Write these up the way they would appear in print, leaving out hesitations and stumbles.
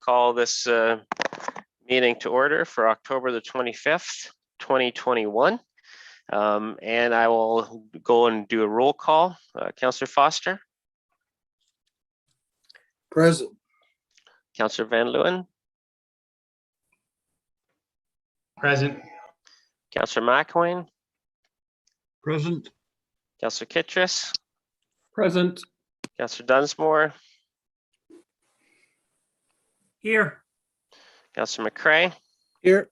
call this meeting to order for October the 25th, 2021. And I will go and do a roll call. Councillor Foster. Present. Councillor Van Leeuwen. Present. Councillor McElwain. Present. Councillor Kittredge. Present. Councillor Dunsmore. Here. Councillor McCrae. Here.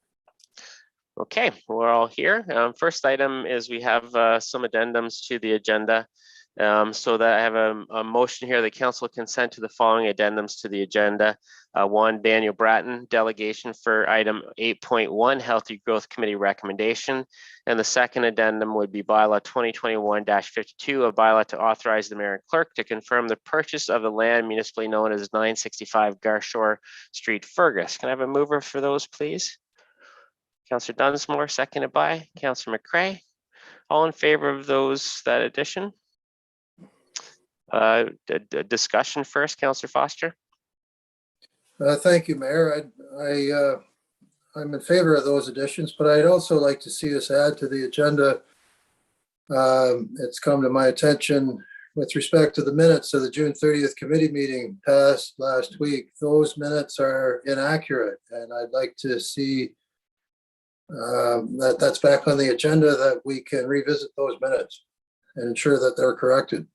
Okay, we're all here. First item is we have some addendums to the agenda. So that I have a motion here, the council consent to the following addendums to the agenda. One, Daniel Bratton, delegation for item 8.1, Healthy Growth Committee recommendation. And the second addendum would be bylaw 2021-52, a bylaw to authorize the mayor and clerk to confirm the purchase of the land municipally known as 965 Garshore Street, Fergus. Can I have a mover for those, please? Councillor Dunsmore, seconded by Councillor McCrae. All in favor of that addition? Discussion first, Councillor Foster. Thank you, Mayor. I'm in favor of those additions, but I'd also like to see us add to the agenda. It's come to my attention with respect to the minutes of the June 30th committee meeting passed last week. Those minutes are inaccurate, and I'd like to see that's back on the agenda, that we can revisit those minutes and ensure that they're corrected.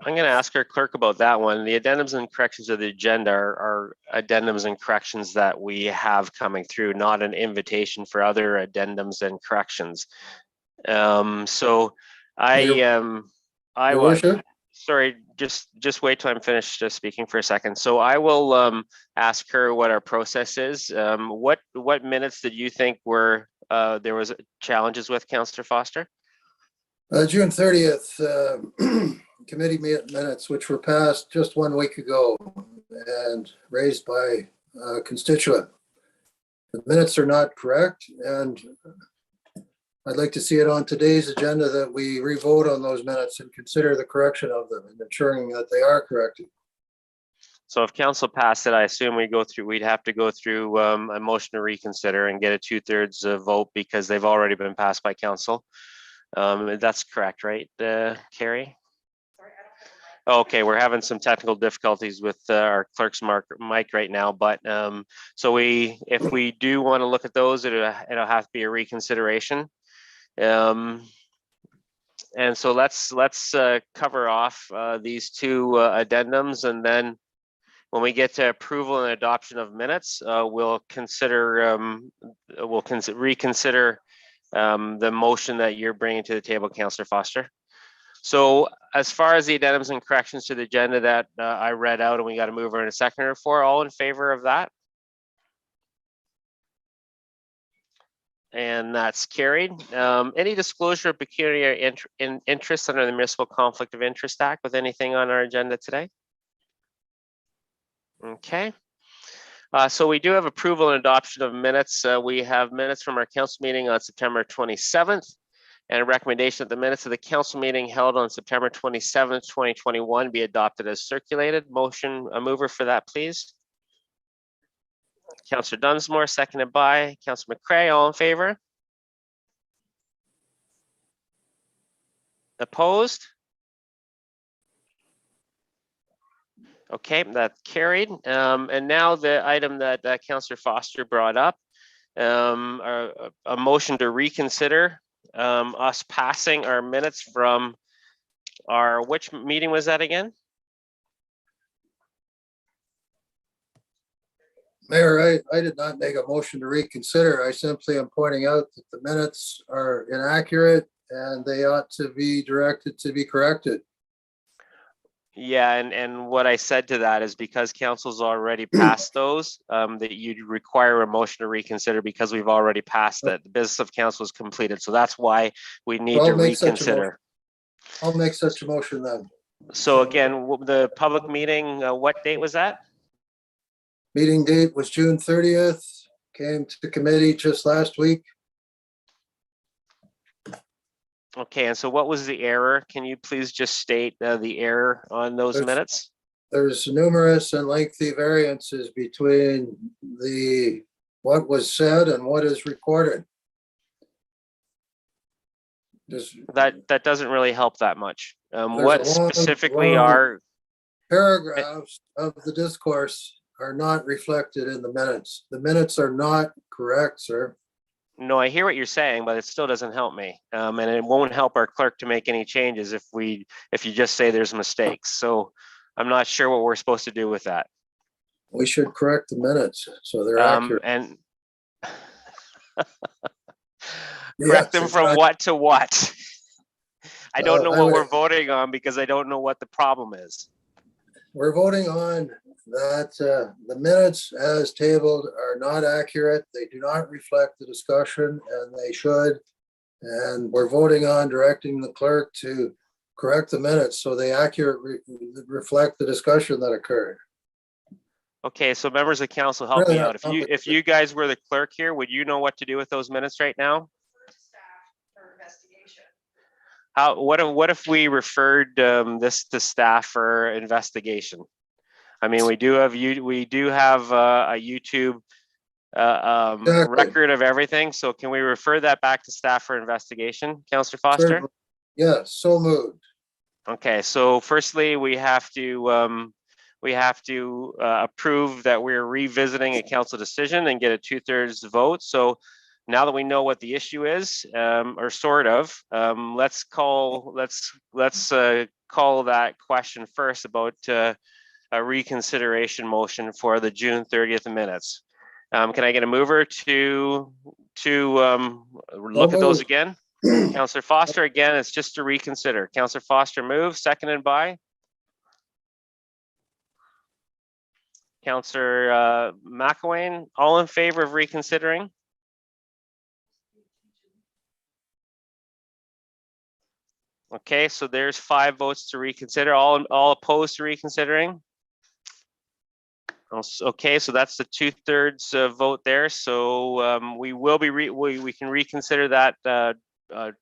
I'm going to ask our clerk about that one. The addendums and corrections of the agenda are addendums and corrections that we have coming through, not an invitation for other addendums and corrections. So sorry, just wait till I'm finished speaking for a second. So I will ask her what our process is. What minutes did you think were there was challenges with, Councillor Foster? June 30th committee minutes, which were passed just 1 week ago and raised by a constituent. The minutes are not correct, and I'd like to see it on today's agenda that we revote on those minutes and consider the correction of them and ensuring that they are corrected. So if council passed it, I assume we'd have to go through a motion to reconsider and get a 2/3 vote because they've already been passed by council. That's correct, right, Carrie? Okay, we're having some technical difficulties with our clerk's mic right now, but so if we do want to look at those, it'll have to be a reconsideration. And so let's cover off these two addendums, and then when we get to approval and adoption of minutes, we'll reconsider the motion that you're bringing to the table, Councillor Foster. So as far as the addendums and corrections to the agenda that I read out and we got to move in a second for, all in favor of that? And that's carried. Any disclosure of pecuniary interest under the Municipal Conflict of Interest Act with anything on our agenda today? Okay. So we do have approval and adoption of minutes. We have minutes from our council meeting on September 27th. And a recommendation that the minutes of the council meeting held on September 27th, 2021 be adopted as circulated. Motion, a mover for that, please. Councillor Dunsmore, seconded by Councillor McCrae. All in favor? Opposed? Okay, that's carried. And now the item that Councillor Foster brought up, a motion to reconsider us passing our minutes from which meeting was that again? Mayor, I did not make a motion to reconsider. I simply am pointing out that the minutes are inaccurate and they ought to be directed to be corrected. Yeah, and what I said to that is because council's already passed those, that you'd require a motion to reconsider because we've already passed that. The business of council is completed. So that's why we need to reconsider. I'll make such a motion then. So again, the public meeting, what date was that? Meeting date was June 30th, came to the committee just last week. Okay, and so what was the error? Can you please just state the error on those minutes? There's numerous and lengthy variances between what was said and what is recorded. That doesn't really help that much. What a long, specifically long are paragraphs of the discourse are not reflected in the minutes. The minutes are not correct, sir. No, I hear what you're saying, but it still doesn't help me. And it won't help our clerk to make any changes if you just say there's mistakes. So I'm not sure what we're supposed to do with that. We should correct the minutes so they're accurate. And Yes, correct them from exactly. what to what? I don't know what would- we're voting on because I don't know what the problem is. We're voting on that the minutes as tabled are not accurate. They do not reflect the discussion, and they should. And we're voting on directing the clerk to correct the minutes so they accurately reflect the discussion that occurred. Okay, so members of council, help Really me not out. If complicated. you guys were the clerk here, would you know what to do with those minutes right now? What if we referred this to staff for investigation? I mean, we do have a YouTube Exactly. record of everything. So can we refer that back to staff for investigation, Councillor Foster? Certainly. Yes, so moved. Okay, so firstly, we have to approve that we're revisiting a council decision and get a 2/3 vote. So now that we know what the issue is, or sort of, let's call that question first about a reconsideration motion for the June 30th minutes. Can I get a mover to look at those again? Councillor Foster, again, it's just to reconsider. Councillor Foster moves, seconded by Councillor McElwain. All in favor of reconsidering? Okay, so there's 5 votes to reconsider. All opposed to reconsidering? Okay, so that's the 2/3 vote there. So we will be we can reconsider that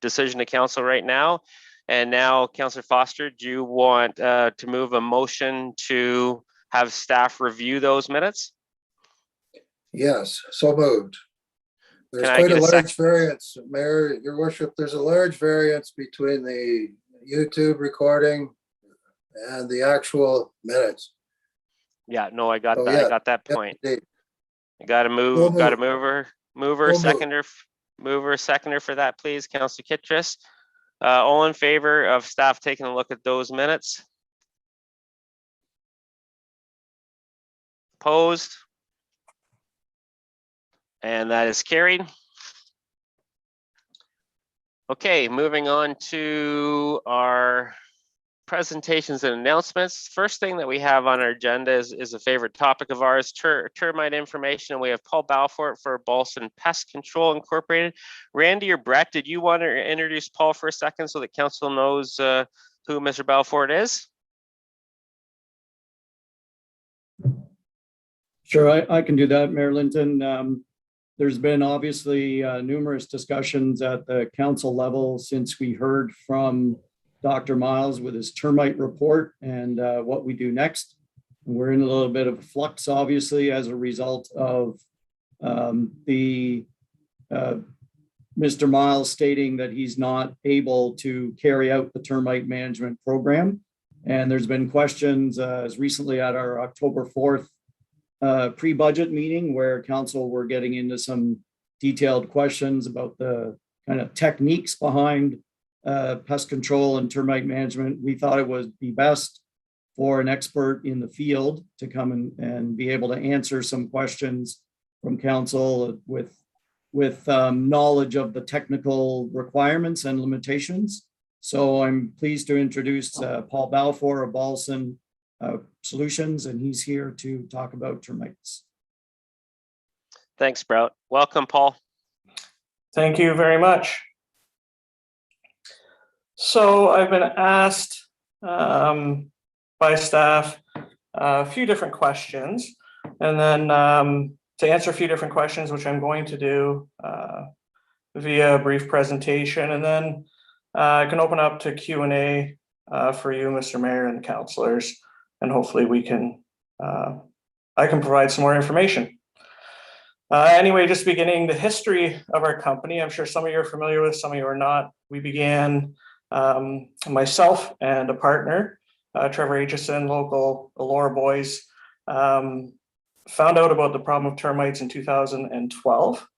decision to council right now. And now, Councillor Foster, do you want to move a motion to have staff review those minutes? Yes, so moved. There's Can I quite get a a large variance, Mayor, Your Worship. There's a large variance between the YouTube recording and the actual minutes. Yeah, no, I got Oh, that. yeah. I got that point. Indeed. I got to move. Got a mover, So seconder for that, please, Councillor Kittredge. All in favor of staff taking a look at those minutes? Opposed? And that is carried. Okay, moving on to our presentations and announcements. First thing that we have on our agenda is a favorite topic of ours, termite information. We have Paul Balfoort for Balson Pest Control Incorporated. Randy or Brett, did you want to introduce Paul for a second so that council knows who Mr. Balfoort is? Sure, I can do that, Mayor Linton. There's been obviously numerous discussions at the council level since we heard from Dr. Miles with his termite report and what we do next. We're in a little bit of a flux, obviously, as a result of Mr. Miles stating that he's not able to carry out the termite management program. And there's been questions as recently at our October 4th pre-budget meeting where council were getting into some detailed questions about the kind of techniques behind pest control and termite management. We thought it would be best for an expert in the field to come and be able to answer some questions from council with knowledge of the technical requirements and limitations. So I'm pleased to introduce Paul Balfour of Balson Solutions, and he's here to talk about termites. Thanks, Brout. Welcome, Paul. Thank you very much. So I've been asked by staff a few different questions, and then to answer a few different questions, which I'm going to do via a brief presentation, and then I can open up to Q&A for you, Mr. Mayor and councillors, and hopefully we can, I can provide some more information. Anyway, just beginning the history of our company, I'm sure some of you are familiar with, some of you are not. We began, myself and a partner, Trevor Aitchison, local Allure boys, found out about the problem of termites in 2012.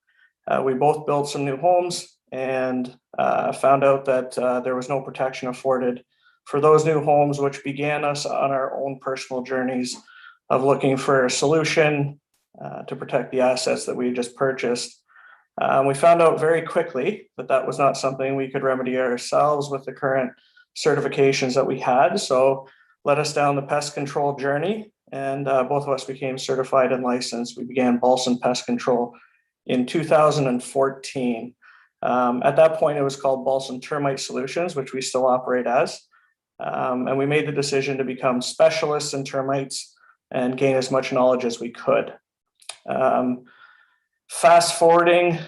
We both built some new homes and found out that there was no protection afforded for those new homes, which began us on our own personal journeys of looking for a solution to protect the assets that we had just purchased. We found out very quickly that that was not something we could remedy ourselves with the current certifications that we had. So led us down the pest control journey, and both of us became certified and licensed. We began Balson Pest Control in 2014. At that point, it was called Balson Termite Solutions, which we still operate as. And we made the decision to become specialists in termites and gain as much knowledge as we could. Fast forwarding,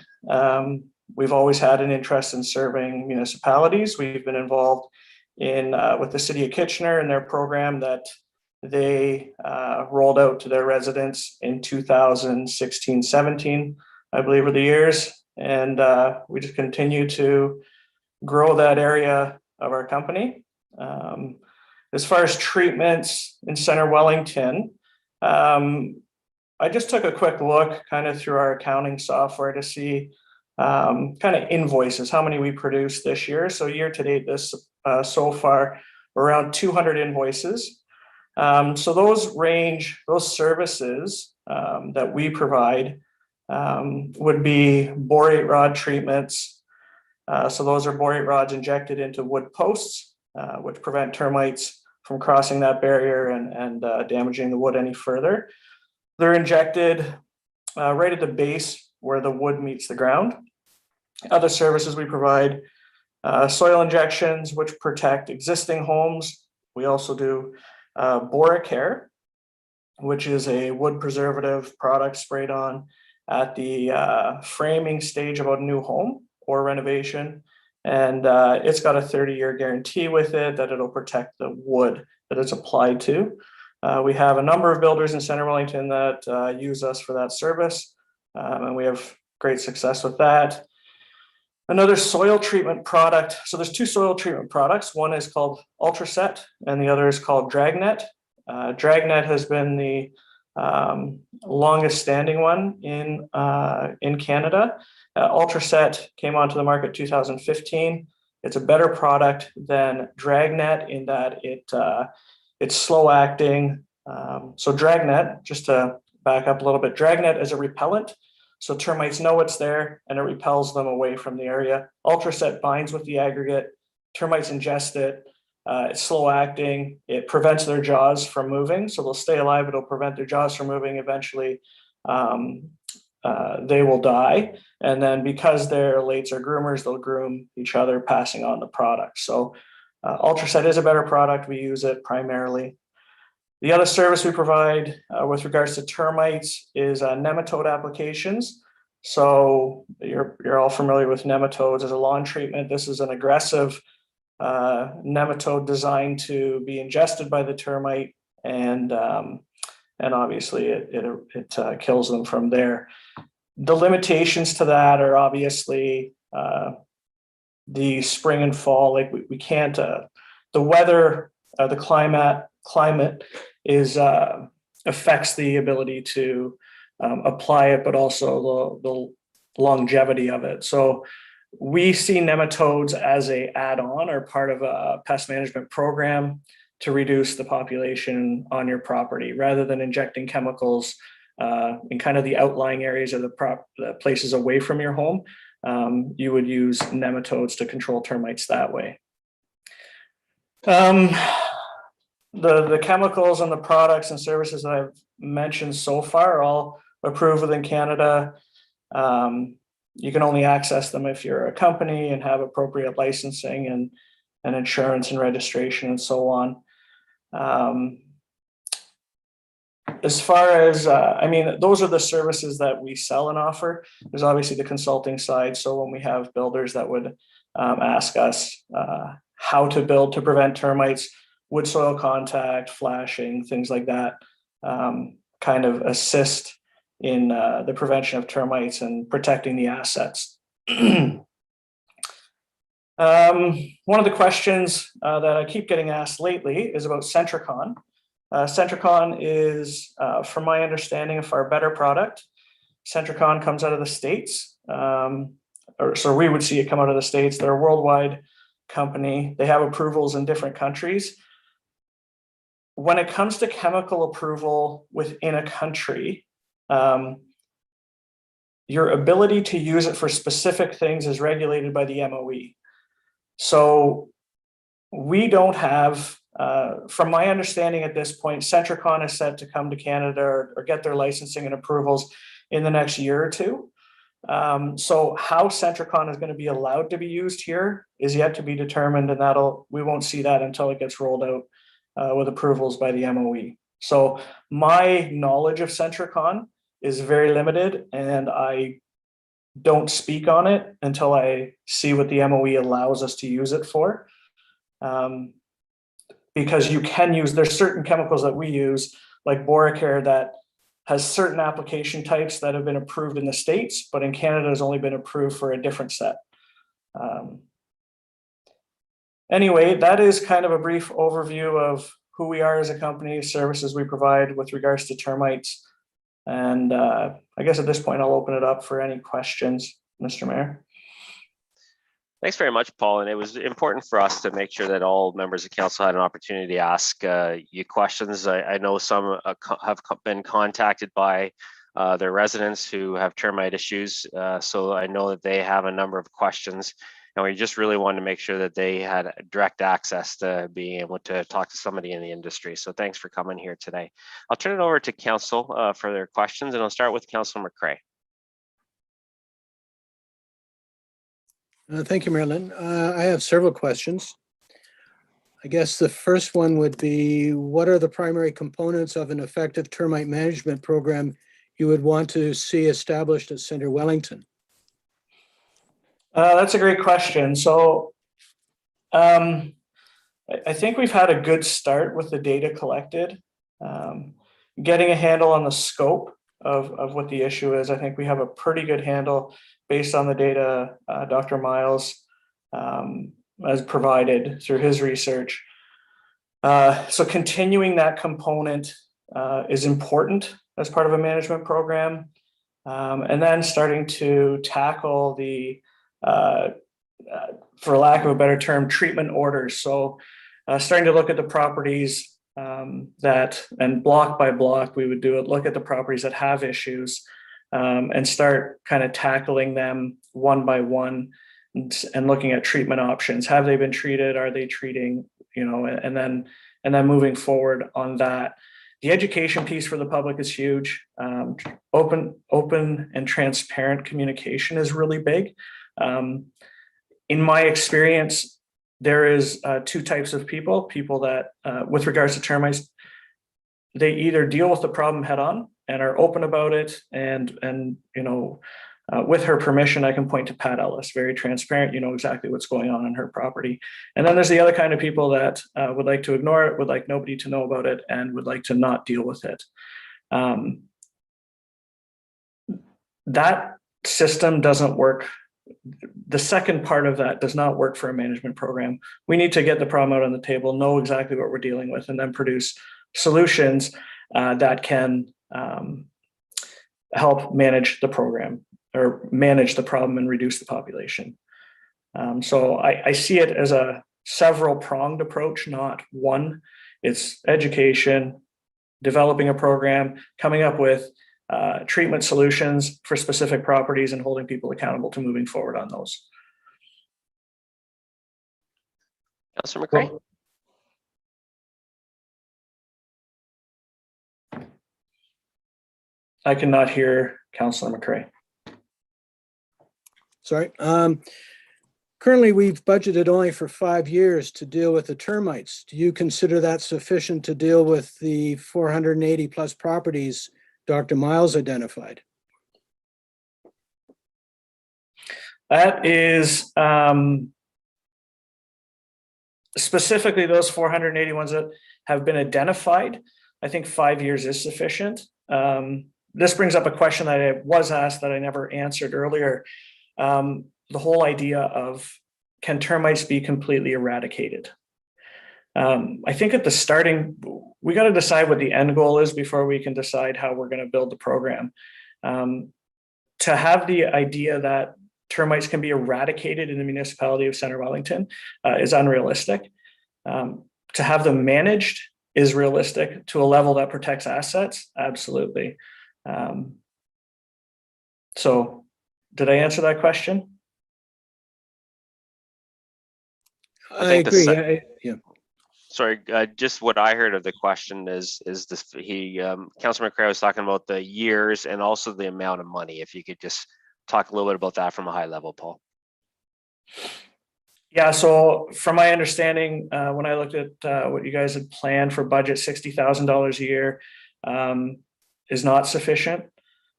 we've always had an interest in serving municipalities. We've been involved in with the city of Kitchener and their program that they rolled out to their residents in 2016-17, I believe were the years. And we just continue to grow that area of our company. As far as treatments in Center Wellington, I just took a quick look kind of through our accounting software to see kind of invoices, how many we produced this year. So year to date, this so far, around 200 invoices. So those services that we provide would be borate rod treatments. So those are borate rods injected into wood posts, which prevent termites from crossing that barrier and damaging the wood any further. They're injected right at the base where the wood meets the ground. Other services we provide, soil injections, which protect existing homes. We also do Boracare, which is a wood preservative product sprayed on at the framing stage of a new home or renovation. And it's got a 30-year guarantee with it that it'll protect the wood that it's applied to. We have a number of builders in Center Wellington that use us for that service, and we have great success with that. Another soil treatment product. So there's two soil treatment products. One is called Ultraset, and the other is called Dragnet. Dragnet has been the longest standing one in Canada. Ultraset came onto the market 2015. It's a better product than Dragnet in that it's slow acting. So Dragnet, just to back up a little bit, Dragnet is a repellent. So termites know it's there and it repels them away from the area. Ultraset binds with the aggregate, termites ingest it. It's slow acting. It prevents their jaws from moving. So they'll stay alive. It'll prevent their jaws from moving. Eventually, they will die. And then because they're lates or groomers, they'll groom each other, passing on the product. So Ultraset is a better product. We use it primarily. The other service we provide with regards to termites is nematode applications. So you're all familiar with nematodes as a lawn treatment. This is an aggressive nematode designed to be ingested by the termite, and obviously it kills them from there. The limitations to that are obviously the spring and fall. Like we can't. The weather, the climate is affects the ability to apply it, but also the longevity of it. So we see nematodes as a add-on or part of a pest management program to reduce the population on your property, rather than injecting chemicals in kind of the outlying areas of the places away from your home. You would use nematodes to control termites that way. The chemicals and the products and services that I've mentioned so far are all approved within Canada. You can only access them if you're a company and have appropriate licensing and insurance and registration and so on. As far as, I mean, those are the services that we sell and offer. There's obviously the consulting side. So when we have builders that would ask us how to build to prevent termites, wood soil contact, flashing, things like that, kind of assist in the prevention of termites and protecting the assets. One of the questions that I keep getting asked lately is about Centracon. Centracon is, from my understanding, a far better product. Centracon comes out of the States, so we would see it come out of the States. They're a worldwide company. They have approvals in different countries. When it comes to chemical approval within a country, your ability to use it for specific things is regulated by the MOE. So we don't have, from my understanding at this point, Centracon is set to come to Canada or get their licensing and approvals in the next year or two. So how Centracon is going to be allowed to be used here is yet to be determined, and we won't see that until it gets rolled out with approvals by the MOE. So my knowledge of Centracon is very limited, and I don't speak on it until I see what the MOE allows us to use it for. Because you can use, there's certain chemicals that we use, like Boracare, that has certain application types that have been approved in the States, but in Canada has only been approved for a different set. Anyway, that is kind of a brief overview of who we are as a company, services we provide with regards to termites. And I guess at this point, I'll open it up for any questions, Mr. Mayor. Thanks very much, Paul. And it was important for us to make sure that all members of council had an opportunity to ask you questions. I know some have been contacted by their residents who have termite issues. So I know that they have a number of questions. And we just really wanted to make sure that they had direct access to being able to talk to somebody in the industry. So thanks for coming here today. I'll turn it over to council for their questions, and I'll start with Councillor McCray. Thank you, Marilyn. I have several questions. I guess the first one would be, what are the primary components of an effective termite management program you would want to see established at Centre Wellington? That's a great question. So I think we've had a good start with the data collected. Getting a handle on the scope of what the issue is, I think we have a pretty good handle based on the data Dr. Miles has provided through his research. So continuing that component is important as part of a management program. And then starting to tackle the, for lack of a better term, treatment orders. So starting to look at the properties that, and block by block, we would do it, look at the properties that have issues and start kind of tackling them one by one and looking at treatment options. Have they been treated? Are they treating? You know, and then moving forward on that. The education piece for the public is huge. Open and transparent communication is really big. In my experience, there is two types of people that, with regards to termites, they either deal with the problem head on and are open about it. And you know, with her permission, I can point to Pat Ellis, very transparent, you know exactly what's going on her property. And then there's the other kind of people that would like to ignore it, would like nobody to know about it, and would like to not deal with it. That system doesn't work. The second part of that does not work for a management program. We need to get the problem out on the table, know exactly what we're dealing with, and then produce solutions that can help manage the program or manage the problem and reduce the population. So I see it as a several pronged approach, not one. It's education, developing a program, coming up with treatment solutions for specific properties, and holding people accountable to moving forward on those. Councillor McCray. I cannot hear Councillor McCray. Sorry. Currently, we've budgeted only for 5 years to deal with the termites. Do you consider that sufficient to deal with the 480 plus properties Dr. Miles identified? That is specifically those 480 ones that have been identified, I think 5 years is sufficient. This brings up a question that I was asked that I never answered earlier. The whole idea of, can termites be completely eradicated? I think at the starting, we got to decide what the end goal is before we can decide how we're going to build the program. To have the idea that termites can be eradicated in the municipality of Center Wellington is unrealistic. To have them managed is realistic. To a level that protects assets, absolutely. So did I answer that question? I agree. Yeah. Sorry, just what I heard of the question is this, Councillor McCray was talking about the years and also the amount of money. If you could just talk a little bit about that from a high level, Paul. Yeah, so from my understanding, when I looked at what you guys had planned for budget, $60,000 a year is not sufficient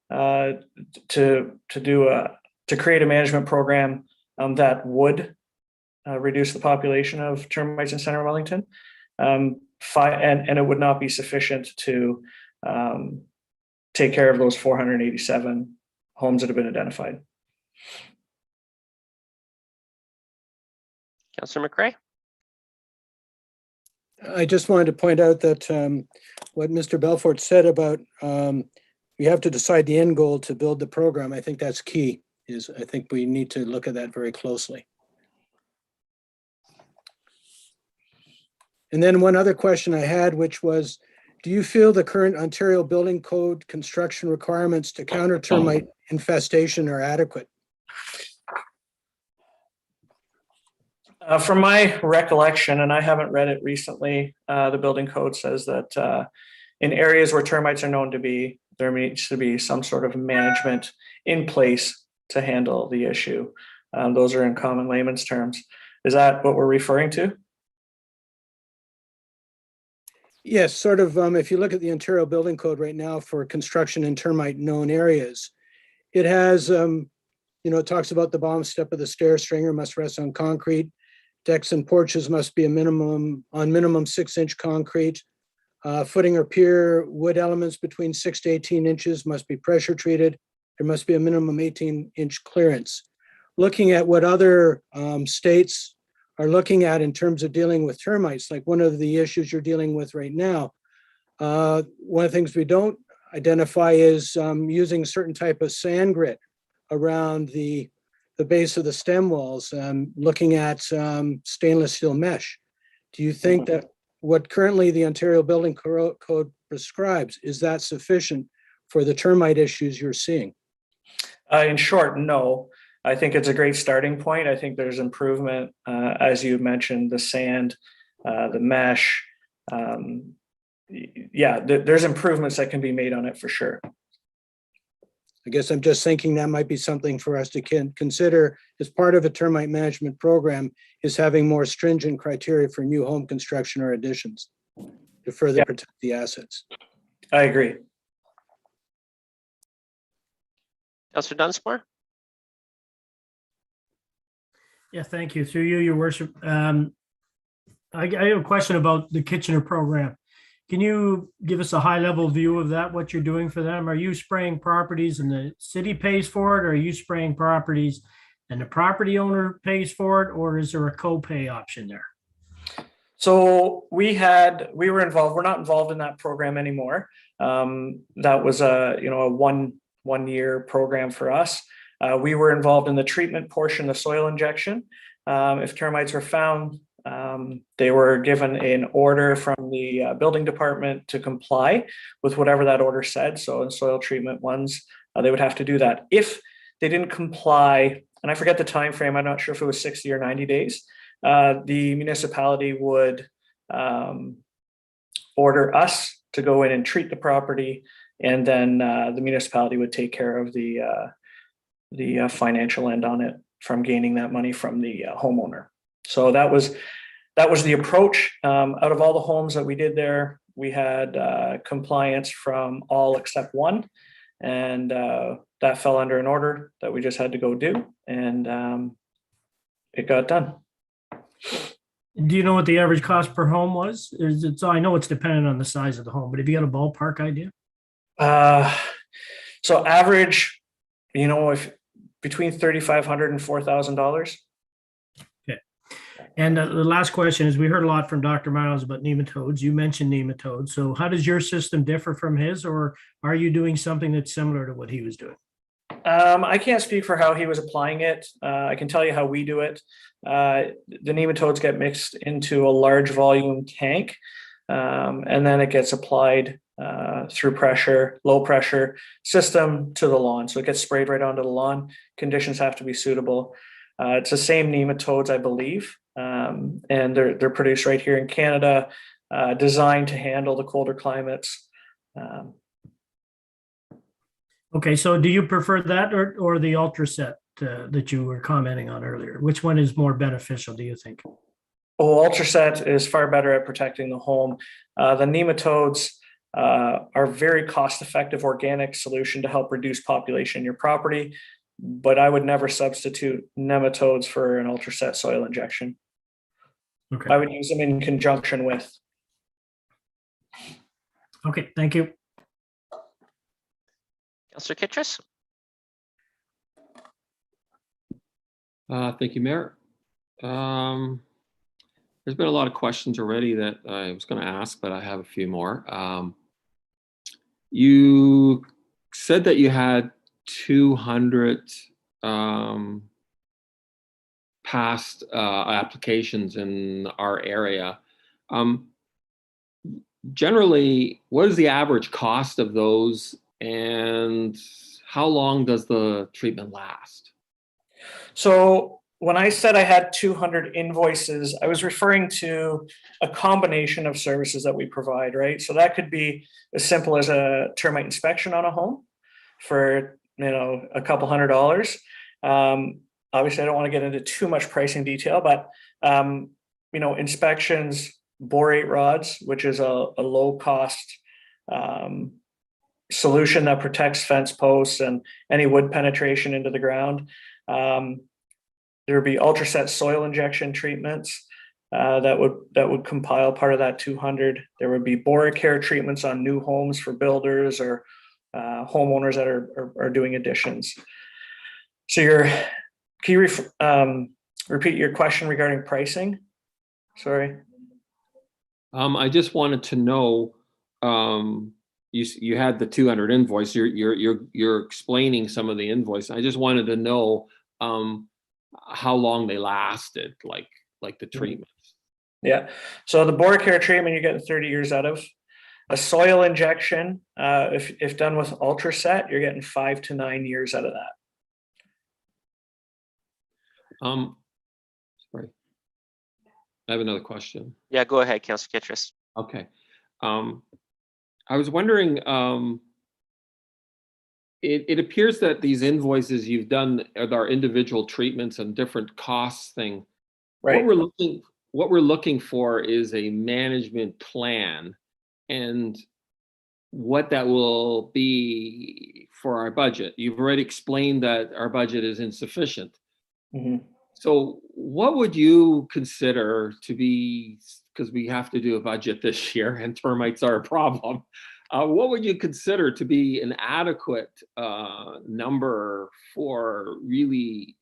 to create a management program that would reduce the population of termites in Center Wellington, and it would not be sufficient to take care of those 487 homes that have been identified. Councillor McCray? I just wanted to point out that what Mr. Balfourt said about we have to decide the end goal to build the program. I think that's key. I think we need to look at that very closely. And then one other question I had, which was, do you feel the current Ontario Building Code construction requirements to counter termite infestation are adequate? From my recollection, and I haven't read it recently, the building code says that in areas where termites are known to be, there needs to be some sort of management in place to handle the issue. Those are in common layman's terms. Is that what we're referring to? Yes, sort of. If you look at the Ontario Building Code right now for construction in termite known areas, it has, it talks about the bottom step of the stair stringer must rest on concrete. Decks and porches must be minimum 6-inch concrete. Footing or pier wood elements between 6 to 18 inches must be pressure treated. There must be a minimum 18-inch clearance. Looking at what other states are looking at in terms of dealing with termites, like one of the issues you're dealing with right now, one of the things we don't identify is using certain type of sand grit around the base of the stem walls, looking at stainless steel mesh. Do you think that what currently the Ontario Building Code prescribes, is that sufficient for the termite issues you're seeing? In short, no. I think it's a great starting point. I think there's improvement, as you mentioned, the sand, the mesh. There's improvements that can be made on it for sure. I guess I'm just thinking that might be something for us to consider as part of a termite management program, is having more stringent criteria for new home construction or additions to further protect the assets. I agree. Councillor Dunsmore? Yeah, thank you. Through you, Your Worship. I have a question about the Kitchener program. Can you give us a high-level view of that, what you're doing for them? Are you spraying properties and the city pays for it? Or are you spraying properties and the property owner pays for it? Or is there a co-pay option there? So we were involved. We're not involved in that program anymore. That was a one-year program for us. We were involved in the treatment portion, the soil injection. If termites were found, they were given an order from the building department to comply with whatever that order said. So in soil treatment ones, they would have to do that. If they didn't comply, and I forget the time frame, I'm not sure if it was 60 or 90 days, the municipality would order us to go in and treat the property, and then the municipality would take care of the financial end on it from gaining that money from the homeowner. So that was the approach. Out of all the homes that we did there, we had compliance from all except one, and that fell under an order that we just had to go do, and it got done. Do you know what the average cost per home was? Is it, so I know it's dependent on the size of the home, but have you got a ballpark idea? So average, if between $3,500 and $4,000. And the last question is, we heard a lot from Dr. Miles about nematodes. You mentioned nematodes. So how does your system differ from his, or are you doing something that's similar to what he was doing? I can't speak for how he was applying it. I can tell you how we do it. The nematodes get mixed into a large volume tank, and then it gets applied through pressure, low pressure system to the lawn. So it gets sprayed right onto the lawn. Conditions have to be suitable. It's the same nematodes, I believe, and they're produced right here in Canada, designed to handle the colder climates. Okay, so do you prefer that or the Ultraset that you were commenting on earlier? Which one is more beneficial, do you think? Oh, Ultraset is far better at protecting the home. The nematodes are very cost-effective organic solution to help reduce population in your property, but I would never substitute nematodes for an Ultraset soil injection. Okay. I would use them in conjunction with. Okay, thank you. Councillor Kittrus? Thank you, Mayor. There's been a lot of questions already that I was going to ask, but I have a few more. You said that you had 200 past applications in our area. Generally, what is the average cost of those, and how long does the treatment last? So when I said I had 200 invoices, I was referring to a combination of services that we provide, right? So that could be as simple as a termite inspection on a home for, a couple $100. Obviously, I don't want to get into too much pricing detail, but, inspections, borate rods, which is a low cost solution that protects fence posts and any wood penetration into the ground. There would be Ultraset soil injection treatments that would compile part of that 200. There would be BoraCare treatments on new homes for builders or homeowners that are doing additions. So can you repeat your question regarding pricing? Sorry. I just wanted to know. You had the 200 invoice. You're explaining some of the invoice. I just wanted to know how long they lasted, like the treatments. Yeah. So the BoraCare treatment, you're getting 30 years out of. A soil injection, if done with Ultraset, you're getting 5 to 9 years out of that. Sorry. I have another question. Yeah, go ahead, Councillor Kittrus. Okay. I was wondering, it appears that these invoices you've done are individual treatments and different costs thing. Right. What we're looking for is a management plan and what that will be for our budget. You've already explained that our budget is insufficient. Mm-hmm. So what would you consider to be, because we have to do a budget this year and termites are a problem, what would you consider to be an adequate number for really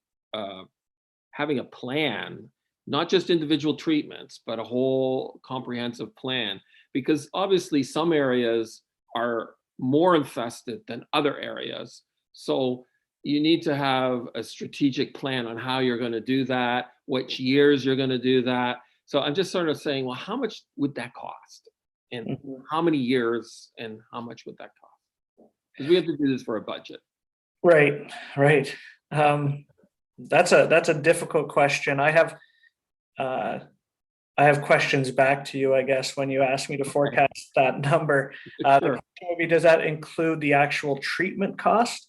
having a plan, not just individual treatments, but a whole comprehensive plan? Because obviously some areas are more infested than other areas. So you need to have a strategic plan on how you're going to do that, which years you're going to do that. So I'm just sort of saying, well, how much would that cost? And how many years and how much would that cost? Because we have to do this for a budget. Right. That's a difficult question. I have questions back to you, I guess, when you ask me to forecast that number. Sure. The question would be, does that include the actual treatment cost?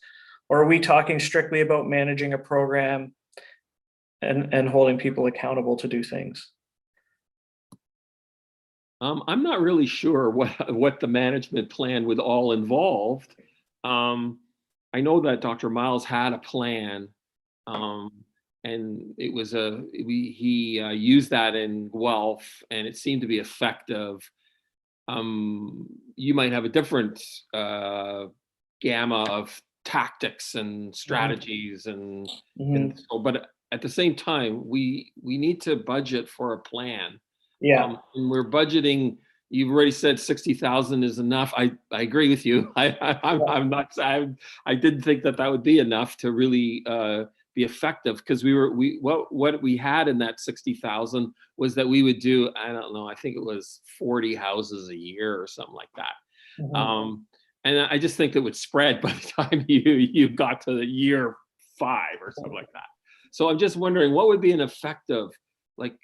Or are we talking strictly about managing a program and holding people accountable to do things? I'm not really sure what the management plan would all involved. I know that Dr. Miles had a plan, and and it was he used that in Guelph, and it seemed to be effective. You might have a different gamma of tactics and strategies, and so, but at the same time, we need to budget for a plan. Yeah. And we're budgeting. You've already said 60,000 is enough. I agree with you. I'm not. I didn't think that would be enough to really be effective, because what we had in that 60,000 was that we would do, I don't know, I think it was 40 houses a year or something like that. And I just think it would spread by the time you got to the year 5 or something like that. So I'm just wondering, what would be an effective, like,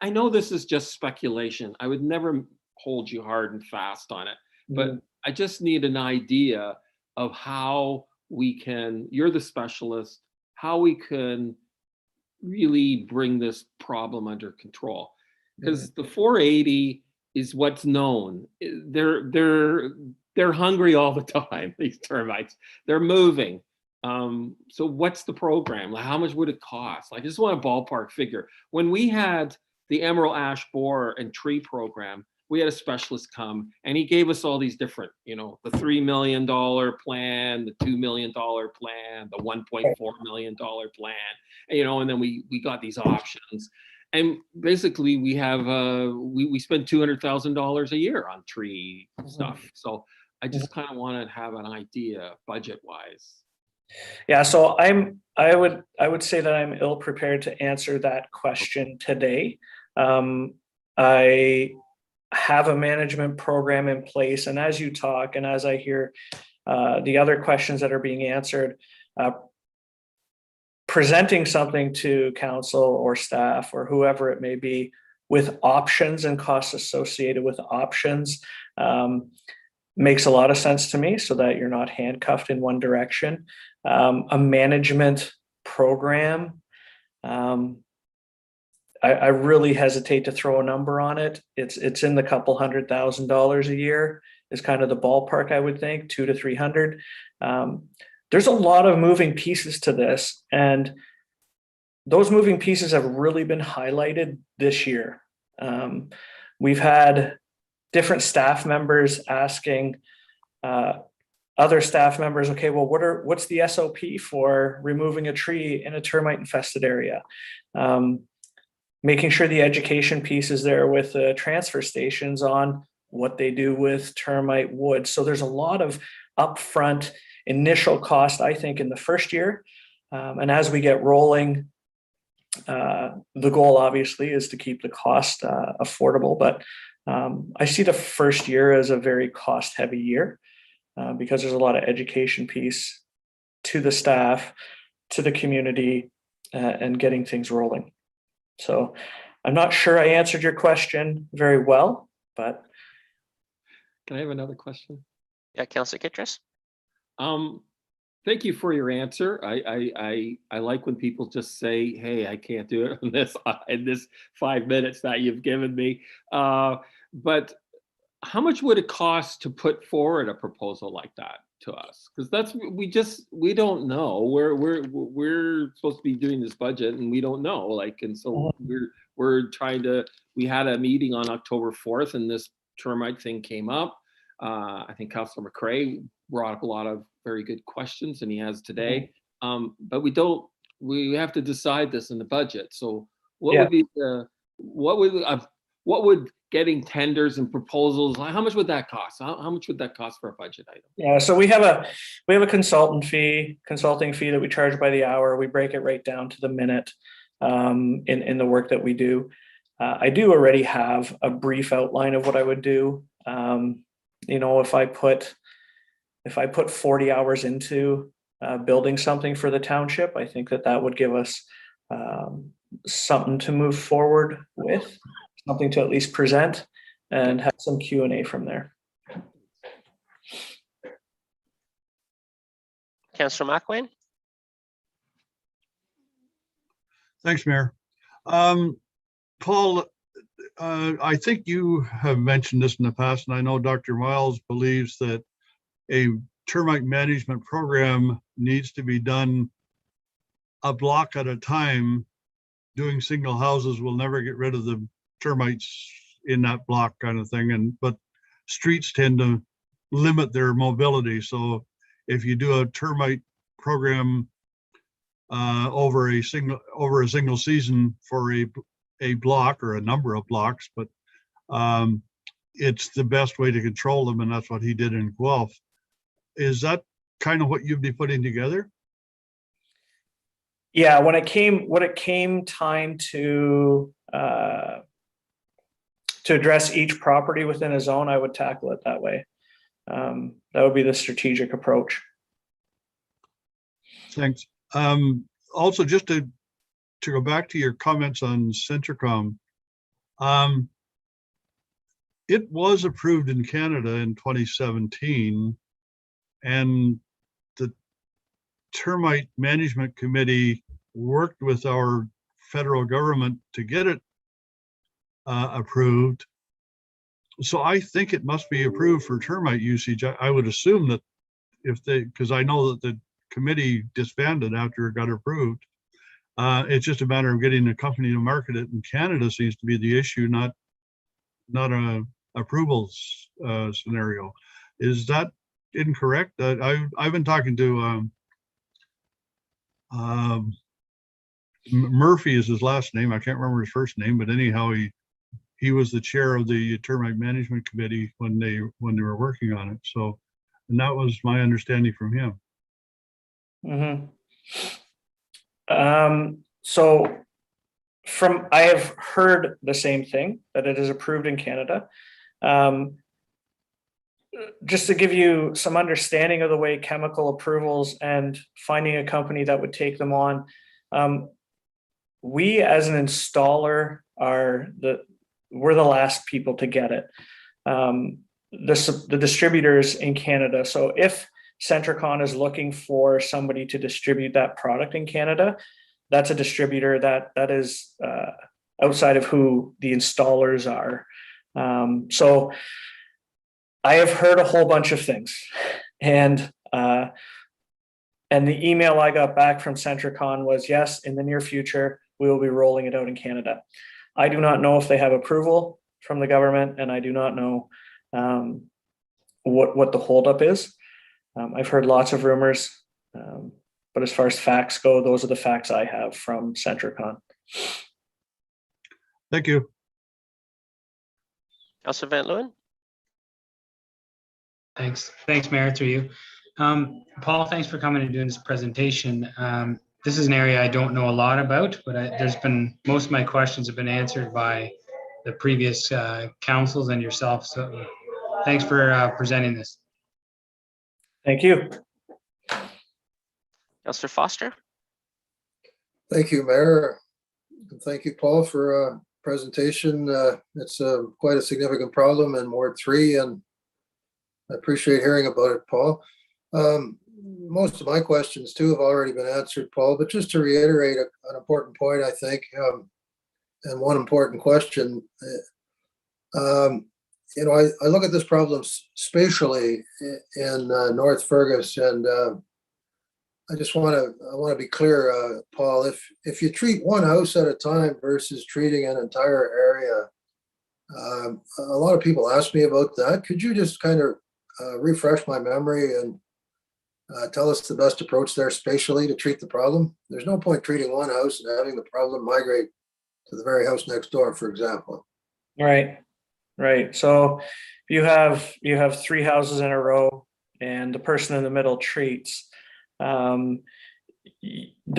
I know this is just speculation. I would never hold you hard and fast on it, but I just need an idea of how we can, you're the specialist, how we can really bring this problem under control. Because the 480 is what's known. They're hungry all the time, these termites. They're moving. So what's the program? Like, how much would it cost? Like, I just want a ballpark figure. When we had the emerald ash borer and tree program, we had a specialist come and he gave us all these different, the $3 million plan, the $2 million plan, the $1.4 million plan, and then we got these options. And basically we have, we spend $200,000 a year on tree stuff. So I just kind of want to have an idea budget wise. Yeah, so I would say that I'm ill prepared to answer that question today. I have a management program in place, and as you talk and as I hear the other questions that are being answered, presenting something to council or staff or whoever it may be with options and costs associated with options makes a lot of sense to me, so that you're not handcuffed in one direction. A management program, I really hesitate to throw a number on it. It's in the couple $100,000 a year is kind of the ballpark, I would think, 200 to 300. There's a lot of moving pieces to this, and those moving pieces have really been highlighted this year. We've had different staff members asking other staff members, okay, well, what's the SOP for removing a tree in a termite infested area? Making sure the education piece is there with the transfer stations on what they do with termite wood. So there's a lot of upfront initial cost, I think, in the first year. And as we get rolling, the goal obviously is to keep the cost affordable, but I see the first year as a very cost heavy year because there's a lot of education piece to the staff, to the community, and getting things rolling. So I'm not sure I answered your question very well, but. Can I have another question? Yeah, Councillor Kittredge. Thank you for your answer. I like when people just say, hey, I can't do it in this 5 minutes that you've given me. But how much would it cost to put forward a proposal like that to us? Because we don't know. We're supposed to be doing this budget and we don't know. And so we had a meeting on October 4th and this termite thing came up. I think Councillor McCrae brought up a lot of very good questions, and he has today. But we have to decide this in the budget. So what would getting tenders and proposals, how much would that cost? How much would that cost for a budget item? Yeah, so we have a consulting fee that we charge by the hour. We break it right down to the minute in the work that we do. I do already have a brief outline of what I would do. If I put 40 hours into building something for the township, I think that would give us something to move forward with, something to at least present, and have some Q&A from there. Councillor McWayne. Thanks, Mayor. Paul, I think you have mentioned this in the past, and I know Dr. Miles believes that a termite management program needs to be done a block at a time. Doing single houses will never get rid of the termites in that block kind of thing. But streets tend to limit their mobility. So if you do a termite program over a single season for a block or a number of blocks, but it's the best way to control them, and that's what he did in Guelph. Is that kind of what you'd be putting together? Yeah, when it came time to address each property within a zone, I would tackle it that way. That would be the strategic approach. Thanks. Also, just to go back to your comments on Centracon, it was approved in Canada in 2017, and the Termite Management Committee worked with our federal government to get it approved. So I think it must be approved for termite usage. I would assume that because I know that the committee disbanded after it got approved. It's just a matter of getting a company to market it, and Canada seems to be the issue, not a approvals scenario. Is that incorrect? I've been talking to Murphy is his last name. I can't remember his first name, but anyhow, he was the chair of the Termite Management Committee when they were working on it. So, and that was my understanding from him. So I have heard the same thing, that it is approved in Canada. Just to give you some understanding of the way chemical approvals and finding a company that would take them on, we as an installer we're the last people to get it. The distributors in Canada. So if Centracon is looking for somebody to distribute that product in Canada, that's a distributor that is outside of who the installers are. So I have heard a whole bunch of things, and the email I got back from Centracon was, yes, in the near future, we will be rolling it out in Canada. I do not know if they have approval from the government, and I do not know what the holdup is. I've heard lots of rumors, but as far as facts go, those are the facts I have from Centracon. Thank you. Councillor Van Leeuwen? Thanks, Mayor, through you. Paul, thanks for coming and doing this presentation. This is an area I don't know a lot about, but most of my questions have been answered by the previous councils and yourself. So thanks for presenting this. Thank you. Councillor Foster? Thank you, Mayor. And thank you, Paul, for presentation. It's quite a significant problem in Ward 3, and I appreciate hearing about it, Paul. Most of my questions too have already been answered, Paul, but just to reiterate an important point, I think, and one important question. I look at this problem spatially in North Fergus, and I want to be clear, Paul. If you treat one house at a time versus treating an entire area, a lot of people ask me about that. Could you just kind of refresh my memory and tell us the best approach there spatially to treat the problem? There's no point treating one house and having the problem migrate to the very house next door, for example. Right. So you have 3 houses in a row, and the person in the middle treats. The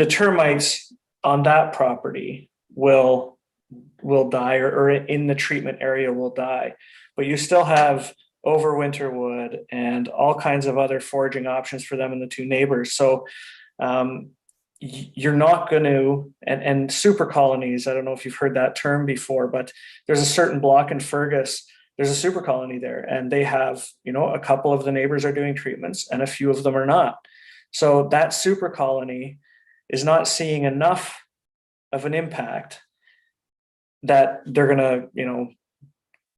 termites on that property will die, or in the treatment area will die, but you still have overwinter wood and all kinds of other foraging options for them and the 2 neighbors. So you're not going to, and super colonies, I don't know if you've heard that term before, but there's a certain block in Fergus, there's a super colony there, and they have, a couple of the neighbors are doing treatments and a few of them are not. So that super colony is not seeing enough of an impact that they're going to,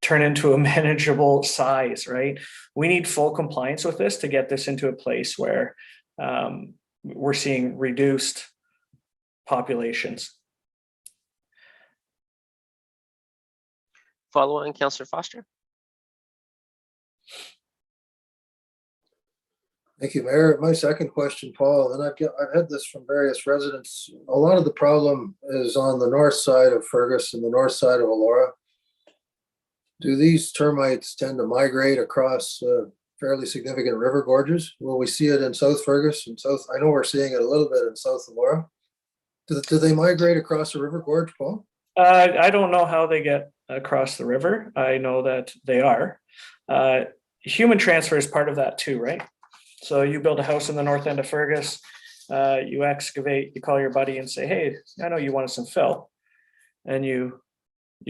turn into a manageable size, right? We need full compliance with this to get this into a place where we're seeing reduced populations. Follow on, Councillor Foster. Thank you, Mayor. My second question, Paul, and I've had this from various residents. A lot of the problem is on the north side of Fergus and the north side of Elora. Do these termites tend to migrate across fairly significant river gorges? Will we see it in South Fergus and South? I know we're seeing it a little bit in South Elora. Do they migrate across the river gorge, Paul? I don't know how they get across the river. I know that they are. Human transfer is part of that too, right? So you build a house in the north end of Fergus, you excavate, you call your buddy and say, hey, I know you wanted some fill. And you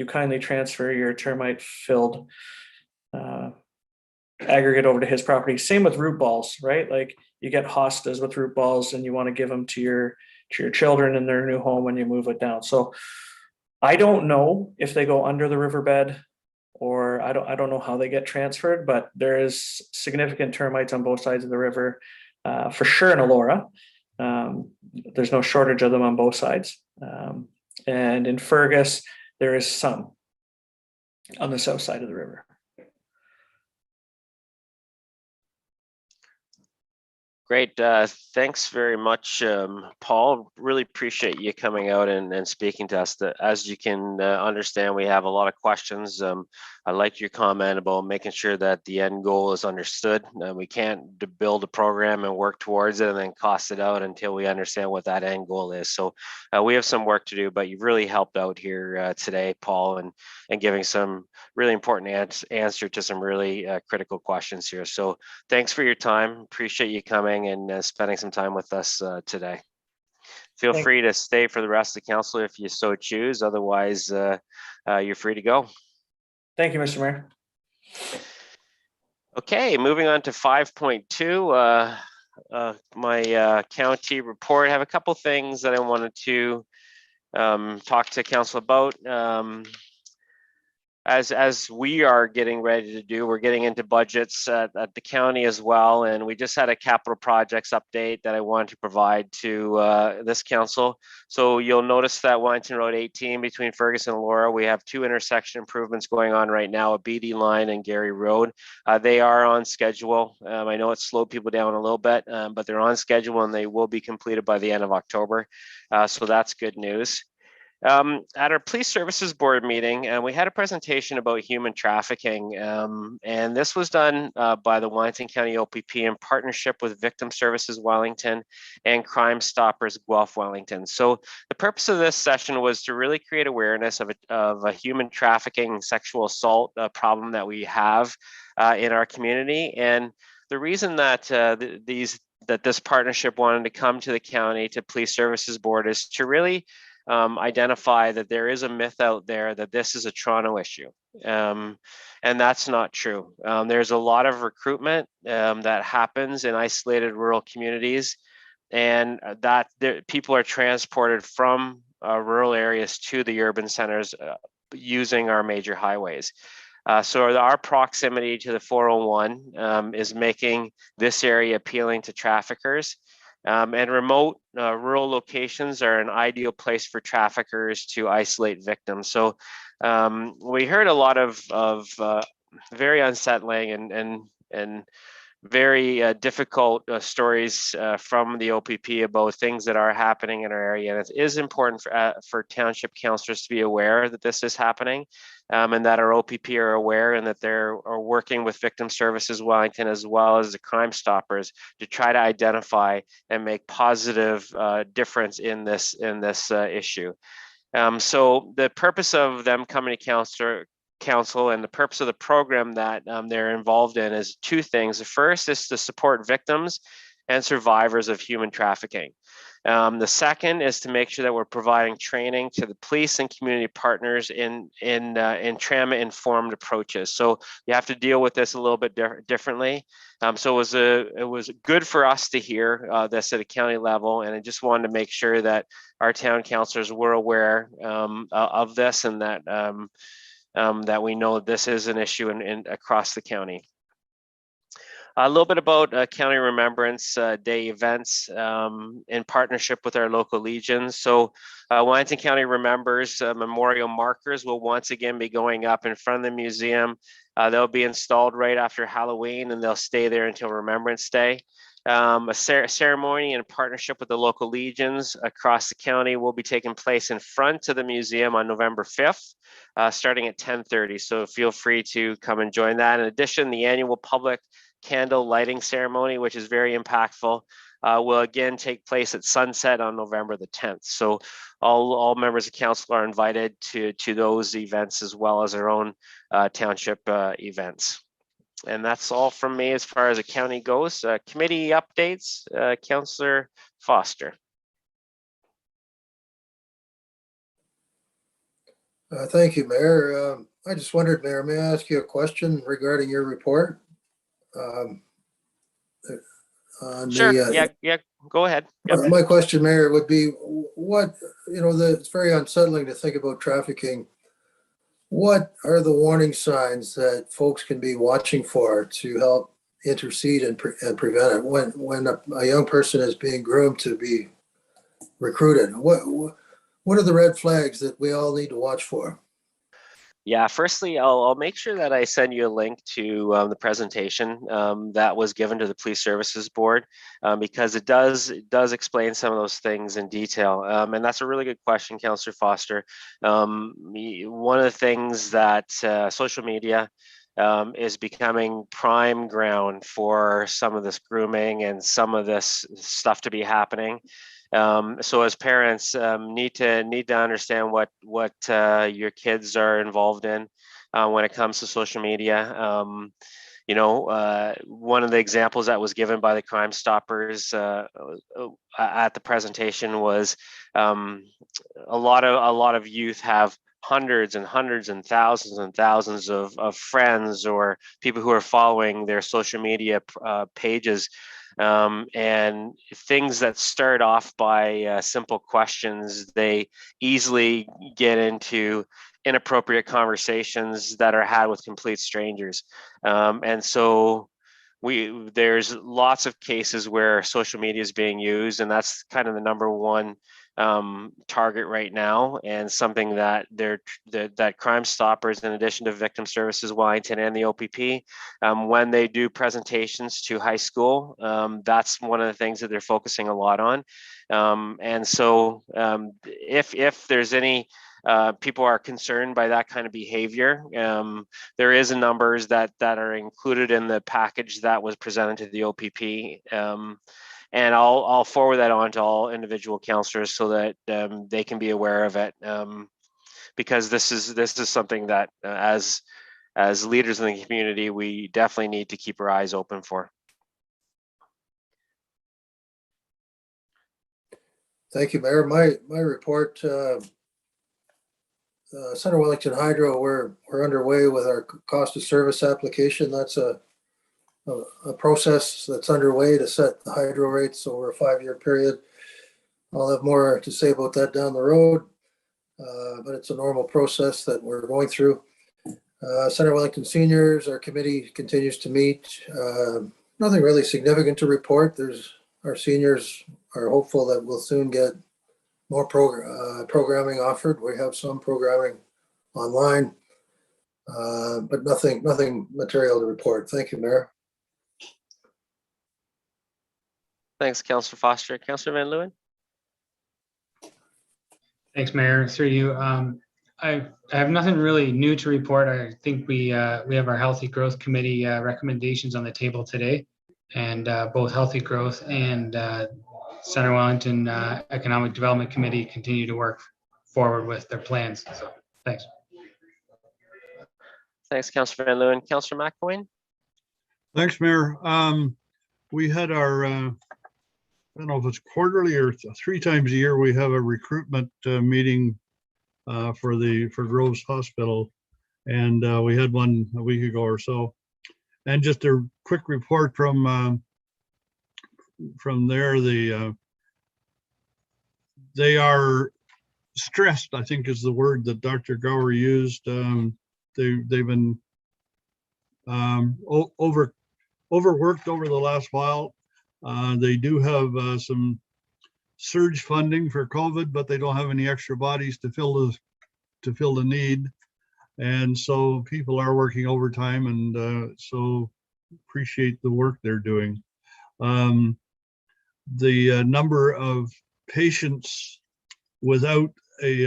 kindly transfer your termite filled aggregate over to his property. Same with root balls, right? Like you get hostas with root balls and you want to give them to your children in their new home when you move it down. So I don't know if they go under the riverbed, or I don't know how they get transferred, but there is significant termites on both sides of the river, for sure in Elora. There's no shortage of them on both sides. And in Fergus, there is some on the south side of the river. Great. Thanks very much, Paul. Really appreciate you coming out and speaking to us. As you can understand, we have a lot of questions. I like your comment about making sure that the end goal is understood. We can't build a program and work towards it and then cost it out until we understand what that end goal is. So we have some work to do, but you've really helped out here today, Paul, and giving some really important answer to some really critical questions here. So thanks for your time. Appreciate you coming and spending some time with us today. Feel free to stay for the rest of the council if you so choose. Otherwise, you're free to go. Thank you, Mr. Mayor. Okay, moving on to 5.2, my county report. I have a couple things that I wanted to talk to council about. As we are getting ready to do, we're getting into budgets at the county as well, and we just had a capital projects update that I wanted to provide to this council. So you'll notice that Wellington Road 18 between Fergus and Laura, we have 2 intersection improvements going on right now, a BD line and Gary Road. They are on schedule. I know it slowed people down a little bit, but they're on schedule and they will be completed by the end of October. So that's good news. At our police services board meeting, we had a presentation about human trafficking, and this was done by the Wellington County OPP in partnership with Victim Services Wellington and Crime Stoppers Guelph Wellington. So the purpose of this session was to really create awareness of a human trafficking sexual assault problem that we have in our community. And the reason that this partnership wanted to come to the county, to police services board, is to really identify that there is a myth out there that this is a Toronto issue. And that's not true. There's a lot of recruitment that happens in isolated rural communities, and that people are transported from rural areas to the urban centers using our major highways. So our proximity to the 401 is making this area appealing to traffickers. And remote rural locations are an ideal place for traffickers to isolate victims. So we heard a lot of very unsettling and very difficult stories from the OPP about things that are happening in our area. And it is important for township councillors to be aware that this is happening, and that our OPP are aware, and that they're working with Victim Services Wellington as well as the Crime Stoppers to try to identify and make positive difference in this issue. So the purpose of them coming to council and the purpose of the program that they're involved in is 2 things. The first is to support victims and survivors of human trafficking. The second is to make sure that we're providing training to the police and community partners in trauma-informed approaches. So you have to deal with this a little bit differently. So it was good for us to hear this at a county level, and I just wanted to make sure that our town councillors were aware of this, and that that we know this is an issue across the county. A little bit about County Remembrance Day events in partnership with our local legions. So Wellington County Remembers memorial markers will once again be going up in front of the museum. They'll be installed right after Halloween, and they'll stay there until Remembrance Day. A ceremony in partnership with the local legions across the county will be taking place in front of the museum on November 5th, starting at 10:30. So feel free to come and join that. In addition, the annual public candle lighting ceremony, which is very impactful, will again take place at sunset on November the 10th. So all members of council are invited to those events, as well as our own township events. And that's all from me as far as the county goes. Committee updates, Councillor Foster. Thank you, Mayor. I just wondered, Mayor, may I ask you a question regarding your report? Sure. Yeah. Go ahead. Yep. My question, Mayor, would be what, it's very unsettling to think about trafficking. What are the warning signs that folks can be watching for to help intercede and prevent it when a young person is being groomed to be recruited? What are the red flags that we all need to watch for? Yeah, firstly, I'll make sure that I send you a link to the presentation that was given to the Police Services Board, because it does explain some of those things in detail. And that's a really good question, Councillor Foster. One of the things that social media is becoming prime ground for some of this grooming and some of this stuff to be happening. So as parents, need to understand what your kids are involved in when it comes to social media. One of the examples that was given by the Crime Stoppers at the presentation was a lot of youth have hundreds and thousands of friends or people who are following their social media pages. And things that start off by simple questions, they easily get into inappropriate conversations that are had with complete strangers. And so there's lots of cases where social media is being used, and that's kind of the number one target right now, and something that that Crime Stoppers, in addition to Victim Services Wellington and the OPP, when they do presentations to high school, that's one of the things that they're focusing a lot on. And so if there's any people are concerned by that kind of behavior, there is a numbers that are included in the package that was presented to the OPP. And I'll forward that on to all individual councillors so that they can be aware of it, because this is something that as leaders in the community, we definitely need to keep our eyes open for. Thank you, Mayor. My report, Center Wellington Hydro, we're underway with our cost of service application. That's a process that's underway to set the hydro rates over a 5-year period. I'll have more to say about that down the road, but it's a normal process that we're going through. Center Wellington Seniors, our committee continues to meet. Nothing really significant to report. Our seniors are hopeful that we'll soon get more programming offered. We have some programming online, but nothing material to report. Thank you, Mayor. Thanks, Councillor Foster. Councillor Van Leeuwen. Thanks, Mayor. Through you. I have nothing really new to report. I think we have our Healthy Growth Committee recommendations on the table today, and both Healthy Growth and Center Wellington Economic Development Committee continue to work forward with their plans. So thanks. Thanks, Councillor Van Leeuwen. Councillor McElwain. Thanks, Mayor. We had our, I don't know if it's quarterly or 3 times a year, we have a recruitment meeting for Groves Hospital. And we had one a week ago or so. And just a quick report from there, they are stressed, I think is the word that Dr. Gower used. They've been overworked over the last while. They do have some surge funding for COVID, but they don't have any extra bodies to fill the need. And so people are working overtime, and so appreciate the work they're doing. The number of patients without a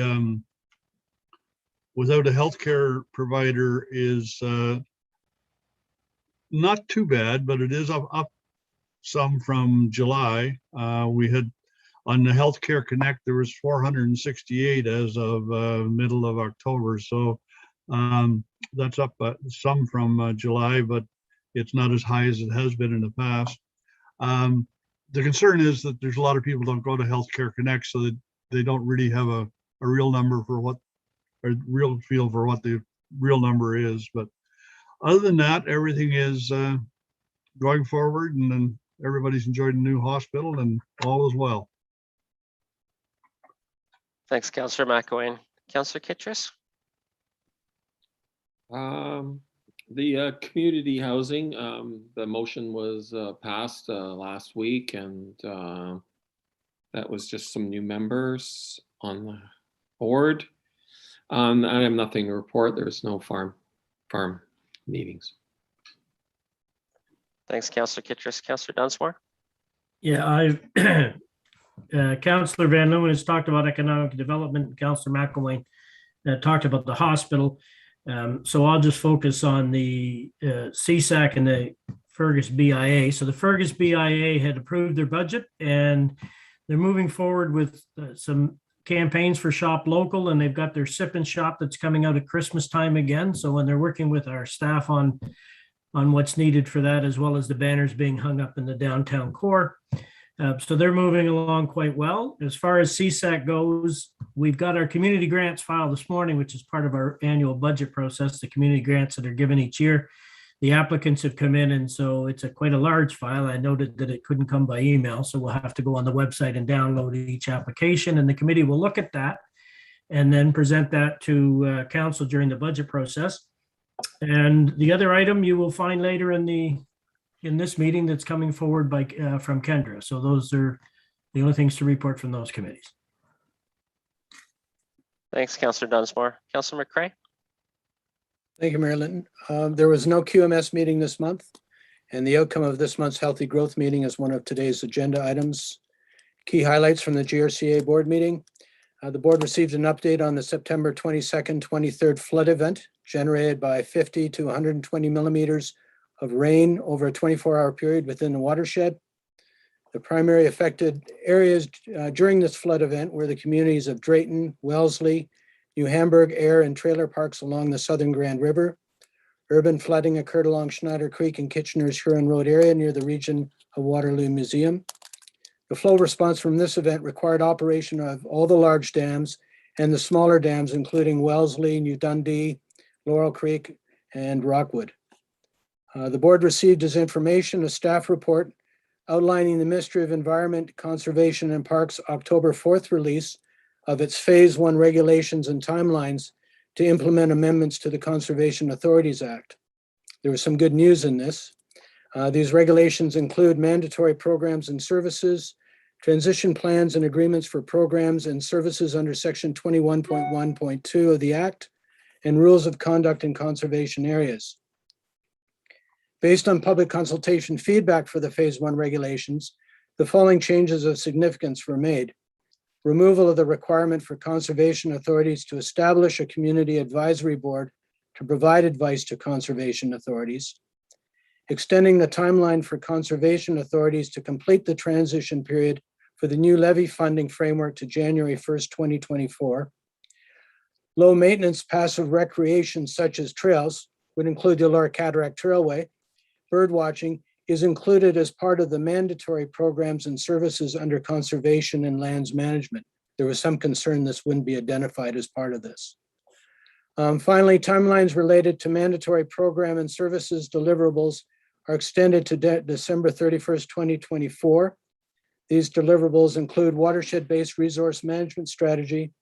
healthcare provider is not too bad, but it is up some from July. We had on the Healthcare Connect, there was 468 as of middle of October. So that's up some from July, but it's not as high as it has been in the past. The concern is that there's a lot of people don't go to Healthcare Connect, so that they don't really have a real number for what, a real feel for what the real number is. But other than that, everything is going forward, and then everybody's enjoyed the new hospital, and all is well. Thanks, Councillor McElwain. Councillor Kittredge? The community housing, the motion was passed last week, and that was just some new members on the board. I have nothing to report. There's no farm meetings. Thanks, Councillor Kittredge. Councillor Dunsmore? Yeah, I've Councillor Van Leeuwen has talked about economic development. Councillor McElwain talked about the hospital. So I'll just focus on the CSAC and the Fergus BIA. So the Fergus BIA had approved their budget, and they're moving forward with some campaigns for Shop Local, and they've got their Sip and Shop that's coming out at Christmas time again. So when they're working with our staff on what's needed for that, as well as the banners being hung up in the downtown core. So they're moving along quite well. As far as CSAC goes, we've got our community grants file this morning, which is part of our annual budget process, the community grants that are given each year. The applicants have come in, and so it's quite a large file. I noted that it couldn't come by email, so we'll have to go on the website and download each application, and the committee will look at that and then present that to council during the budget process. And the other item you will find later in this meeting that's coming forward by from Kendra. So those are the only things to report from those committees. Thanks, Councillor Dunsmore. Councillor McCray? Thank you, Mayor Linton. There was no QMS meeting this month, and the outcome of this month's Healthy Growth meeting is one of today's agenda items. Key highlights from the GRCA board meeting. The board received an update on the September 22nd, 23rd flood event generated by 50 to 120 millimeters of rain over a 24-hour period within the watershed. The primary affected areas during this flood event were the communities of Drayton, Wellesley, New Hamburg, Air, and trailer parks along the Southern Grand River. Urban flooding occurred along Schneider Creek and Kitchener's Huron Road area near the region of Waterloo Museum. The flow response from this event required operation of all the large dams and the smaller dams, including Wellesley, New Dundee, Laurel Creek, and Rockwood. The board received as information a staff report outlining the Ministry of Environment, Conservation and Parks October 4th release of its Phase 1 regulations and timelines to implement amendments to the Conservation Authorities Act. There was some good news in this. These regulations include mandatory programs and services, transition plans and agreements for programs and services under Section 21.1.2 of the Act, and rules of conduct in conservation areas. Based on public consultation feedback for the Phase 1 regulations, the following changes of significance were made. Removal of the requirement for conservation authorities to establish a community advisory board to provide advice to conservation authorities. Extending the timeline for conservation authorities to complete the transition period for the new levy funding framework to January 1st, 2024. Low maintenance passive recreation such as trails would include the Lower Cataract Trailway. Bird watching is included as part of the mandatory programs and services under conservation and lands management. There was some concern this wouldn't be identified as part of this. Finally, timelines related to mandatory program and services deliverables are extended to December 31st, 2024. These deliverables include watershed-based resource management strategy,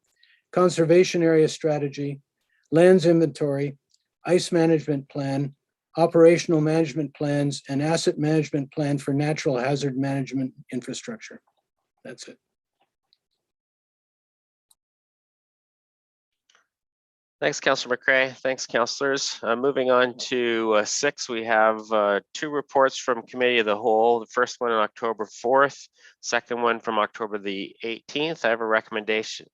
conservation area strategy, lands inventory, ice management plan, operational management plans, and asset management plan for natural hazard management infrastructure. That's it. Thanks, Councillor McCray. Thanks, councillors. Moving on to 6, we have 2 reports from Committee of the Whole. The first one on October 4th, second one from October the 18th. I have a recommendation.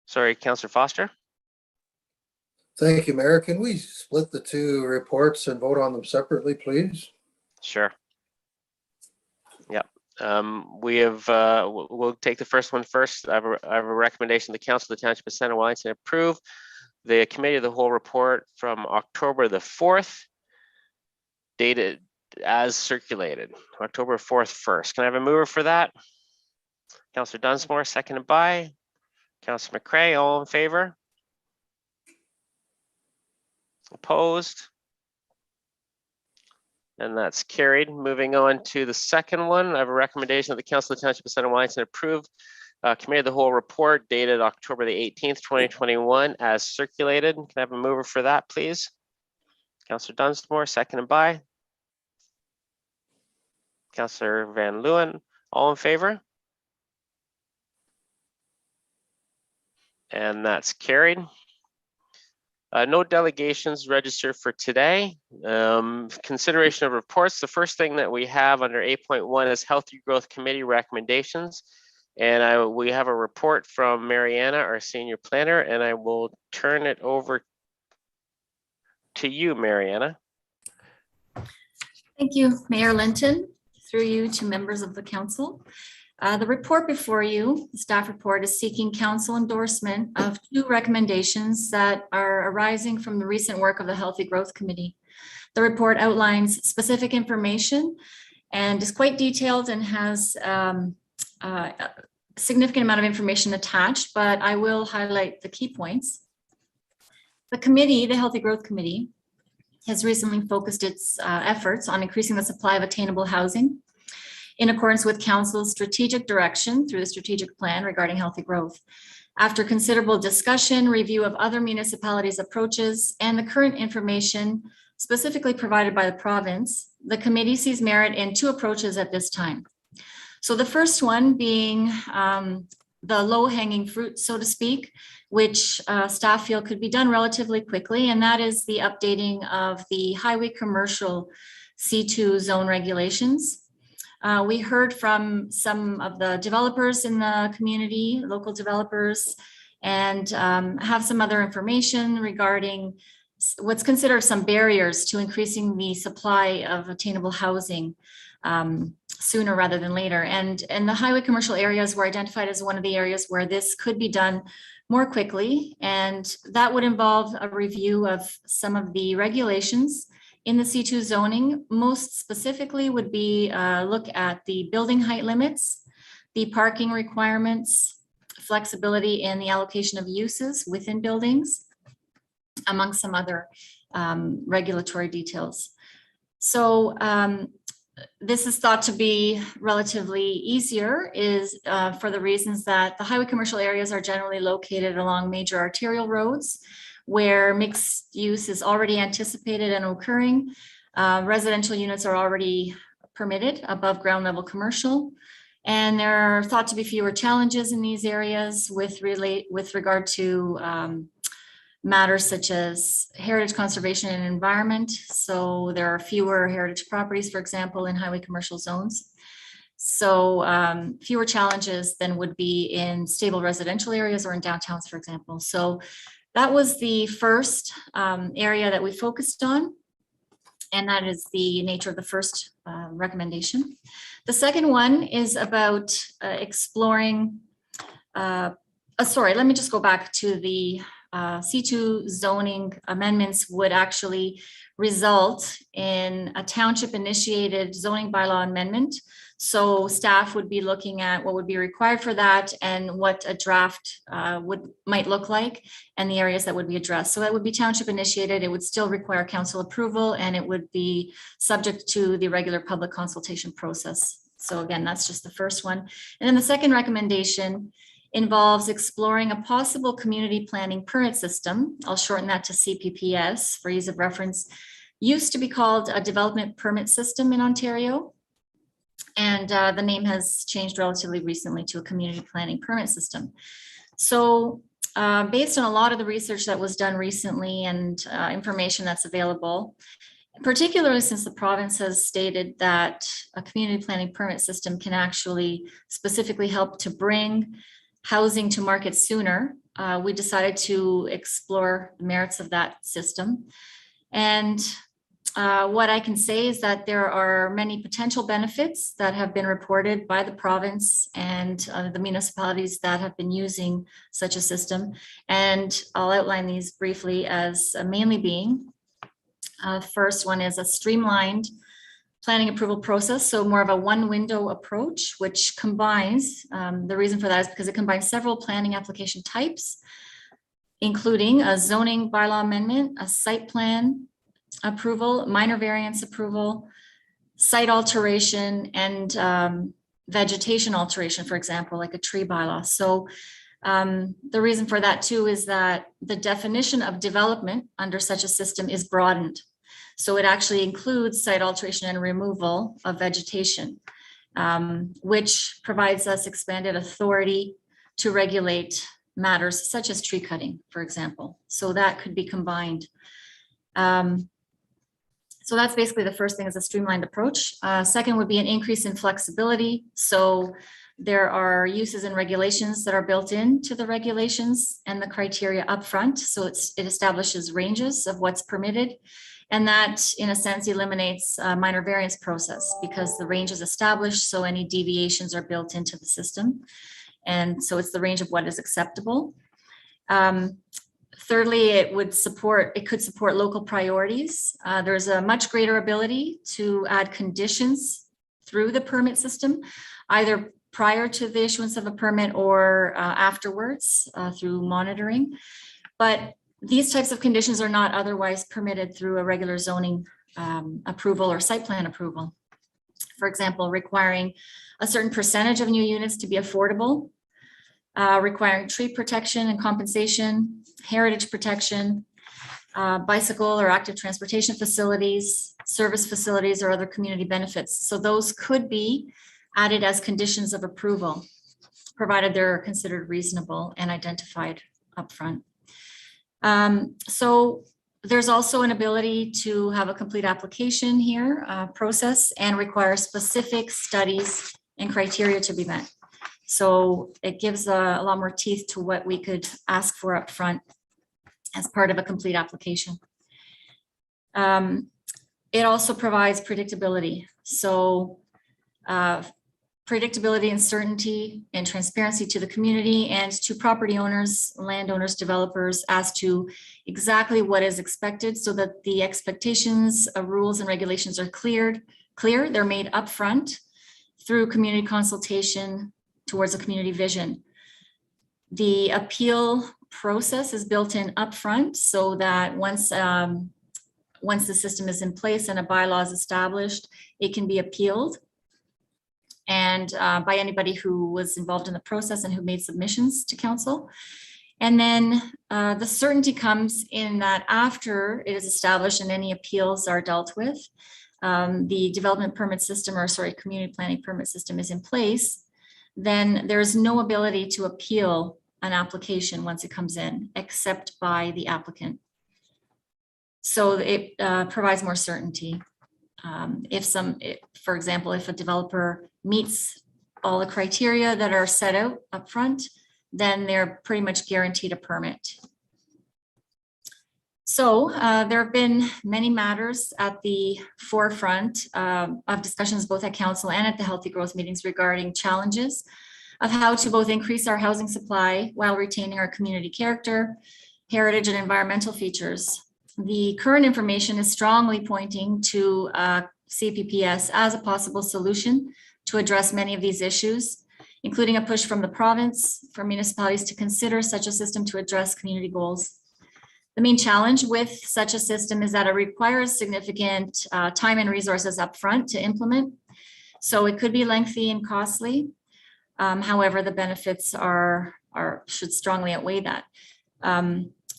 Sorry, Councillor Foster. Thank you, Mayor. Can we split the 2 reports and vote on them separately, please? Sure. We have, we'll take the first one first. I have a recommendation. The Council of the Township of Center Wellington approve the Committee of the Whole report from October the 4th, dated as circulated, October 4th first. Can I have a mover for that? Councillor Dunsmore, seconded by Councillor McCray. All in favor? Opposed? And that's carried. Moving on to the second one, I have a recommendation that the Council of the Township of Center Wellington approve Committee of the Whole report dated October the 18th, 2021 as circulated. Can I have a mover for that, please? Councillor Dunsmore, seconded by Councillor Van Leeuwen. All in favor? And that's carried. No delegations registered for today. Consideration of reports. The first thing that we have under 8.1 is Healthy Growth Committee recommendations. And we have a report from Mariana, our senior planner, and I will turn it over to you, Mariana. Thank you, Mayor Linton, through you to members of the council. The report before you, the staff report, is seeking council endorsement of 2 recommendations that are arising from the recent work of the Healthy Growth Committee. The report outlines specific information and is quite detailed and has a significant amount of information attached, but I will highlight the key points. The committee, the Healthy Growth Committee, has recently focused its efforts on increasing the supply of attainable housing in accordance with council's strategic direction through the strategic plan regarding healthy growth. After considerable discussion, review of other municipalities' approaches, and the current information specifically provided by the province, the committee sees merit in 2 approaches at this time. So the first one being the low-hanging fruit, so to speak, which staff feel could be done relatively quickly, and that is the updating of the highway commercial C2 zone regulations. We heard from some of the developers in the community, local developers, and have some other information regarding what's considered some barriers to increasing the supply of attainable housing sooner rather than later. And the highway commercial areas were identified as one of the areas where this could be done more quickly. And that would involve a review of some of the regulations in the C2 zoning. Most specifically would be look at the building height limits, the parking requirements, flexibility in the allocation of uses within buildings, among some other regulatory details. So this is thought to be relatively easier for the reasons that the highway commercial areas are generally located along major arterial roads where mixed use is already anticipated and occurring. Residential units are already permitted above ground level commercial. And there are thought to be fewer challenges in these areas with regard to matters such as heritage conservation and environment. So there are fewer heritage properties, for example, in highway commercial zones. So fewer challenges than would be in stable residential areas or in downtowns, for example. So that was the first area that we focused on. And that is the nature of the first recommendation. The second one is about exploring, sorry, let me just go back to the C2 zoning amendments would actually result in a township initiated zoning bylaw amendment. So staff would be looking at what would be required for that and what a draft might look like and the areas that would be addressed. So that would be township initiated. It would still require council approval and it would be subject to the regular public consultation process. So again, that's just the first one. And then the second recommendation involves exploring a possible community planning permit system. I'll shorten that to CPPS for ease of reference. Used to be called a development permit system in Ontario. And the name has changed relatively recently to a community planning permit system. So based on a lot of the research that was done recently and information that's available, particularly since the province has stated that a community planning permit system can actually specifically help to bring housing to market sooner, we decided to explore the merits of that system. And what I can say is that there are many potential benefits that have been reported by the province and the municipalities that have been using such a system. And I'll outline these briefly as mainly being, first one is a streamlined planning approval process. So more of a one window approach, which combines, the reason for that is because it combines several planning application types, including a zoning bylaw amendment, a site plan approval, minor variance approval, site alteration, and vegetation alteration, for example, like a tree bylaw. So the reason for that too is that the definition of development under such a system is broadened. So it actually includes site alteration and removal of vegetation, which provides us expanded authority to regulate matters such as tree cutting, for example. So that could be combined. So that's basically the first thing, is a streamlined approach. Second would be an increase in flexibility. So there are uses and regulations that are built into the regulations and the criteria upfront. So it establishes ranges of what's permitted. And that, in a sense, eliminates a minor variance process because the range is established. So any deviations are built into the system. And so it's the range of what is acceptable. Thirdly, it could support local priorities. There's a much greater ability to add conditions through the permit system, either prior to the issuance of a permit or afterwards through monitoring. But these types of conditions are not otherwise permitted through a regular zoning approval or site plan approval. For example, requiring a certain percentage of new units to be affordable, requiring tree protection and compensation, heritage protection, bicycle or active transportation facilities, service facilities, or other community benefits. So those could be added as conditions of approval, provided they're considered reasonable and identified upfront. So there's also an ability to have a complete application here, process, and require specific studies and criteria to be met. So it gives a lot more teeth to what we could ask for upfront as part of a complete application. It also provides predictability. So predictability and certainty and transparency to the community and to property owners, landowners, developers as to exactly what is expected, so that the expectations, rules and regulations are clear. They're made upfront through community consultation towards a community vision. The appeal process is built in upfront so that once the system is in place and a bylaw is established, it can be appealed, and by anybody who was involved in the process and who made submissions to council. And then the certainty comes in that after it is established and any appeals are dealt with, the development permit system, or sorry, community planning permit system is in place, then there's no ability to appeal an application once it comes in, except by the applicant. So it provides more certainty. For example, if a developer meets all the criteria that are set out up front, then they're pretty much guaranteed a permit. So there have been many matters at the forefront of discussions both at council and at the Healthy Growth meetings regarding challenges of how to both increase our housing supply while retaining our community character, heritage, and environmental features. The current information is strongly pointing to CPPS as a possible solution to address many of these issues, including a push from the province for municipalities to consider such a system to address community goals. The main challenge with such a system is that it requires significant time and resources upfront to implement. So it could be lengthy and costly. However, the benefits should strongly outweigh that.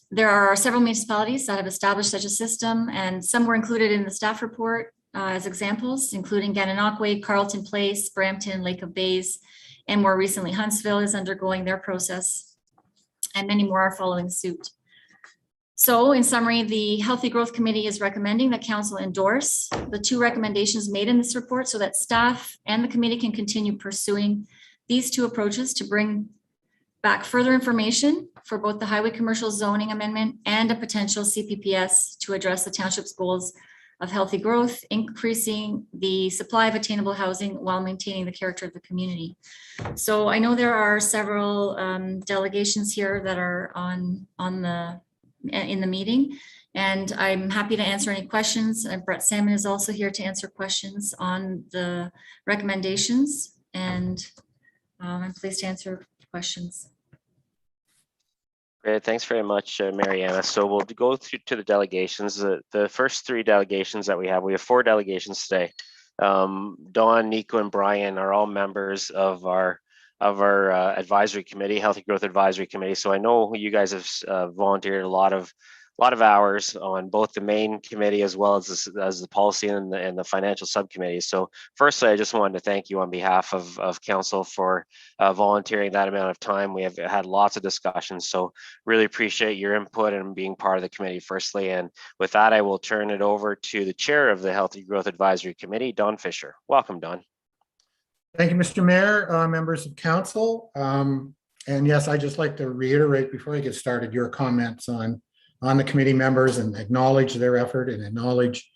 There are several municipalities that have established such a system, and some were included in the staff report as examples, including Gananoque, Carlton Place, Brampton, Lake of Bays, and more recently Huntsville is undergoing their process, and many more are following suit. So in summary, the Healthy Growth Committee is recommending that council endorse the 2 recommendations made in this report so that staff and the committee can continue pursuing these 2 approaches to bring back further information for both the highway commercial zoning amendment and a potential CPPS to address the township's goals of healthy growth, increasing the supply of attainable housing while maintaining the character of the community. So I know there are several delegations here that are in the meeting, and I'm happy to answer any questions. Brett Salmon is also here to answer questions on the recommendations, and I'm pleased to answer questions. Great, thanks very much, Mariana. So we'll go through to the delegations. The first 3 delegations that we have 4 delegations today. Dawn, Nico, and Bryan are all members of our advisory committee, Healthy Growth Advisory Committee. So I know you guys have volunteered a lot of hours on both the main committee as well as the policy and the financial subcommittee. So firstly, I just wanted to thank you on behalf of council for volunteering that amount of time. We have had lots of discussions, so really appreciate your input and being part of the committee firstly. And with that, I will turn it over to the chair of the Healthy Growth Advisory Committee, Don Fisher. Welcome, Don. Thank you, Mr. Mayor, members of council. And yes, I'd just like to reiterate before I get started your comments on the committee members and acknowledge their effort and acknowledge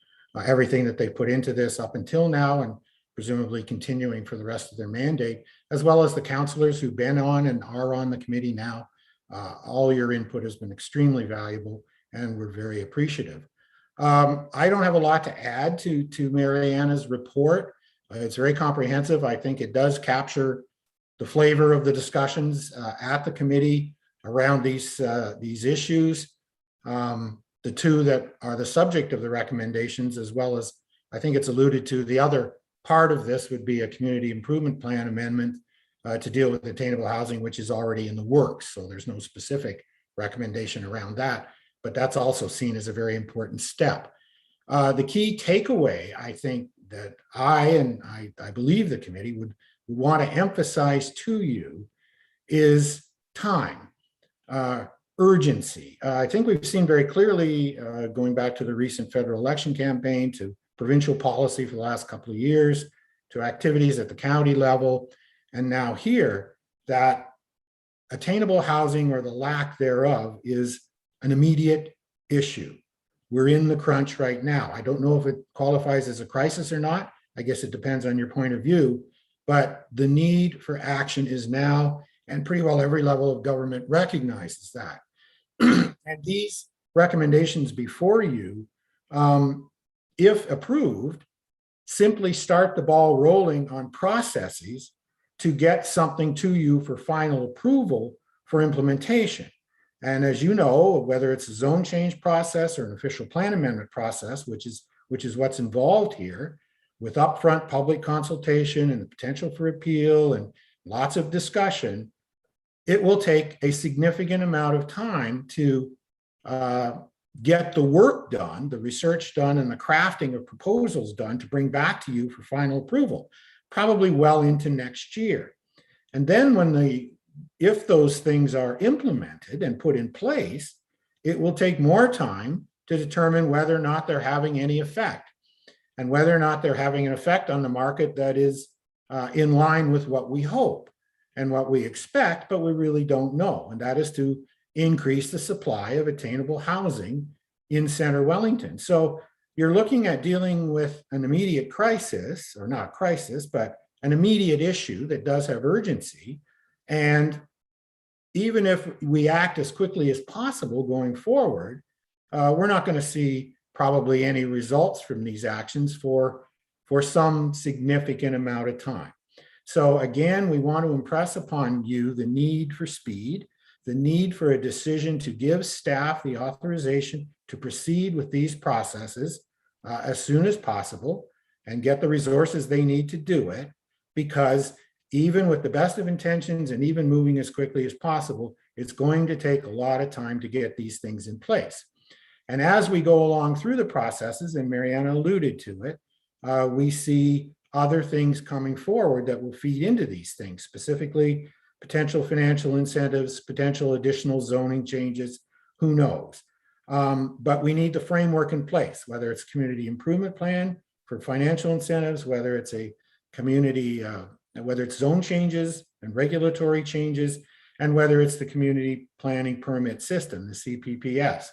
everything that they put into this up until now and presumably continuing for the rest of their mandate, as well as the councillors who've been on and are on the committee now. All your input has been extremely valuable and we're very appreciative. I don't have a lot to add to Mariana's report. It's very comprehensive. I think it does capture the flavor of the discussions at the committee around these issues. The 2 that are the subject of the recommendations, as well as I think it's alluded to, the other part of this would be a community improvement plan amendment to deal with attainable housing, which is already in the works. So there's no specific recommendation around that, but that's also seen as a very important step. The key takeaway, I think, that I believe the committee would want to emphasize to you is time, urgency. I think we've seen very clearly, going back to the recent federal election campaign, to provincial policy for the last couple of years, to activities at the county level, and now here, that attainable housing or the lack thereof is an immediate issue. We're in the crunch right now. I don't know if it qualifies as a crisis or not. I guess it depends on your point of view, but the need for action is now, and pretty well every level of government recognizes that. And these recommendations before you, if approved, simply start the ball rolling on processes to get something to you for final approval for implementation. And as you know, whether it's a zone change process or an official plan amendment process, which is what's involved here, with upfront public consultation and the potential for appeal and lots of discussion, it will take a significant amount of time to get the work done, the research done, and the crafting of proposals done to bring back to you for final approval, probably well into next year. And then if those things are implemented and put in place, it will take more time to determine whether or not they're having any effect, and whether or not they're having an effect on the market that is in line with what we hope and what we expect, but we really don't know. And that is to increase the supply of attainable housing in Center Wellington. So you're looking at dealing with an immediate crisis, or not crisis, but an immediate issue that does have urgency. And even if we act as quickly as possible going forward, we're not going to see probably any results from these actions for some significant amount of time. So again, we want to impress upon you the need for speed, the need for a decision to give staff the authorization to proceed with these processes as soon as possible and get the resources they need to do it, because even with the best of intentions and even moving as quickly as possible, it's going to take a lot of time to get these things in place. And as we go along through the processes, and Mariana alluded to it, we see other things coming forward that will feed into these things, specifically potential financial incentives, potential additional zoning changes, who knows? But we need the framework in place, whether it's community improvement plan for financial incentives, whether it's a community, whether it's zone changes and regulatory changes, and whether it's the community planning permit system, the CPPS.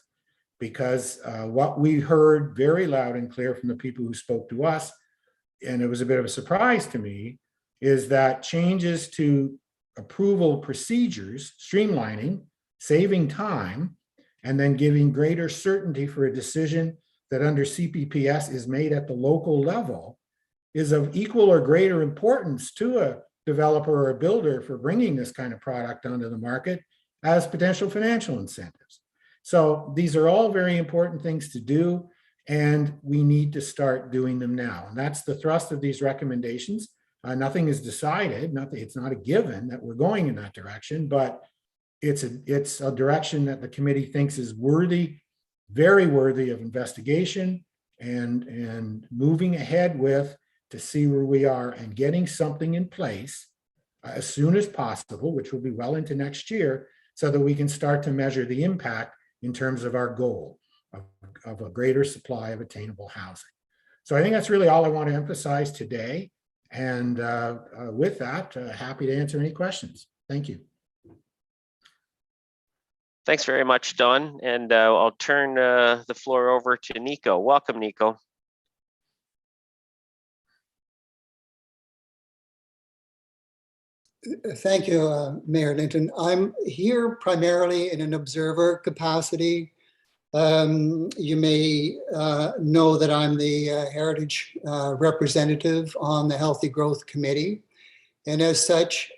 Because what we heard very loud and clear from the people who spoke to us, and it was a bit of a surprise to me, is that changes to approval procedures, streamlining, saving time, and then giving greater certainty for a decision that under CPPS is made at the local level is of equal or greater importance to a developer or a builder for bringing this kind of product onto the market as potential financial incentives. So these are all very important things to do, and we need to start doing them now. And that's the thrust of these recommendations. Nothing is decided, it's not a given that we're going in that direction, but it's a direction that the committee thinks is worthy, very worthy of investigation and moving ahead with to see where we are and getting something in place as soon as possible, which will be well into next year, so that we can start to measure the impact in terms of our goal of a greater supply of attainable housing. So I think that's really all I want to emphasize today. And with that, happy to answer any questions. Thank you. Thanks very much, Don. And I'll turn the floor over to Nico. Welcome, Nico. Thank you, Mayor Linton. I'm here primarily in an observer capacity. You may know that I'm the Heritage representative on the Healthy Growth Committee. And as such,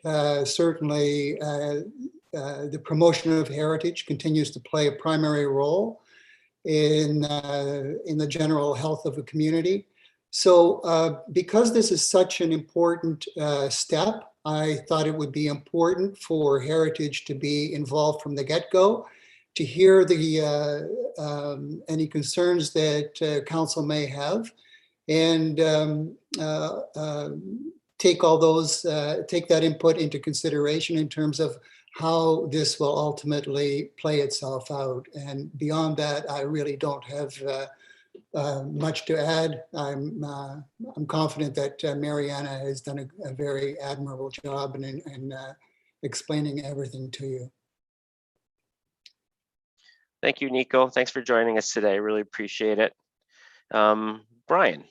certainly the promotion of heritage continues to play a primary role in the general health of a community. So because this is such an important step, I thought it would be important for heritage to be involved from the get-go, to hear the any concerns that council may have, and take all those, take that input into consideration in terms of how this will ultimately play itself out. And beyond that, I really don't have much to add. I'm confident that Mariana has done a very admirable job in explaining everything to you. Thank you, Nico. Thanks for joining us today. Really appreciate it. Bryan.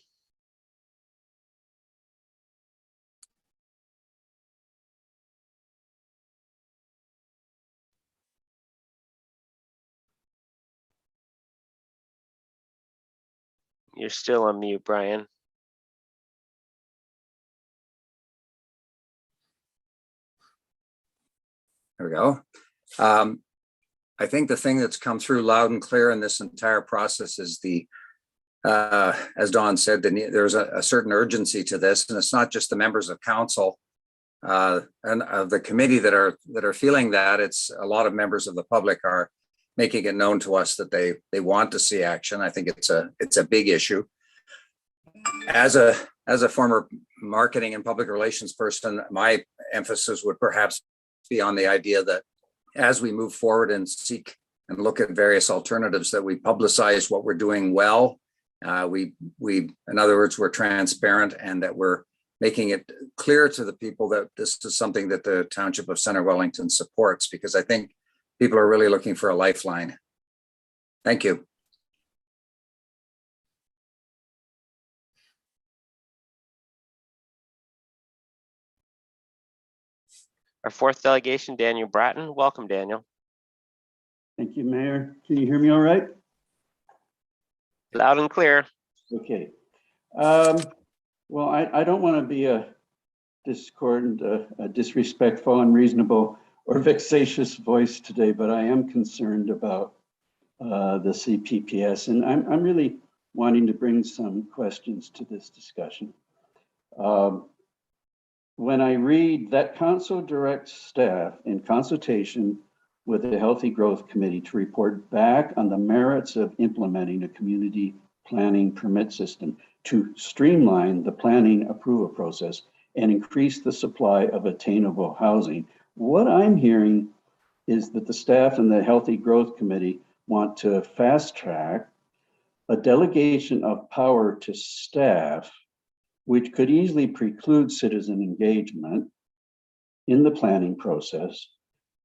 You're still on mute, Bryan. There we go. I think the thing that's come through loud and clear in this entire process is the, as Don said, there's a certain urgency to this, and it's not just the members of council and of the committee that are feeling that. It's a lot of members of the public are making it known to us that they want to see action. I think it's a big issue. As a former marketing and public relations person, my emphasis would perhaps be on the idea that as we move forward and seek and look at various alternatives, that we publicize what we're doing well. We, in other words, we're transparent, and that we're making it clear to the people that this is something that the Township of Center Wellington supports, because I think people are really looking for a lifeline. Thank you. Our fourth delegation, Daniel Bratton. Welcome, Daniel. Thank you, Mayor. Can you hear me all right? Loud and clear. Okay. Well, I don't want to be a discordant, a disrespectful, unreasonable, or vexatious voice today, but I am concerned about the CPPS, and I'm really wanting to bring some questions to this discussion. when I read that council directs staff in consultation with the Healthy Growth Committee to report back on the merits of implementing a community planning permit system to streamline the planning approval process and increase the supply of attainable housing. What I'm hearing is that the staff and the Healthy Growth Committee want to fast track a delegation of power to staff, which could easily preclude citizen engagement in the planning process,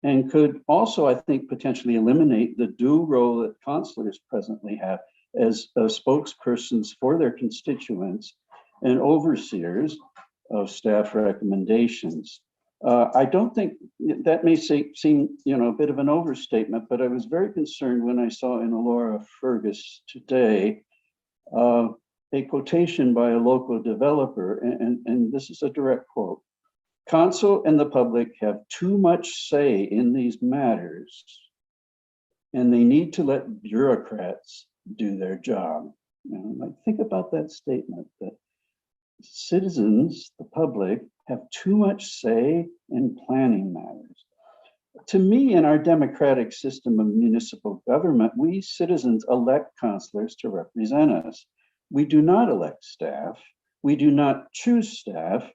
and could also, I think, potentially eliminate the dual role that councillors presently have as spokespersons for their constituents and overseers of staff recommendations. I don't think that may seem, a bit of an overstatement, but I was very concerned when I saw in Alora Fergus today a quotation by a local developer, and this is a direct quote. Council and the public have too much say in these matters, and they need to let bureaucrats do their job. Think about that statement, that citizens, the public, have too much say in planning matters. To me, in our democratic system of municipal government, we citizens elect councillors to represent us. We do not elect staff. We do not choose staff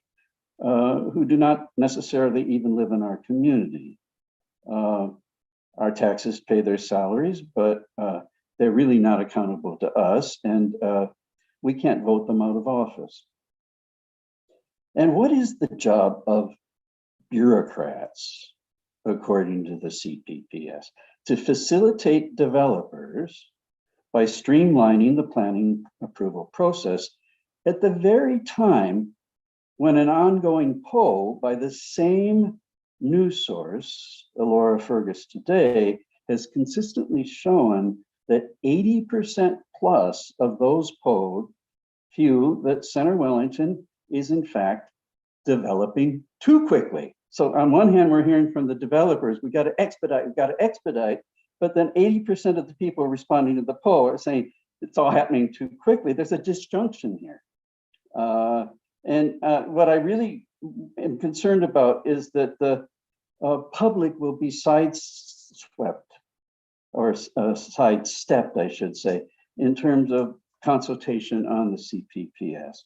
who do not necessarily even live in our community. Our taxes pay their salaries, but they're really not accountable to us, and we can't vote them out of office. And what is the job of bureaucrats, according to the CPPS? To facilitate developers by streamlining the planning approval process at the very time when an ongoing poll by the same news source, Alora Fergus today, has consistently shown that 80% plus of those polled feel that Center Wellington is in fact developing too quickly. So on one hand, we're hearing from the developers, we got to expedite, but then 80% of the people responding to the poll are saying it's all happening too quickly. There's a disjunction here. What I really am concerned about is that the public will be sideswept, or sidestepped, I should say, in terms of consultation on the CPPS.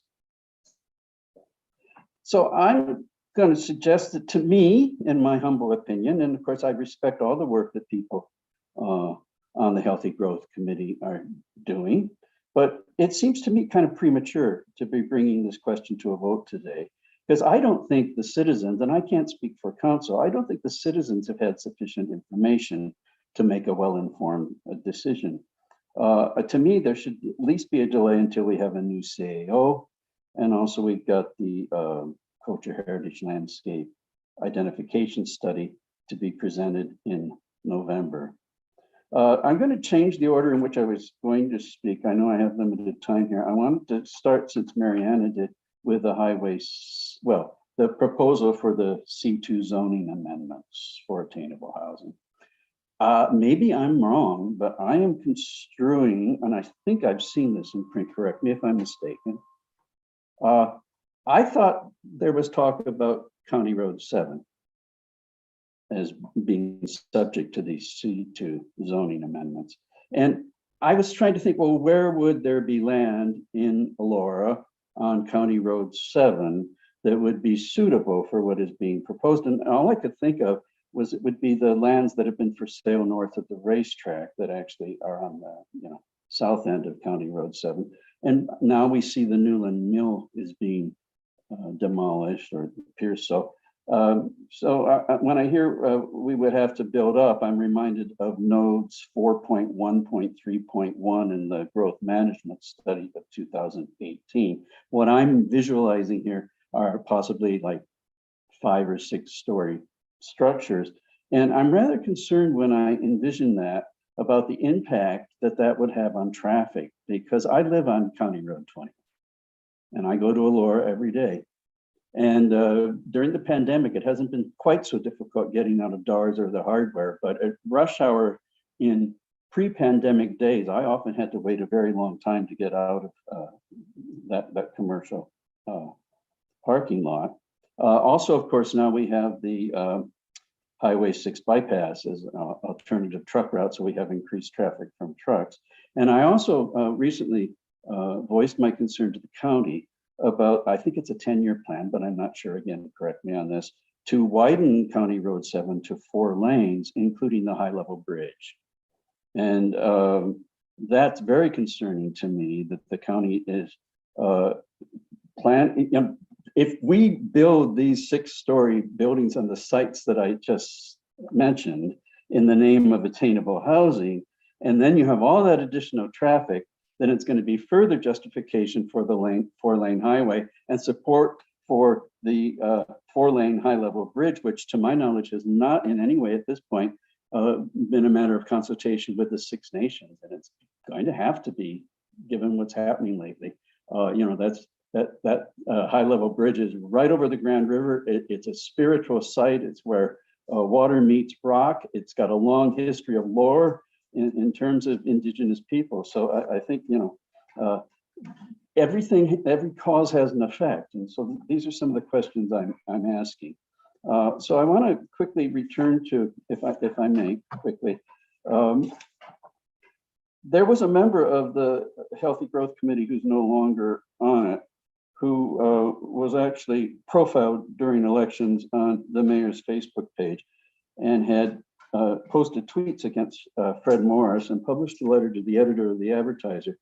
So I'm going to suggest that, to me, in my humble opinion, and of course I respect all the work that people on the Healthy Growth Committee are doing, but it seems to me kind of premature to be bringing this question to a vote today, because I don't think the citizens, and I can't speak for council, I don't think the citizens have had sufficient information to make a well-informed decision. To me, there should at least be a delay until we have a new CAO. And also we've got the Culture Heritage Landscape Identification Study to be presented in November. I'm going to change the order in which I was going to speak. I know I have limited time here. I wanted to start, since Mariana did, with the highways, well, the proposal for the C2 zoning amendments for attainable housing. Maybe I'm wrong, but I am construing, and I think I've seen this in print, correct me if I'm mistaken. I thought there was talk about County Road 7 as being subject to these C2 zoning amendments. And I was trying to think, well, where would there be land in Alora on County Road 7 that would be suitable for what is being proposed? And all I could think of was it would be the lands that have been for sale north of the racetrack that actually are on the south end of County Road 7. And now we see the Newland Mill is being demolished, or appears so. When I hear we would have to build up, I'm reminded of nodes 4.1.3.1 in the growth management study of 2018. What I'm visualizing here are possibly like 5 or 6 story structures. And I'm rather concerned when I envision that about the impact that that would have on traffic, because I live on County Road 20 and I go to Alora every day. And during the pandemic, it hasn't been quite so difficult getting out of DARS or the hardware, but at rush hour in pre-pandemic days, I often had to wait a very long time to get out of that commercial parking lot. Also, of course, now we have the Highway 6 bypass as an alternative truck route, so we have increased traffic from trucks. And I also recently voiced my concern to the county about, I think it's a 10-year plan, but I'm not sure, again, correct me on this, to widen County Road 7 to 4 lanes, including the high-level bridge. And that's very concerning to me that the county is planning. If we build these 6-story buildings on the sites that I just mentioned in the name of attainable housing, and then you have all that additional traffic, then it's going to be further justification for the 4-lane highway and support for the 4-lane high-level bridge, which to my knowledge has not in any way at this point been a matter of consultation with the 6 nations. And it's going to have to be, given what's happening lately. That high-level bridge is right over the Grand River. It's a spiritual site. It's where water meets rock. It's got a long history of lore in terms of Indigenous people. So I think, every cause has an effect. And so these are some of the questions I'm asking. So I want to quickly return to, if I may quickly, there was a member of the Healthy Growth Committee who's no longer on it, who was actually profiled during elections on the mayor's Facebook page and had posted tweets against Fred Morris and published a letter to the editor of the Advertiser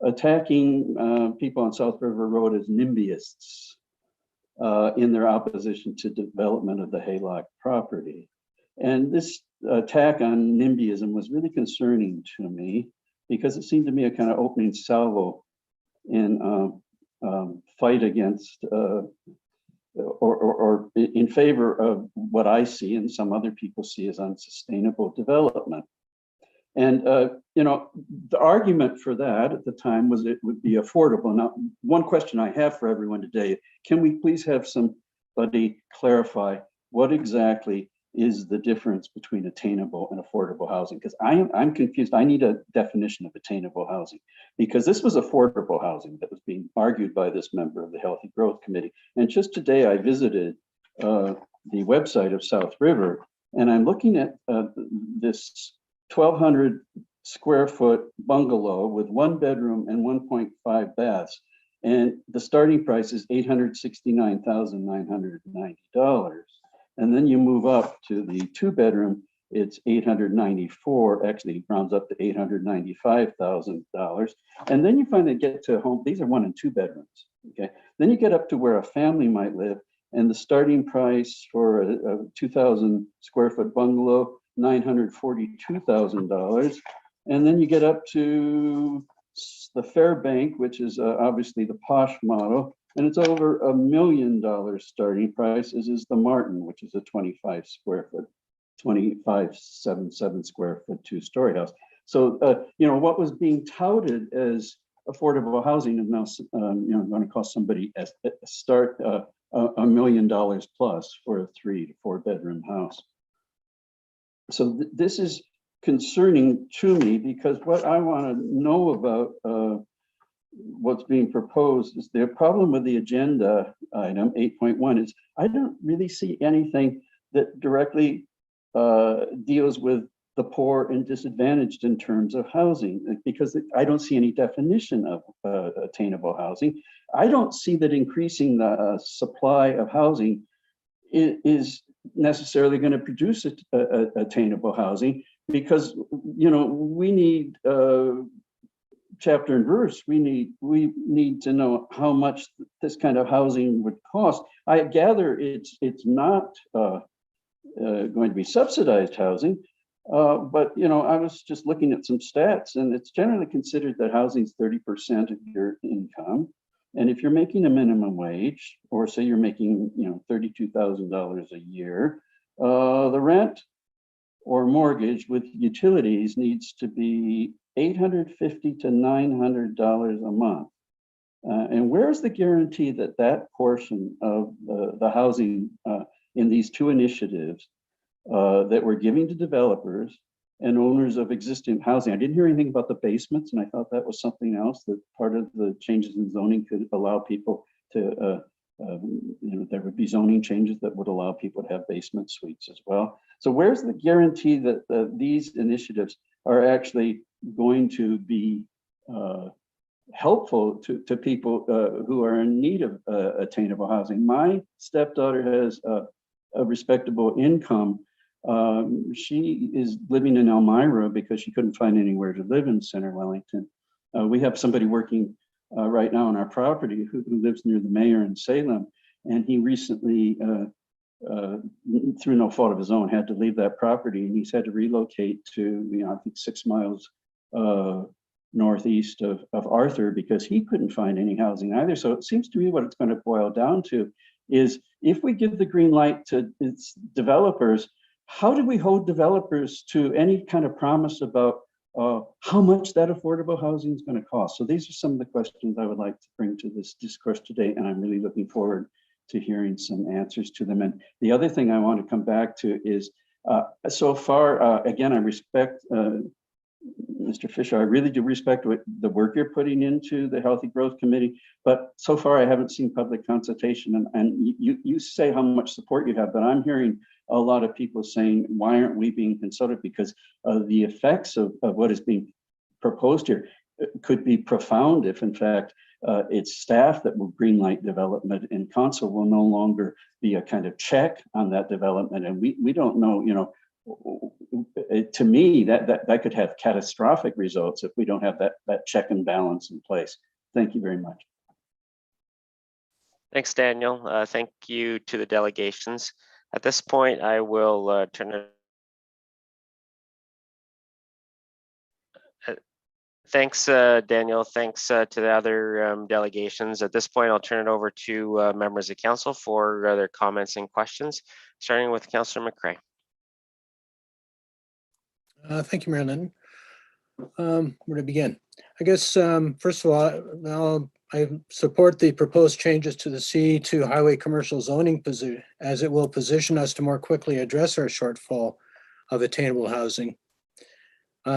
attacking people on South River Road as NIMBYists in their opposition to development of the Haylock property. And this attack on NIMBYism was really concerning to me because it seemed to me a kind of opening salvo in fight against or in favor of what I see and some other people see as unsustainable development. And, the argument for that at the time was it would be affordable. Now, one question I have for everyone today, can we please have somebody clarify what exactly is the difference between attainable and affordable housing? Because I'm confused. I need a definition of attainable housing, because this was affordable housing that was being argued by this member of the Healthy Growth Committee. And just today I visited the website of South River, and I'm looking at this 1,200 square foot bungalow with 1 bedroom and 1.5 baths. And the starting price is $869,990. And then you move up to the 2-bedroom, it's $894, actually rounds up to $895,000. And then you finally get to home, these are 1 and 2 bedrooms, okay? Then you get up to where a family might live, and the starting price for a 2,000 square foot bungalow, $942,000. And then you get up to the Fairbank, which is obviously the posh model, and it's over $1 million starting price, as is the Martin, which is a 25.77 square foot 2-story house. So, what was being touted as affordable housing is now, going to cost somebody a start $1 million plus for a 3 to 4 bedroom house. So this is concerning to me, because what I want to know about what's being proposed is the problem with the agenda item 8.1 is I don't really see anything that directly deals with the poor and disadvantaged in terms of housing, because I don't see any definition of attainable housing. I don't see that increasing the supply of housing is necessarily going to produce attainable housing, because we need chapter and verse. We need to know how much this kind of housing would cost. I gather it's not going to be subsidized housing, but I was just looking at some stats, and it's generally considered that housing is 30% of your income. And if you're making a minimum wage, or say you're making, $32,000 a year, the rent or mortgage with utilities needs to be $850 to $900 a month. And where's the guarantee that that portion of the housing in these 2 initiatives that we're giving to developers and owners of existing housing? I didn't hear anything about the basements, and I thought that was something else, that part of the changes in zoning could allow people to there would be zoning changes that would allow people to have basement suites as well. So where's the guarantee that these initiatives are actually going to be helpful to people who are in need of attainable housing? My stepdaughter has a respectable income. She is living in Elmira because she couldn't find anywhere to live in Center Wellington. We have somebody working right now on our property who lives near the mayor in Salem, and he recently, through no fault of his own, had to leave that property, and he's had to relocate to, I think 6 miles northeast of Arthur because he couldn't find any housing either. So it seems to me what it's going to boil down to is if we give the green light to its developers, how do we hold developers to any kind of promise about how much that affordable housing is going to cost? So these are some of the questions I would like to bring to this discourse today, and I'm really looking forward to hearing some answers to them. And the other thing I want to come back to is, so far, again, I respect Mr. Fisher, I really do respect the work you're putting into the Healthy Growth Committee, but so far I haven't seen public consultation. And you say how much support you have, but I'm hearing a lot of people saying, why aren't we being consulted? Because the effects of what is being proposed here could be profound if, in fact, it's staff that will greenlight development, and council will no longer be a kind of check on that development. And we don't know, to me, that could have catastrophic results if we don't have that check and balance in place. Thank you very much. Thanks, Daniel. Thank you to the delegations. At this point, I will turn it. Thanks, Daniel. Thanks to the other delegations. At this point, I'll turn it over to members of council for their comments and questions, starting with Councillor McCray. Thank you, Mayor Linton. Where to begin? I guess, first of all, I support the proposed changes to the C2 highway commercial zoning position, as it will position us to more quickly address our shortfall of attainable housing,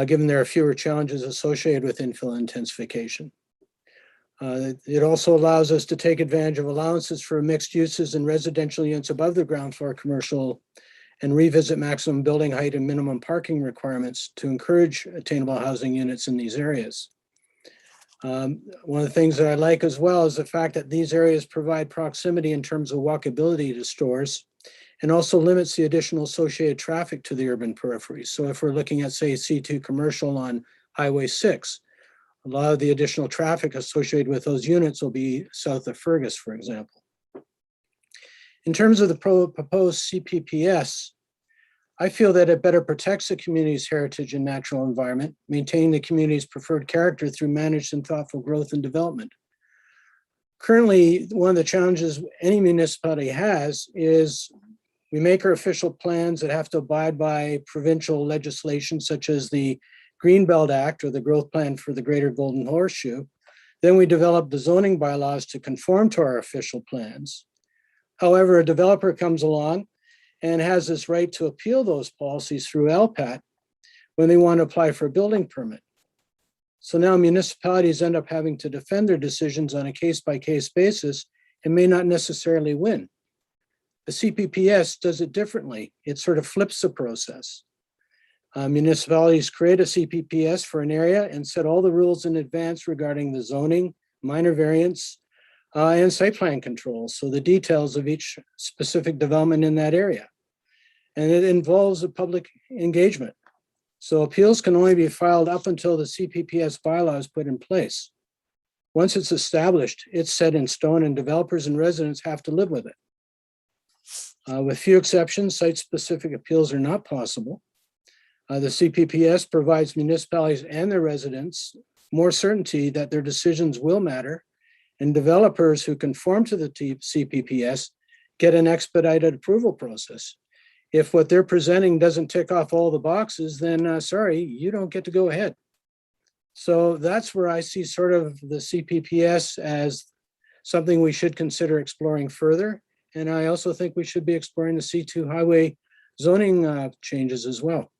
given there are fewer challenges associated with infill intensification. It also allows us to take advantage of allowances for mixed uses and residential units above the ground floor commercial, and revisit maximum building height and minimum parking requirements to encourage attainable housing units in these areas. One of the things that I like as well is the fact that these areas provide proximity in terms of walkability to stores, and also limits the additional associated traffic to the urban periphery. So if we're looking at, say, C2 commercial on Highway 6, a lot of the additional traffic associated with those units will be south of Fergus, for example. In terms of the proposed CPPS, I feel that it better protects the community's heritage and natural environment, maintaining the community's preferred character through managed and thoughtful growth and development. Currently, one of the challenges any municipality has is we make our official plans that have to abide by provincial legislation, such as the Greenbelt Act or the Growth Plan for the Greater Golden Horseshoe. Then we develop the zoning bylaws to conform to our official plans. However, a developer comes along and has this right to appeal those policies through LPAT when they want to apply for a building permit. So now municipalities end up having to defend their decisions on a case-by-case basis and may not necessarily win. The CPPS does it differently. It sort of flips the process. Municipalities create a CPPS for an area and set all the rules in advance regarding the zoning, minor variance, and site plan controls, so the details of each specific development in that area. And it involves a public engagement. So appeals can only be filed up until the CPPS bylaw is put in place. Once it's established, it's set in stone and developers and residents have to live with it. With few exceptions, site-specific appeals are not possible. The CPPS provides municipalities and their residents more certainty that their decisions will matter, and developers who conform to the CPPS get an expedited approval process. If what they're presenting doesn't tick off all the boxes, then sorry, you don't get to go ahead. So that's where I see sort of the CPPS as something we should consider exploring further. And I also think we should be exploring the C2 highway zoning changes as well.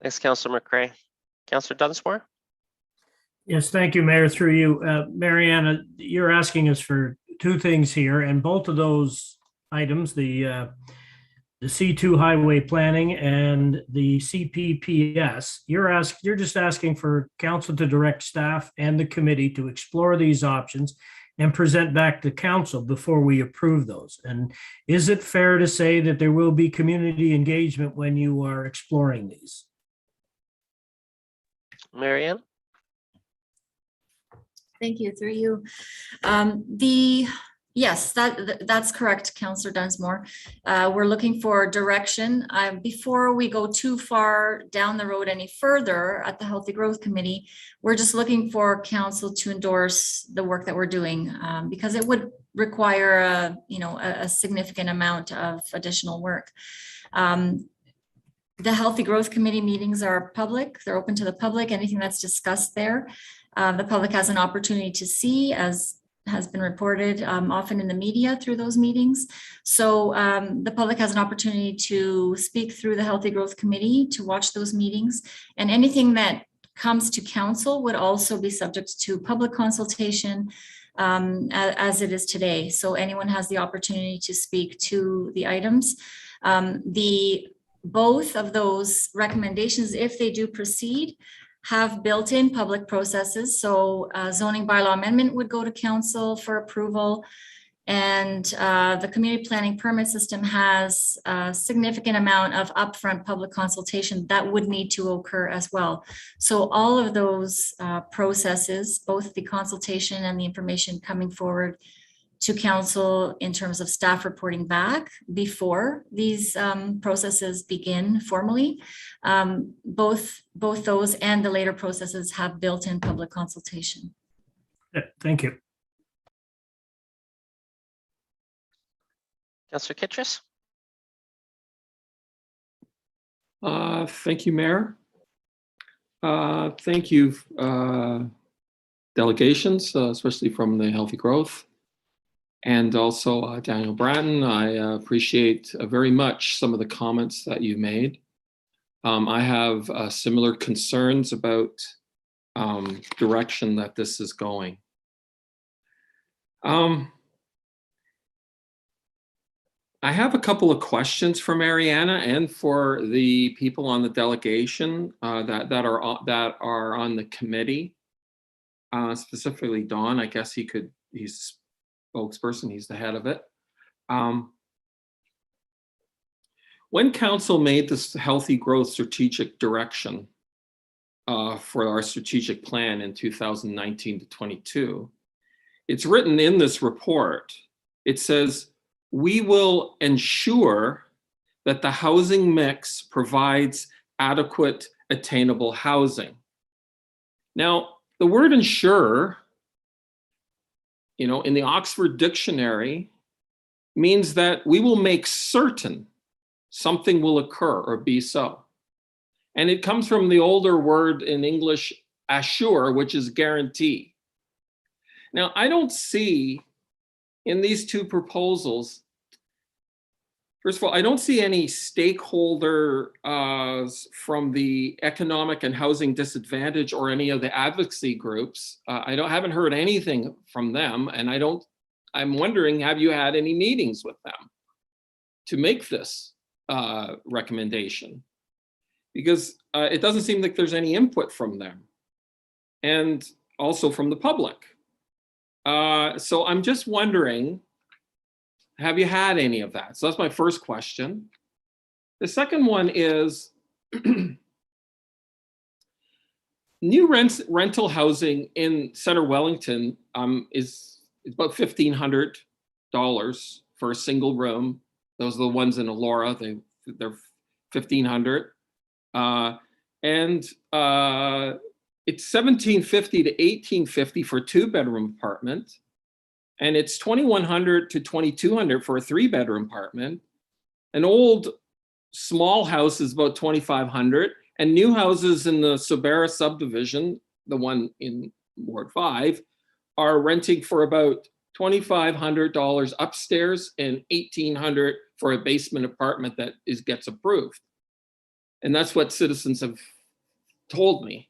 Thanks, Councillor McCray. Councillor Dunsmore? Yes, thank you, Mayor, through you. Mariana, you're asking us for two things here, and both of those items, the C2 highway planning and the CPPS, you're just asking for council to direct staff and the committee to explore these options and present back to council before we approve those. And is it fair to say that there will be community engagement when you are exploring these? Marianne? Thank you, through you. Yes, that's correct, Councillor Dunsmore. We're looking for direction. Before we go too far down the road any further at the Healthy Growth Committee, we're just looking for council to endorse the work that we're doing, because it would require a significant amount of additional work. The Healthy Growth Committee meetings are public. They're open to the public. Anything that's discussed there, the public has an opportunity to see, as has been reported often in the media through those meetings. So the public has an opportunity to speak through the Healthy Growth Committee, to watch those meetings, and anything that comes to council would also be subject to public consultation as it is today. So anyone has the opportunity to speak to the items. Both of those recommendations, if they do proceed, have built-in public processes. So zoning bylaw amendment would go to council for approval. And the community planning permit system has a significant amount of upfront public consultation that would need to occur as well. So all of those processes, both the consultation and the information coming forward to council in terms of staff reporting back before these processes begin formally. Both those and the later processes have built-in public consultation. Yeah, thank you. Councillor Kittrus? Thank you, Mayor. Thank you, delegations, especially from the Healthy Growth. And also Daniel Bratton, I appreciate very much some of the comments that you made. I have similar concerns about direction that this is going. I have a couple of questions for Mariana and for the people on the delegation that are on the committee. Specifically Don, I guess he's spokesperson, he's the head of it. When council made this Healthy Growth strategic direction for our strategic plan in 2019 to 22, it's written in this report, it says, we will ensure that the housing mix provides adequate, attainable housing. Now, the word ensure, in the Oxford Dictionary, means that we will make certain something will occur or be so. And it comes from the older word in English, assure, which is guarantee. Now, I don't see in these two proposals, first of all, I don't see any stakeholder from the economic and housing disadvantage or any of the advocacy groups. I haven't heard anything from them, and I'm wondering, have you had any meetings with them to make this recommendation? Because it doesn't seem like there's any input from them, and also from the public. So I'm just wondering, have you had any of that? So that's my first question. The second one is, new rental housing in Center Wellington is about $1,500 for a single room. Those are the ones in Elora, they're $1,500. It's $1,750 to $1,850 for a 2-bedroom apartment. And it's $2,100 to $2,200 for a 3-bedroom apartment. An old small house is about $2,500, and new houses in the Sobera subdivision, the one in Ward 5, are renting for about $2,500 upstairs and $1,800 for a basement apartment that gets approved. And that's what citizens have told me.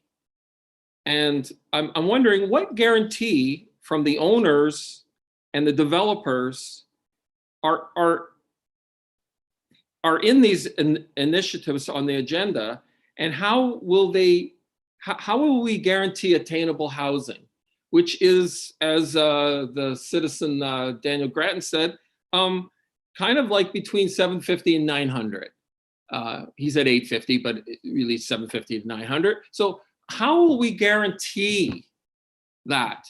And I'm wondering what guarantee from the owners and the developers are in these initiatives on the agenda, and how will we guarantee attainable housing, which is, as the citizen Daniel Grattan said, kind of like between 750 and 900. He's at 850, but really 750 to 900. So how will we guarantee that?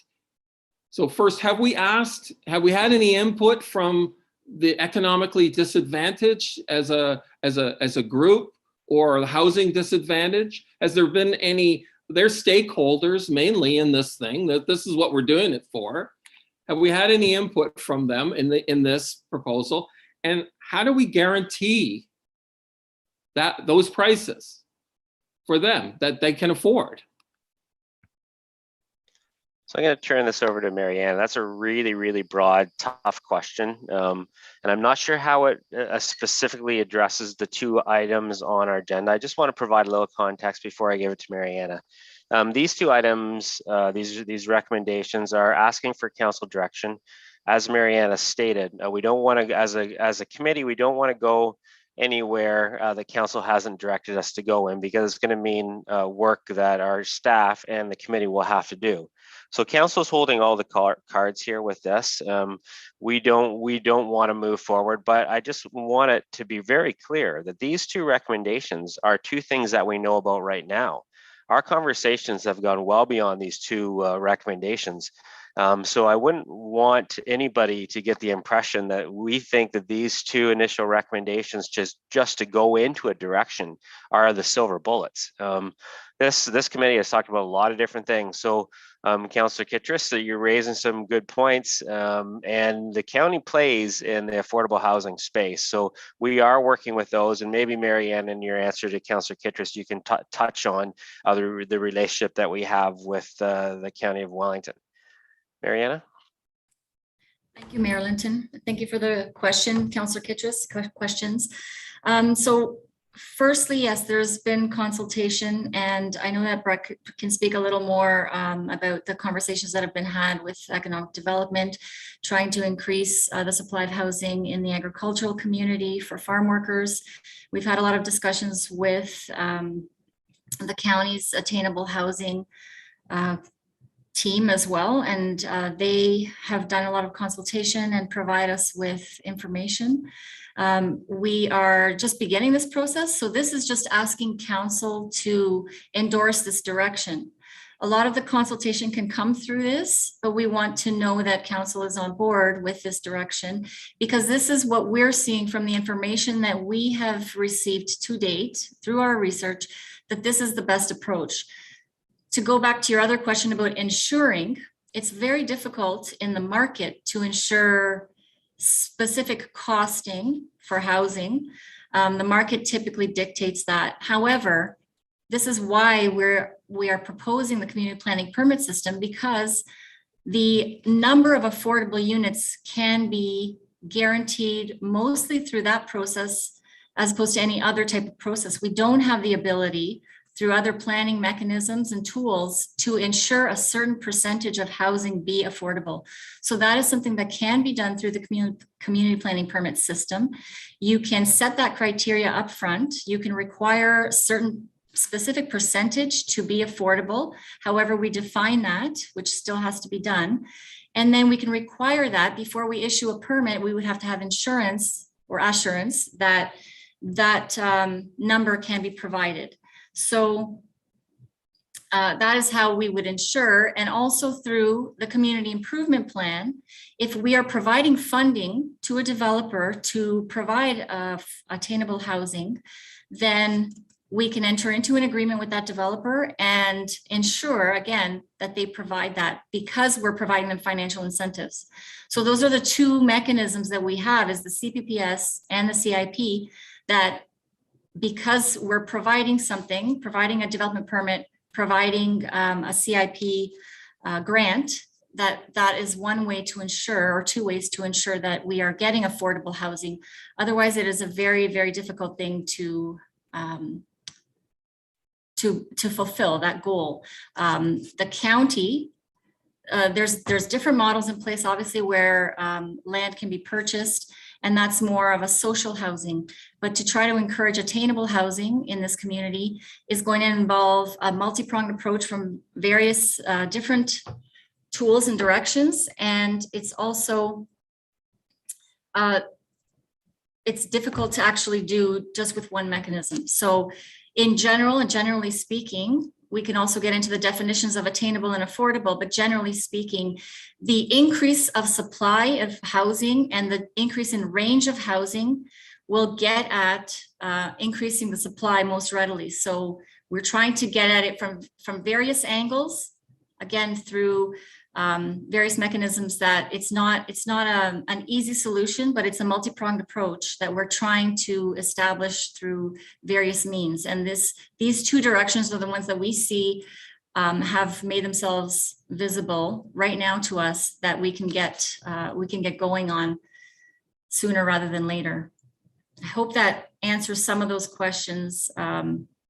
So first, have we had any input from the economically disadvantaged as a group, or the housing disadvantaged? Has there been any, they're stakeholders mainly in this thing, that this is what we're doing it for. Have we had any input from them in this proposal? And how do we guarantee that those prices for them that they can afford? So I'm going to turn this over to Marianne. That's a really, really broad, tough question. And I'm not sure how it specifically addresses the two items on our agenda. I just want to provide a little context before I give it to Mariana. These two items, these recommendations are asking for council direction. As Mariana stated, we don't want to, as a committee, we don't want to go anywhere the council hasn't directed us to go in, because it's going to mean work that our staff and the committee will have to do. So council's holding all the cards here with this. We don't want to move forward, but I just want it to be very clear that these two recommendations are two things that we know about right now. Our conversations have gone well beyond these two recommendations. So I wouldn't want anybody to get the impression that we think that these two initial recommendations just to go into a direction are the silver bullets. This committee has talked about a lot of different things. So Councillor Kittredge, so you're raising some good points, and the county plays in the affordable housing space. So we are working with those, and maybe Marianne, in your answer to Councillor Kittredge, you can touch on the relationship that we have with the County of Wellington. Mariana? Thank you, Mayor Linton. Thank you for the question, Councillor Kittredge, questions. So firstly, yes, there's been consultation, and I know that Brett can speak a little more about the conversations that have been had with economic development, trying to increase the supply of housing in the agricultural community for farm workers. We've had a lot of discussions with the county's attainable housing team as well, and they have done a lot of consultation and provide us with information. We are just beginning this process, so this is just asking council to endorse this direction. A lot of the consultation can come through this, but we want to know that council is on board with this direction, because this is what we're seeing from the information that we have received to date through our research, that this is the best approach. To go back to your other question about ensuring, it's very difficult in the market to ensure specific costing for housing. The market typically dictates that. However, this is why we are proposing the community planning permit system, because the number of affordable units can be guaranteed mostly through that process, as opposed to any other type of process. We don't have the ability through other planning mechanisms and tools to ensure a certain percentage of housing be affordable. So that is something that can be done through the community planning permit system. You can set that criteria up front. You can require certain specific percentage to be affordable. However, we define that, which still has to be done. And then we can require that before we issue a permit, we would have to have insurance or assurance that that number can be provided. So that is how we would ensure, and also through the community improvement plan, if we are providing funding to a developer to provide attainable housing, then we can enter into an agreement with that developer and ensure, again, that they provide that, because we're providing them financial incentives. So those are the two mechanisms that we have, is the CPPS and the CIP, that because we're providing something, providing a development permit, providing a CIP grant, that is one way to ensure, or two ways to ensure, that we are getting affordable housing. Otherwise, it is a very, very difficult thing to to fulfill that goal. The county, there's different models in place, obviously, where land can be purchased, and that's more of a social housing. But to try to encourage attainable housing in this community is going to involve a multi-pronged approach from various different tools and directions. And it's also, it's difficult to actually do just with one mechanism. So in general, and generally speaking, we can also get into the definitions of attainable and affordable, but generally speaking, the increase of supply of housing and the increase in range of housing will get at increasing the supply most readily. So we're trying to get at it from various angles, again, through various mechanisms that it's not an easy solution, but it's a multi-pronged approach that we're trying to establish through various means. And these two directions are the ones that we see have made themselves visible right now to us, that we can get going on sooner rather than later. I hope that answers some of those questions.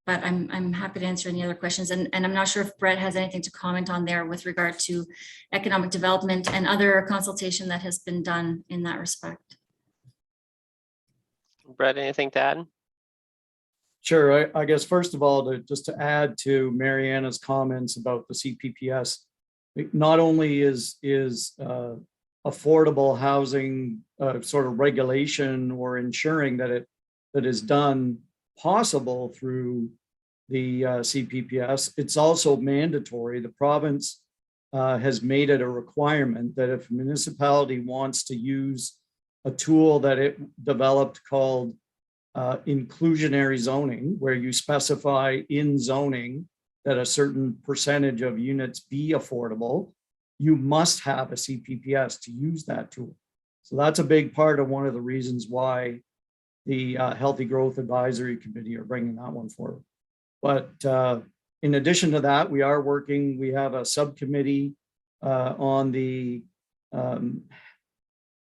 But I'm happy to answer any other questions. And I'm not sure if Brett has anything to comment on there with regard to economic development and other consultation that has been done in that respect. Brett, anything to add? Sure. I guess, first of all, just to add to Mariana's comments about the CPPS, not only is affordable housing sort of regulation or ensuring that that is done possible through the CPPS, it's also mandatory. The province has made it a requirement that if a municipality wants to use a tool that it developed called inclusionary zoning, where you specify in zoning that a certain percentage of units be affordable, you must have a CPPS to use that tool. So that's a big part of one of the reasons why the Healthy Growth Advisory Committee are bringing that one forward. But in addition to that, we have a subcommittee on the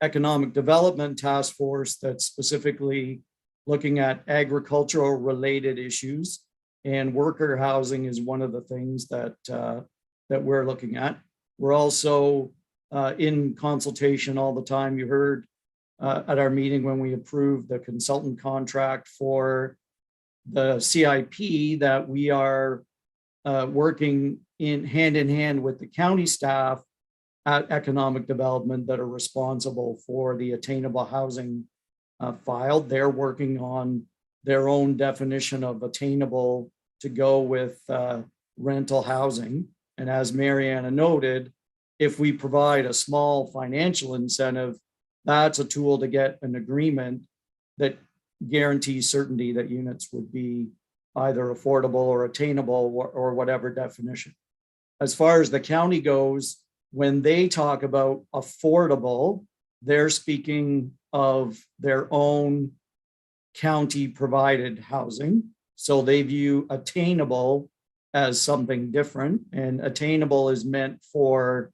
Economic Development Task Force that's specifically looking at agricultural related issues, and worker housing is one of the things that we're looking at. We're also in consultation all the time. You heard at our meeting when we approved the consultant contract for the CIP that we are working hand in hand with the county staff at economic development that are responsible for the attainable housing file. They're working on their own definition of attainable to go with rental housing. And as Mariana noted, if we provide a small financial incentive, that's a tool to get an agreement that guarantees certainty that units would be either affordable or attainable or whatever definition. As far as the county goes, when they talk about affordable, they're speaking of their own county provided housing. So they view attainable as something different, and attainable is meant for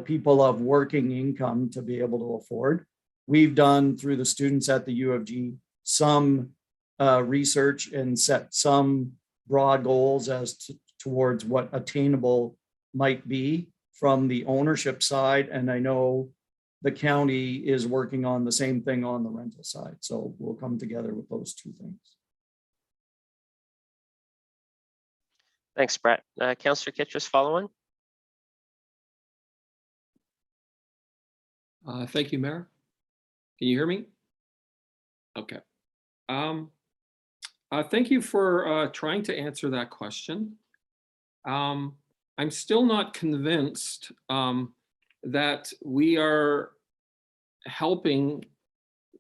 people of working income to be able to afford. We've done, through the students at the U of G, some research and set some broad goals towards what attainable might be from the ownership side. And I know the county is working on the same thing on the rental side. So we'll come together with those two things. Thanks, Brett. Councillor Kitchus, following. Thank you, Mayor. Can you hear me? Okay. Thank you for trying to answer that question. I'm still not convinced that we are helping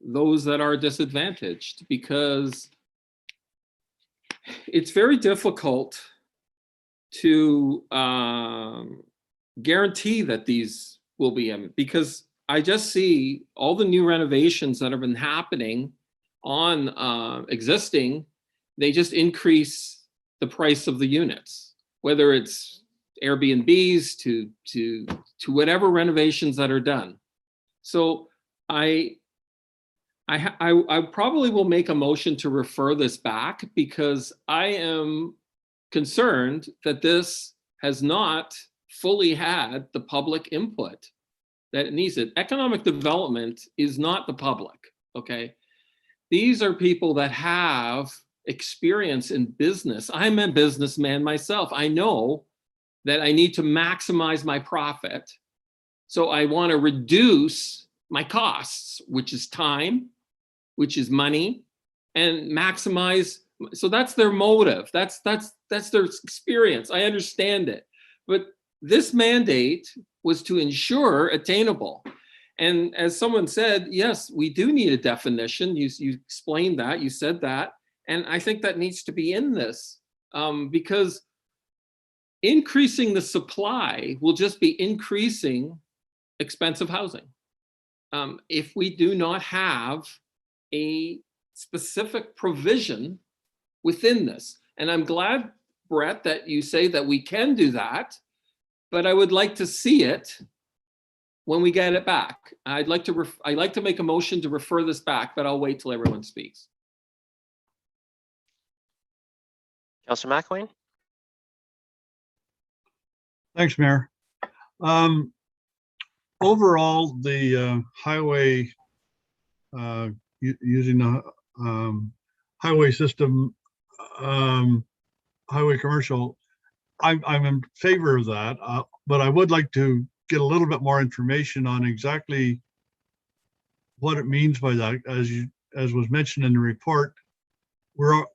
those that are disadvantaged, because it's very difficult to guarantee that these will be, because I just see all the new renovations that have been happening on existing, they just increase the price of the units, whether it's Airbnbs to whatever renovations that are done. So I probably will make a motion to refer this back, because I am concerned that this has not fully had the public input that it needs. It. Economic development is not the public, okay? These are people that have experience in business. I'm a businessman myself. I know that I need to maximize my profit. So I want to reduce my costs, which is time, which is money, and maximize. So that's their motive. That's their experience. I understand it. But this mandate was to ensure attainable. And as someone said, yes, we do need a definition. You explained that, you said that. And I think that needs to be in this because increasing the supply will just be increasing expensive housing. If we do not have a specific provision within this. And I'm glad, Brett, that you say that we can do that, but I would like to see it when we get it back. I'd like to make a motion to refer this back, but I'll wait till everyone speaks. Councillor McElwain? Thanks, Mayor. Overall, the highway, using the highway system, highway commercial, I'm in favor of that, but I would like to get a little bit more information on exactly what it means by that. As was mentioned in the report, we're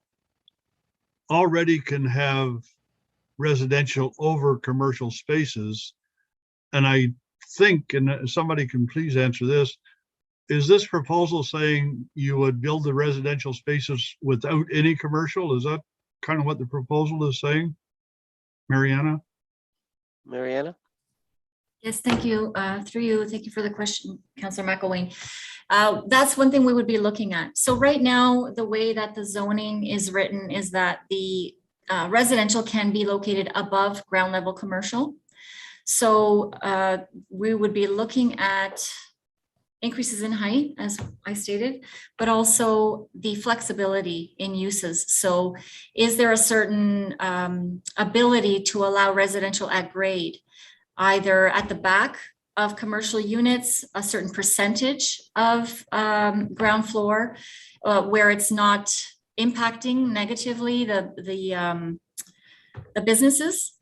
already can have residential over commercial spaces. And I think, and somebody can please answer this, is this proposal saying you would build the residential spaces without any commercial? Is that kind of what the proposal is saying? Mariana? Mariana? Yes, thank you. Through you, thank you for the question, Councillor McElwain. That's one thing we would be looking at. So right now, the way that the zoning is written is that the residential can be located above ground level commercial. So we would be looking at increases in height, as I stated, but also the flexibility in uses. So is there a certain ability to allow residential at grade, either at the back of commercial units, a certain percentage of ground floor, where it's not impacting negatively the businesses,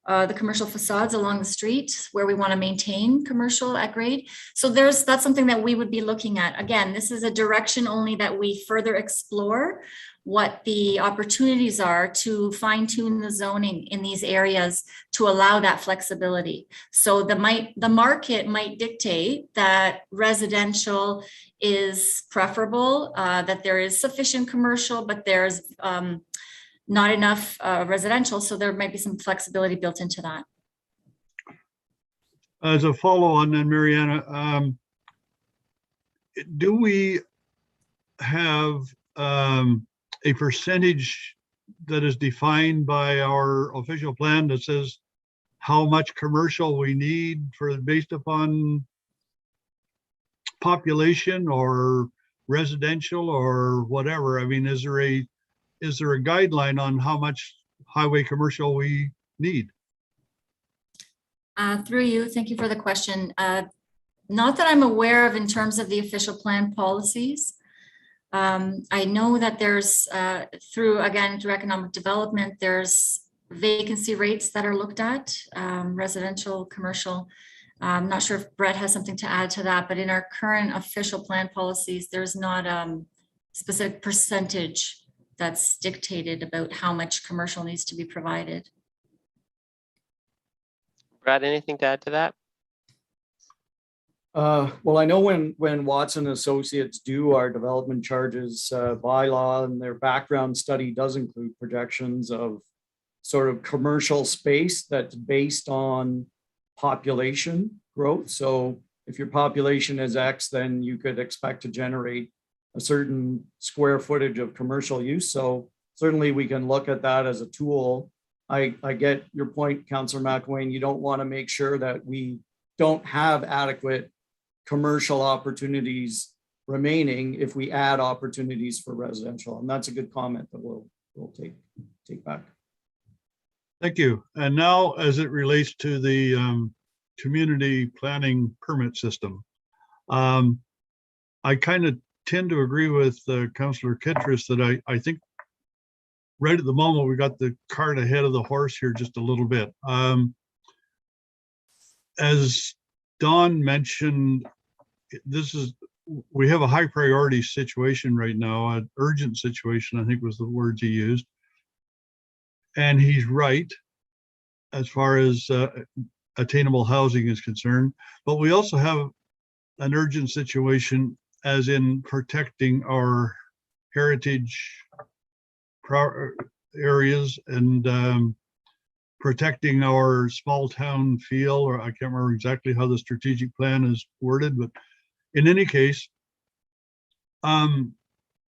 the commercial facades along the street where we want to maintain commercial at grade. So that's something that we would be looking at. Again, this is a direction only that we further explore what the opportunities are to fine tune the zoning in these areas to allow that flexibility. So the market might dictate that residential is preferable, that there is sufficient commercial, but there's not enough residential. So there might be some flexibility built into that. As a follow-on then, Mariana, do we have a percentage that is defined by our official plan that says how much commercial we need based upon population or residential or whatever? I mean, is there a guideline on how much highway commercial we need? Through you, thank you for the question. Not that I'm aware of in terms of the official plan policies. I know that there's through economic development, there's vacancy rates that are looked at, residential, commercial. I'm not sure if Brett has something to add to that, but in our current official plan policies, there's not a specific percentage that's dictated about how much commercial needs to be provided. Brad, anything to add to that? Well, I know when Watson Associates do our development charges bylaw, and their background study does include projections of sort of commercial space that's based on population growth. So if your population is X, then you could expect to generate a certain square footage of commercial use. So certainly we can look at that as a tool. I get your point, Councillor McElwain. You don't want to make sure that we don't have adequate commercial opportunities remaining if we add opportunities for residential. And that's a good comment that we'll take back. Thank you. And now, as it relates to the community planning permit system, I kind of tend to agree with Councillor Kittredge that I think right at the moment we got the cart ahead of the horse here just a little bit. As Don mentioned, we have a high priority situation right now, an urgent situation, I think was the words he used. And he's right as far as attainable housing is concerned, but we also have an urgent situation as in protecting our heritage areas and protecting our small town feel, or I can't remember exactly how the strategic plan is worded, but in any case,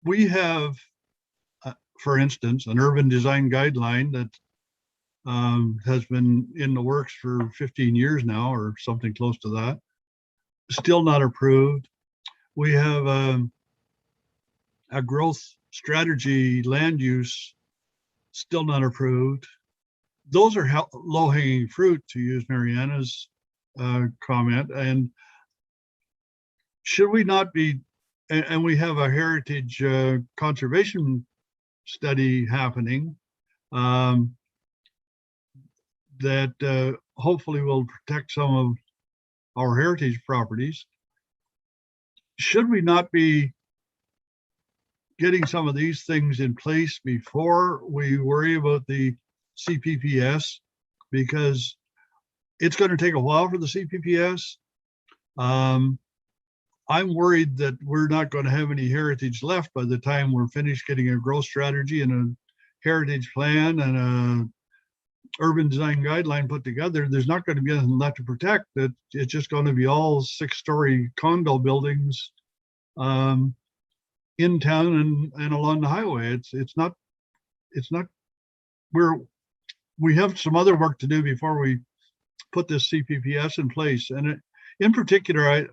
we have, for instance, an urban design guideline that has been in the works for 15 years now, or something close to that, still not approved. We have a growth strategy land use still not approved. Those are low-hanging fruit, to use Mariana's comment. And should we not be, and we have a heritage conservation study happening that hopefully will protect some of our heritage properties. Should we not be getting some of these things in place before we worry about the CPPS? Because it's going to take a while for the CPPS. I'm worried that we're not going to have any heritage left by the time we're finished getting a growth strategy and a heritage plan and a urban design guideline put together. There's not going to be anything left to protect. That it's just going to be all 6-story condo buildings in town and along the highway. It's not we have some other work to do before we put this CPPS in place. And in particular,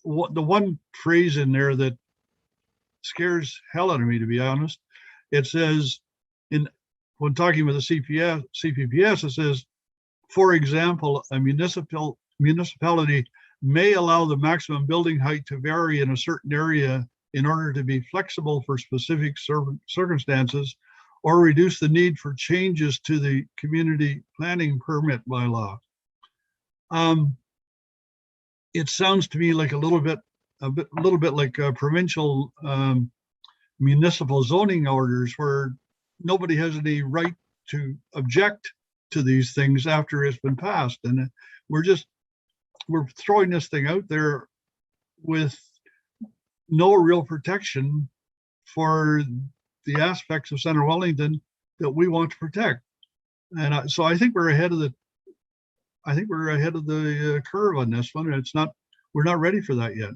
the one phrase in there that scares hell out of me, to be honest, it says when talking with the CPPS, it says, for example, a municipality may allow the maximum building height to vary in a certain area in order to be flexible for specific circumstances, or reduce the need for changes to the community planning permit bylaw. It sounds to me like a little bit like provincial municipal zoning orders, where nobody has any right to object to these things after it's been passed. And we're throwing this thing out there with no real protection for the aspects of Center Wellington that we want to protect. And so I think we're ahead of the curve on this one. And we're not ready for that yet.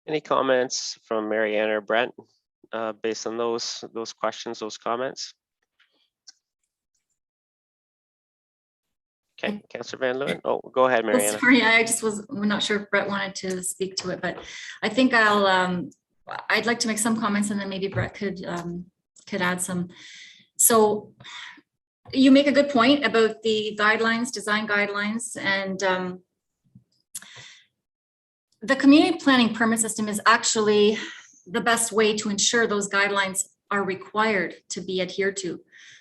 Any comments from Marianne or Brent based on those questions, those comments? Okay, Councillor Van Leeuwen. Oh, go ahead, Marianne. Well, sorry, we're not sure if Brett wanted to speak to it, but I think I'd like to make some comments and then maybe Brett could add some. So you make a good point about the guidelines, design guidelines, and the community planning permit system is actually the best way to ensure those guidelines are required to be adhered to.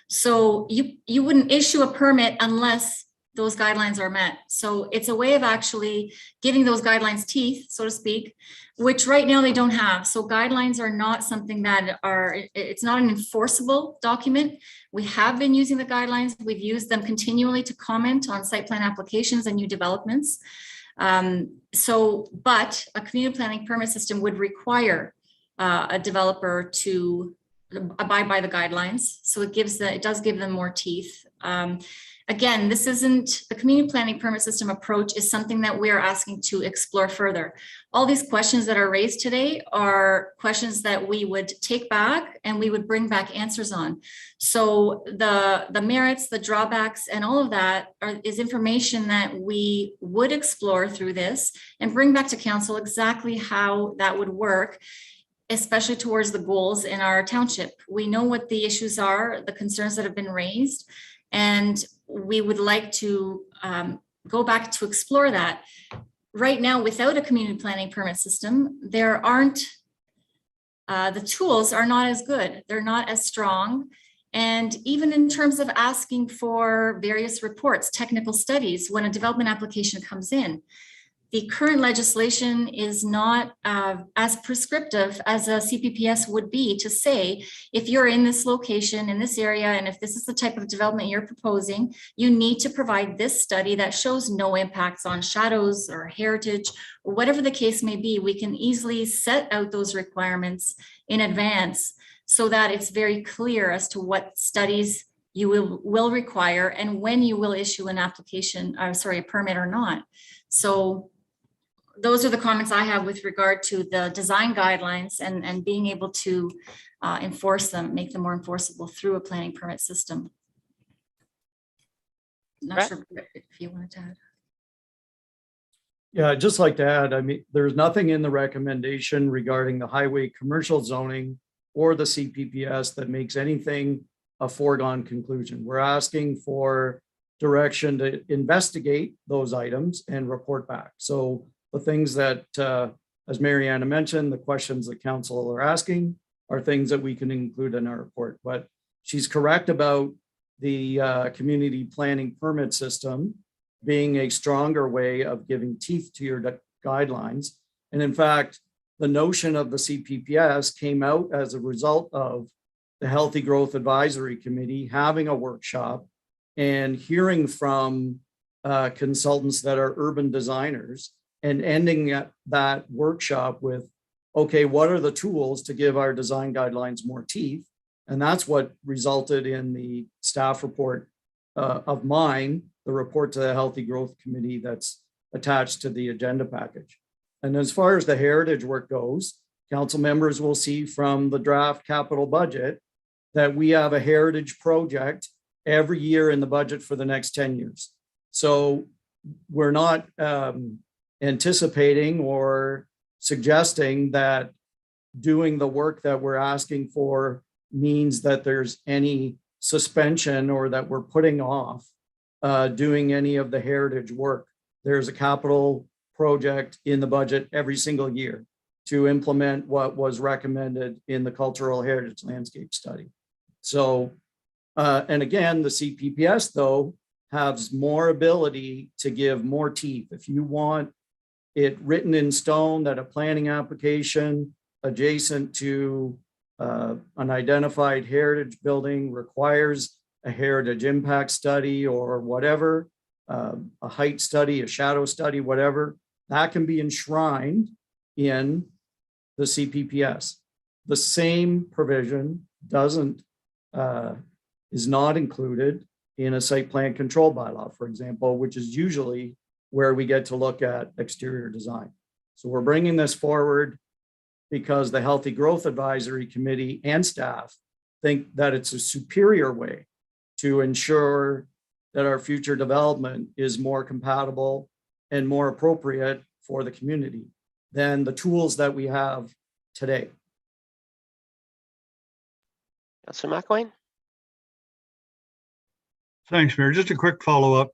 So you wouldn't issue a permit unless those guidelines are met. So it's a way of actually giving those guidelines teeth, so to speak, which right now they don't have. So guidelines are not something that it's not an enforceable document. We have been using the guidelines. We've used them continually to comment on site plan applications and new developments. But a community planning permit system would require a developer to abide by the guidelines. So it does give them more teeth. Again, this isn't, the community planning permit system approach is something that we're asking to explore further. All these questions that are raised today are questions that we would take back and we would bring back answers on. So the merits, the drawbacks, and all of that is information that we would explore through this and bring back to council exactly how that would work. especially towards the goals in our township. We know what the issues are, the concerns that have been raised, and we would like to go back to explore that. Right now, without a community planning permit system, there aren't, the tools are not as good. They're not as strong. And even in terms of asking for various reports, technical studies, when a development application comes in, the current legislation is not as prescriptive as a CPPS would be to say, if you're in this location, in this area, and if this is the type of development you're proposing, you need to provide this study that shows no impacts on shadows or heritage, or whatever the case may be. We can easily set out those requirements in advance so that it's very clear as to what studies you will require and when you will issue an application, a permit or not. So those are the comments I have with regard to the design guidelines and being able to enforce them, make them more enforceable through a planning permit system. Not Right. sure if you wanted to add. Yeah, I'd just like to add, I mean, there's nothing in the recommendation regarding the highway commercial zoning or the CPPS that makes anything a foregone conclusion. We're asking for direction to investigate those items and report back. So the things that, as Mariana mentioned, the questions that council are asking are things that we can include in our report. But she's correct about the community planning permit system being a stronger way of giving teeth to your guidelines. And in fact, the notion of the CPPS came out as a result of the Healthy Growth Advisory Committee having a workshop and hearing from consultants that are urban designers and ending that workshop with, okay, what are the tools to give our design guidelines more teeth? And that's what resulted in the staff report of mine, the report to the Healthy Growth Committee that's attached to the agenda package. And as far as the heritage work goes, council members will see from the draft capital budget that we have a heritage project every year in the budget for the next 10 years. So we're not anticipating or suggesting that doing the work that we're asking for means that there's any suspension or that we're putting off doing any of the heritage work. There's a capital project in the budget every single year to implement what was recommended in the cultural heritage landscape study. So, and again, the CPPS though has more ability to give more teeth. If you want it written in stone that a planning application adjacent to an identified heritage building requires a heritage impact study or whatever, a height study, a shadow study, whatever, that can be enshrined in the CPPS. The same provision is not included in a site plan control bylaw, for example, which is usually where we get to look at exterior design. So we're bringing this forward because the Healthy Growth Advisory Committee and staff think that it's a superior way to ensure that our future development is more compatible and more appropriate for the community than the tools that we have today. Councillor McElwain? Thanks, Mayor. Just a quick follow-up.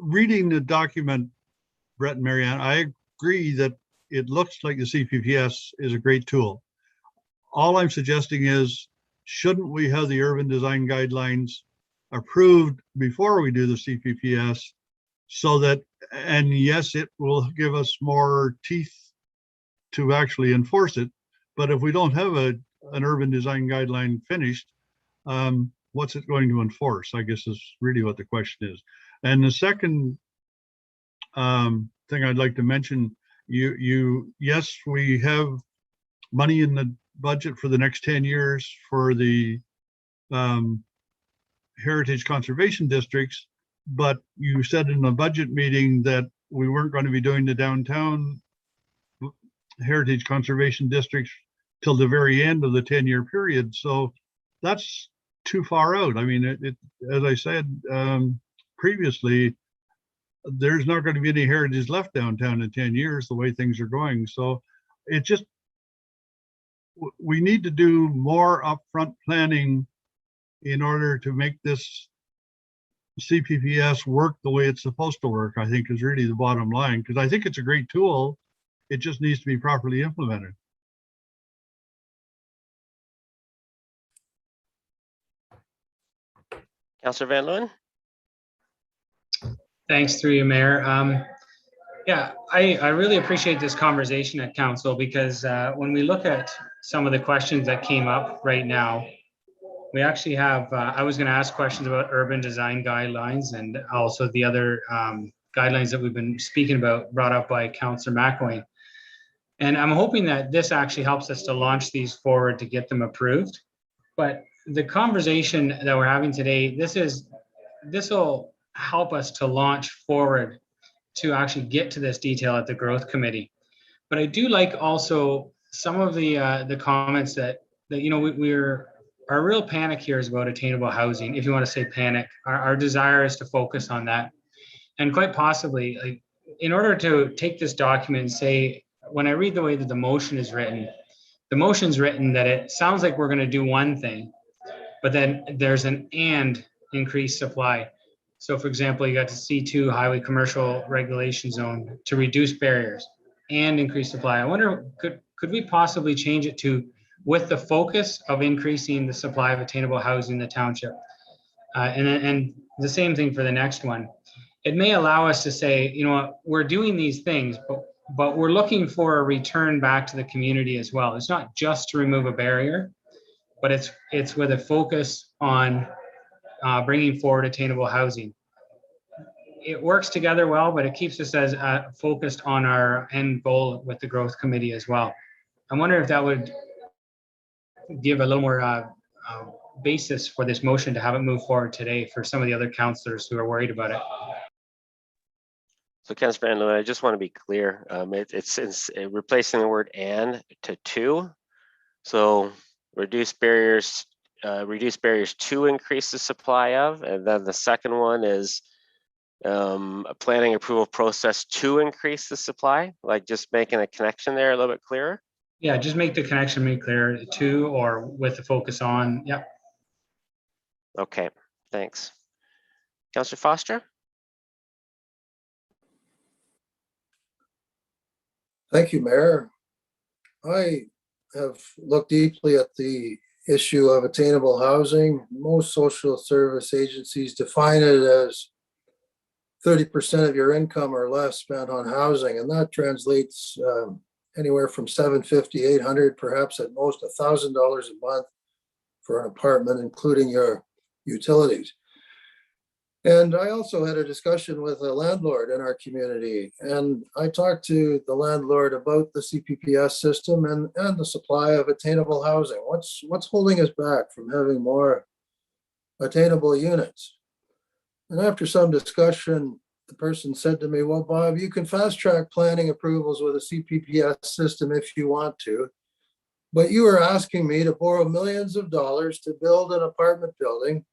Reading the document, Brett and Marianne, I agree that it looks like the CPPS is a great tool. All I'm suggesting is, shouldn't we have the urban design guidelines approved before we do the CPPS so that, and yes, it will give us more teeth to actually enforce it. But if we don't have an urban design guideline finished, what's it going to enforce? I guess is really what the question is. And the second thing I'd like to mention, yes, we have money in the budget for the next 10 years for the heritage conservation districts, but you said in the budget meeting that we weren't going to be doing the downtown heritage conservation districts till the very end of the 10-year period. So that's too far out. I mean, as I said previously, there's not going to be any heritage left downtown in 10 years, the way things are going. So it just we need to do more upfront planning in order to make this CPPS work the way it's supposed to work, I think is really the bottom line, because I think it's a great tool. It just needs to be properly implemented. Councillor Van Leeuwen? Thanks through you, Mayor. Yeah, I really appreciate this conversation at council because when we look at some of the questions that came up right now, we actually have, I was going to ask questions about urban design guidelines and also the other guidelines that we've been speaking about, brought up by Councillor McElwain. And I'm hoping that this actually helps us to launch these forward to get them approved. But the conversation that we're having today, this will help us to launch forward to actually get to this detail at the growth committee. But I do like also some of the comments that you know, our real panic here is about attainable housing. If you want to say panic, our desire is to focus on that. And quite possibly, like, in order to take this document and say, when I read the way that the motion is written, the motion's written that it sounds like we're going to do one thing, but then there's an and increased supply. So for example, you got the C2 highway commercial regulation zone to reduce barriers and increase supply. I wonder, could we possibly change it to with the focus of increasing the supply of attainable housing in the township? And the same thing for the next one. It may allow us to say, you know what, we're doing these things, but we're looking for a return back to the community as well. It's not just to remove a barrier, but it's with a focus on bringing forward attainable housing. It works together well, but it keeps us as focused on our end goal with the growth committee as well. I wonder if that would give a little more basis for this motion to have it move forward today for some of the other councillors who are worried about it. So Councillor Van Leeuwen, I just want to be clear. It's replacing the word and to to. So reduce barriers to increase the supply of, and then the second one is a planning approval process to increase the supply, like just making a connection there a little bit clearer. Yeah, just make the connection made clear to or with the focus on. Yep. Okay, thanks. Councillor Foster? Thank you, Mayor. I have looked deeply at the issue of attainable housing. Most social service agencies define it as 30% of your income or less spent on housing, and that translates anywhere from $750, $800, perhaps at most $1,000 a month for an apartment, including your utilities. And I also had a discussion with a landlord in our community, and I talked to the landlord about the CPPS system and the supply of attainable housing. What's holding us back from having more attainable units? And after some discussion, the person said to me, well, Bob, you can fast track planning approvals with a CPPS system if you want to, but you are asking me to borrow millions of dollars to build an apartment building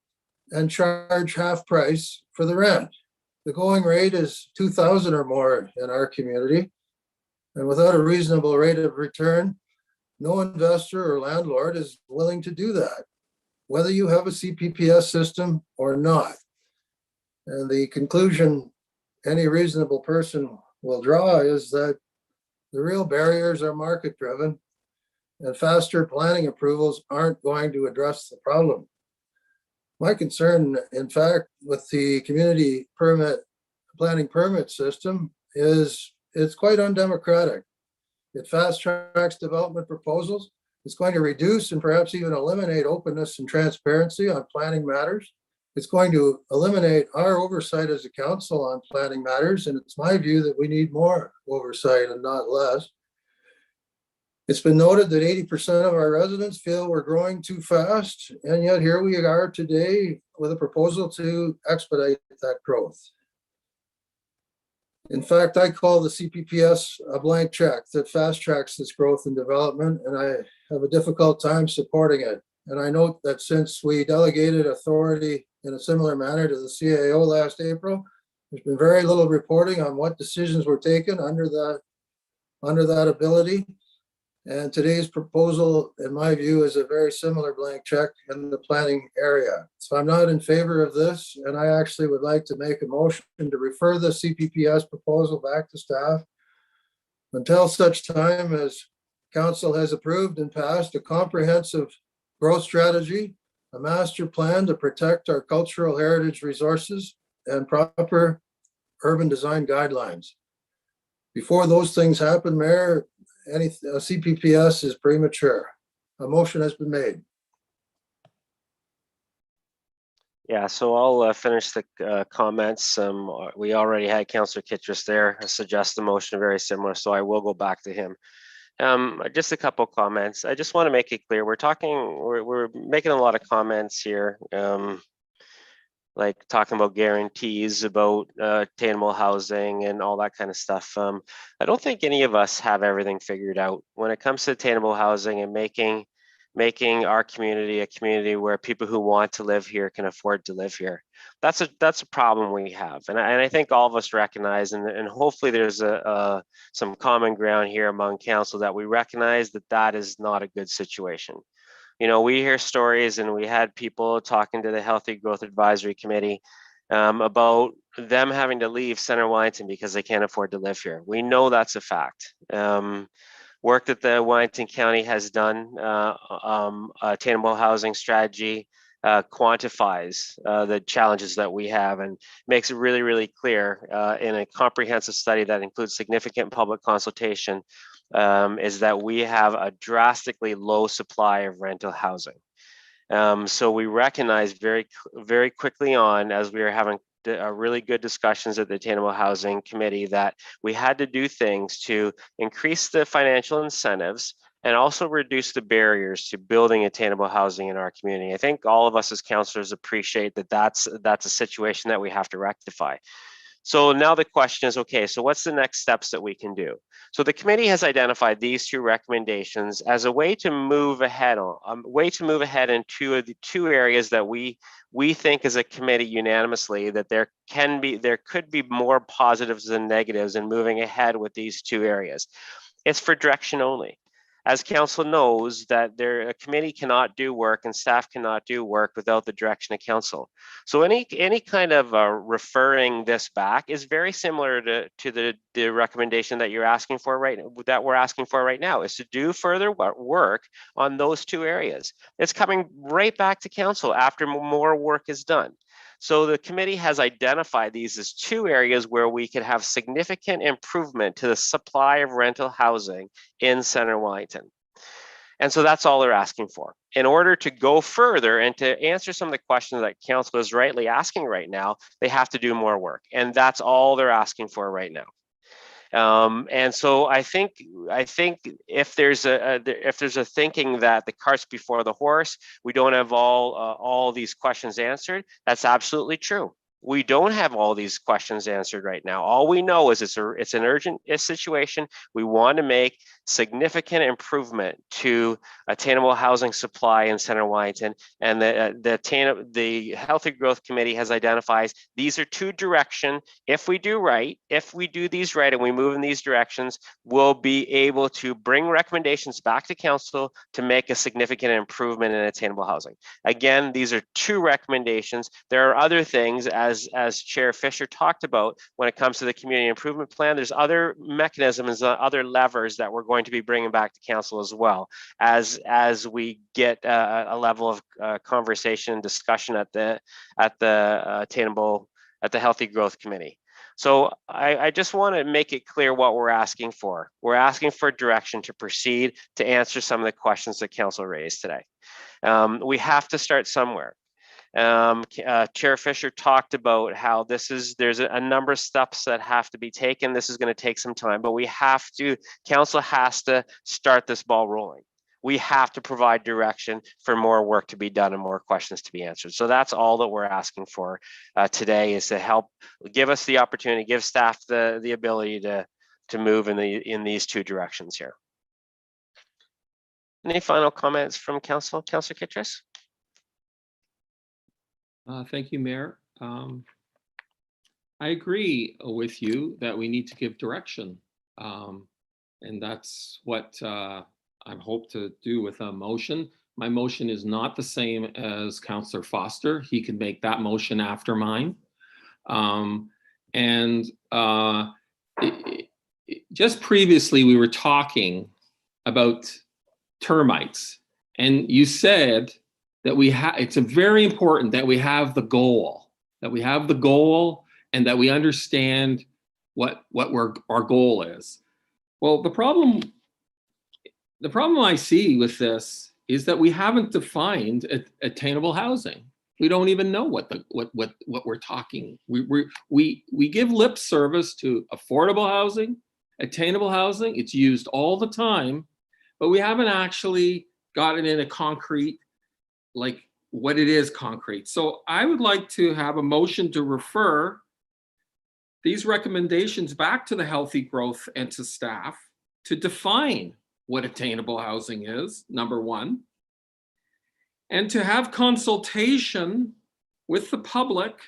and charge half price for the rent. The going rate is $2,000 or more in our community. And without a reasonable rate of return, no investor or landlord is willing to do that, whether you have a CPPS system or not. And the conclusion any reasonable person will draw is that the real barriers are market driven and faster planning approvals aren't going to address the problem. My concern, in fact, with the community planning permit system is it's quite undemocratic. It fast tracks development proposals. It's going to reduce and perhaps even eliminate openness and transparency on planning matters. It's going to eliminate our oversight as a council on planning matters. And it's my view that we need more oversight and not less. It's been noted that 80% of our residents feel we're growing too fast, and yet here we are today with a proposal to expedite that growth. In fact, I call the CPPS a blank check that fast tracks this growth and development, and I have a difficult time supporting it. And I note that since we delegated authority in a similar manner to the CAO last April, there's been very little reporting on what decisions were taken under that ability. And today's proposal, in my view, is a very similar blank check in the planning area. So I'm not in favor of this, and I actually would like to make a motion to refer the CPPS proposal back to staff until such time as council has approved and passed a comprehensive growth strategy, a master plan to protect our cultural heritage resources, and proper urban design guidelines. Before those things happen, Mayor, any CPPS is premature. A motion has been made. Yeah, so I'll finish the comments. We already had Councillor Kittredge there suggest a motion very similar, so I will go back to him. Just a couple comments. I just want to make it clear, we're making a lot of comments here, like talking about guarantees about attainable housing and all that kind of stuff. I don't think any of us have everything figured out when it comes to attainable housing and making our community a community where people who want to live here can afford to live here. That's a problem we have, and I think all of us recognize, and hopefully there's some common ground here among council that we recognize that is not a good situation. You know, we hear stories, and we had people talking to the Healthy Growth Advisory Committee about them having to leave Center Wellington because they can't afford to live here. We know that's a fact. Work that the Wellington County has done, attainable housing strategy, quantifies the challenges that we have and makes it really, really clear in a comprehensive study that includes significant public consultation, is that we have a drastically low supply of rental housing. So we recognize very, very quickly on, as we were having really good discussions at the Attainable Housing Committee, that we had to do things to increase the financial incentives and also reduce the barriers to building attainable housing in our community. I think all of us as councillors appreciate that that's a situation that we have to rectify. So now the question is, okay, so what's the next steps that we can do? So the committee has identified these two recommendations as a way to move ahead in two areas that we think as a committee unanimously that there could be more positives than negatives in moving ahead with these two areas. It's for direction only. As council knows, that a committee cannot do work and staff cannot do work without the direction of council. So any kind of referring this back is very similar to the recommendation that you're asking for we're asking for right now, is to do further work on those two areas. It's coming right back to council after more work is done. So the committee has identified these as two areas where we could have significant improvement to the supply of rental housing in Center Wellington. And so that's all they're asking for. In order to go further and to answer some of the questions that council is rightly asking right now, they have to do more work. And that's all they're asking for right now. And so I think if there's a thinking that the cart's before the horse, we don't have all these questions answered, that's absolutely true. We don't have all these questions answered right now. All we know is it's an urgent situation. We want to make significant improvement to attainable housing supply in Center Wellington, and the Healthy Growth Committee has identified these are two directions. If we do these right and we move in these directions, we'll be able to bring recommendations back to council to make a significant improvement in attainable housing. Again, these are two recommendations. There are other things, as Chair Fisher talked about, when it comes to the community improvement plan. There's other mechanisms, other levers that we're going to be bringing back to council as well, as we get a level of conversation and discussion at the Healthy Growth Committee. So I just want to make it clear what we're asking for. We're asking for direction to proceed to answer some of the questions that council raised today. We have to start somewhere. Chair Fisher talked about how there's a number of steps that have to be taken. This is going to take some time, but council has to start this ball rolling. We have to provide direction for more work to be done and more questions to be answered. So that's all that we're asking for today, is to help give us the opportunity, give staff the ability to move in these two directions here. Any final comments from council? Councillor Kittredge? Thank you, Mayor. I agree with you that we need to give direction. And that's what I hope to do with a motion. My motion is not the same as Councillor Foster. He can make that motion after mine. Just previously, we were talking about termites, and you said that it's very important that we have the goal, and that we understand what our goal is. Well, the problem I see with this is that we haven't defined attainable housing. We don't even know what we're talking. We give lip service to affordable housing, attainable housing. It's used all the time, but we haven't actually got it in a concrete, like what it is concrete. So I would like to have a motion to refer these recommendations back to the healthy growth and to staff to define what attainable housing is, number one, and to have consultation with the public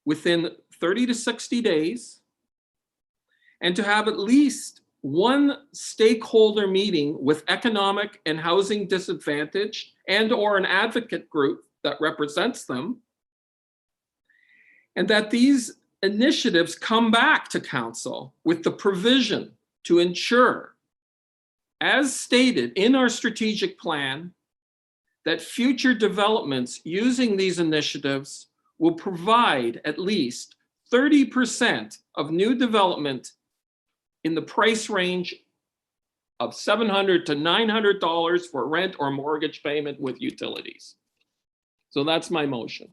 within 30 to 60 days, and to have at least one stakeholder meeting with economic and housing disadvantaged and or an advocate group that represents them, and that these initiatives come back to council with the provision to ensure, as stated in our strategic plan, that future developments using these initiatives will provide at least 30% of new development in the price range of $700 to $900 for rent or mortgage payment with utilities. So that's my motion.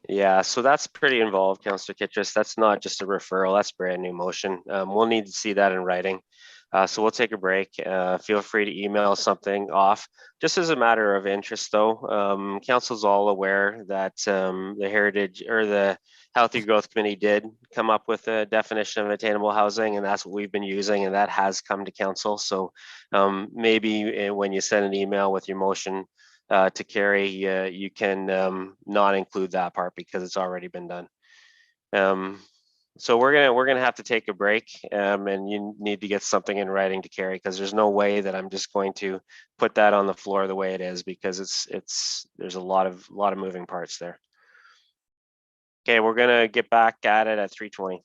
Yeah, so that's pretty involved, Councillor Kittrus. That's not just a referral, that's brand new motion. We'll need to see that in writing. So we'll take a break. Feel free to email something off. Just as a matter of interest though, council's all aware that the Heritage or the Healthy Growth Committee did come up with a definition of attainable housing, and that's what we've been using, and that has come to council. So maybe when you send an email with your motion to carry, you can not include that part because it's already been done. So we're gonna have to take a break, and you need to get something in writing to carry, because there's no way that I'm just going to put that on the floor the way it is, because there's a lot of moving parts there. Okay, we're gonna get back at it at 3:20.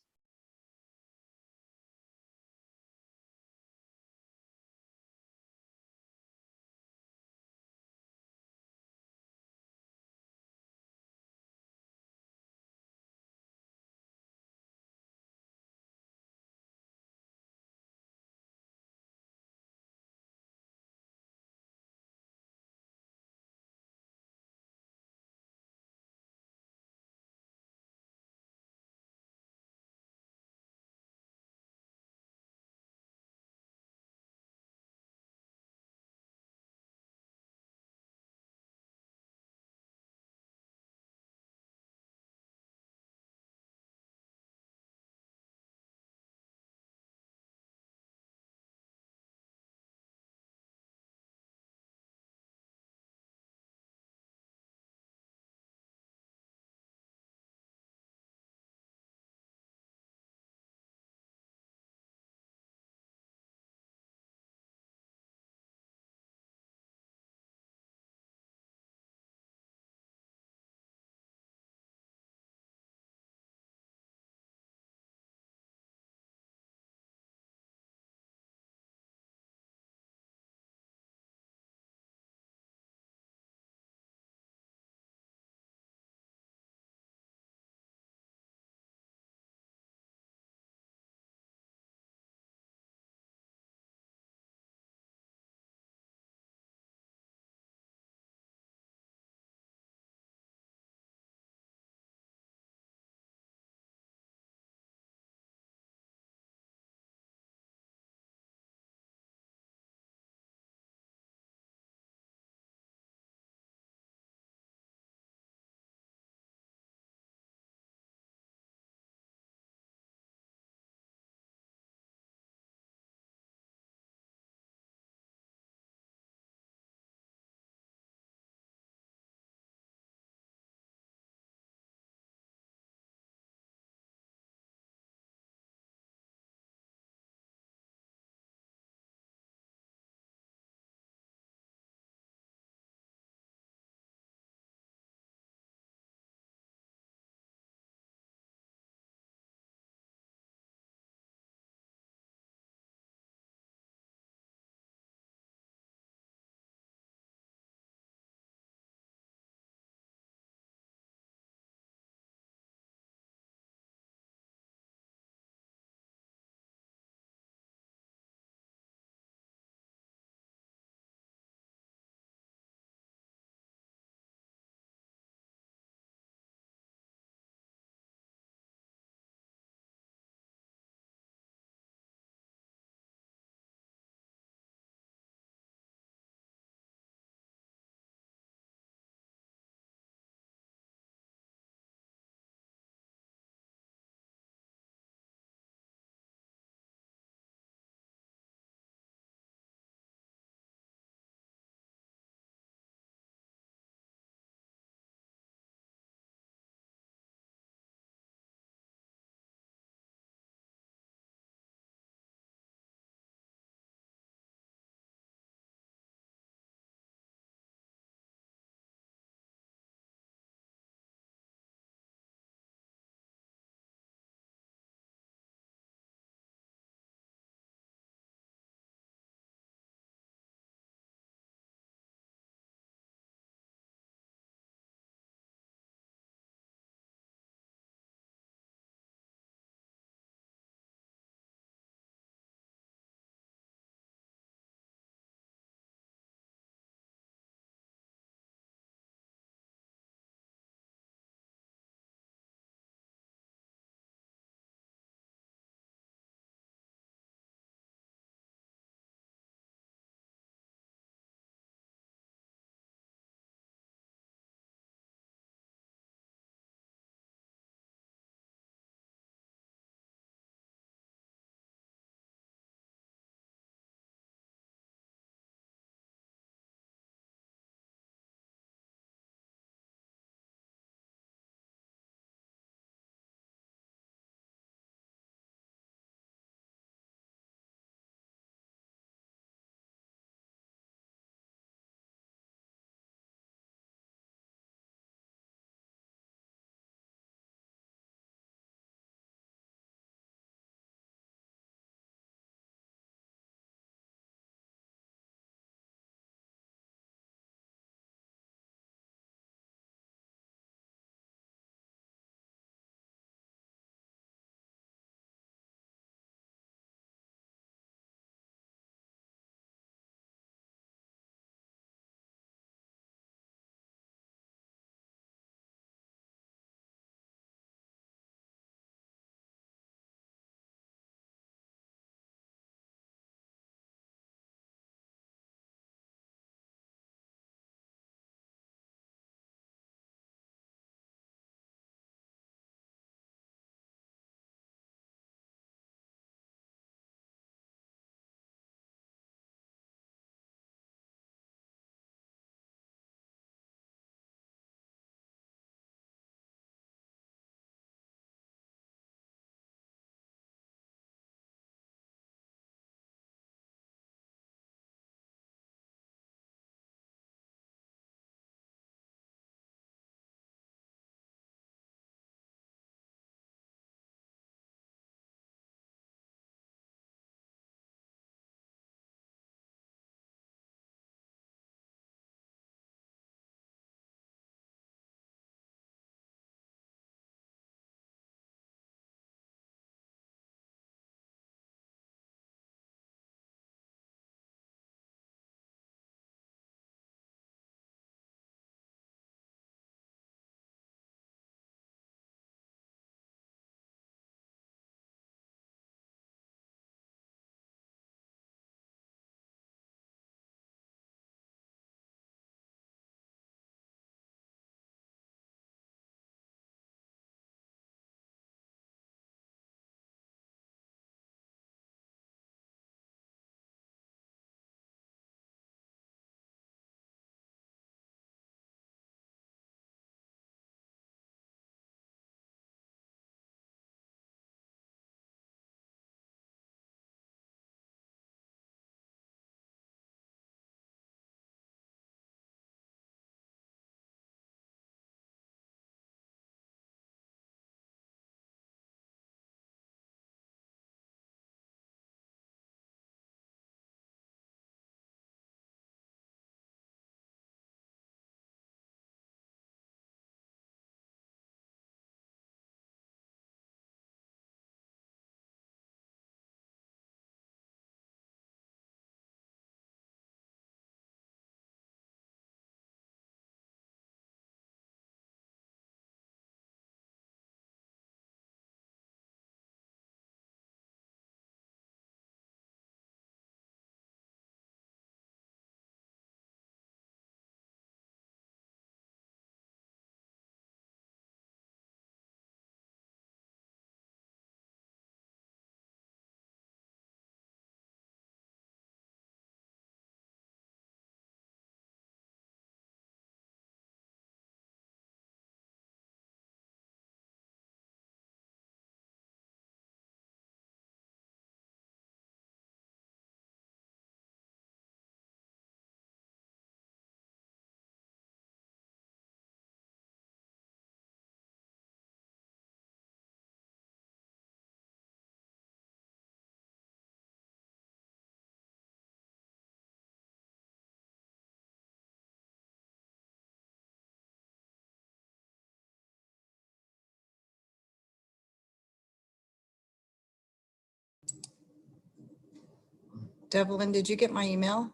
Devlin, did you get my email?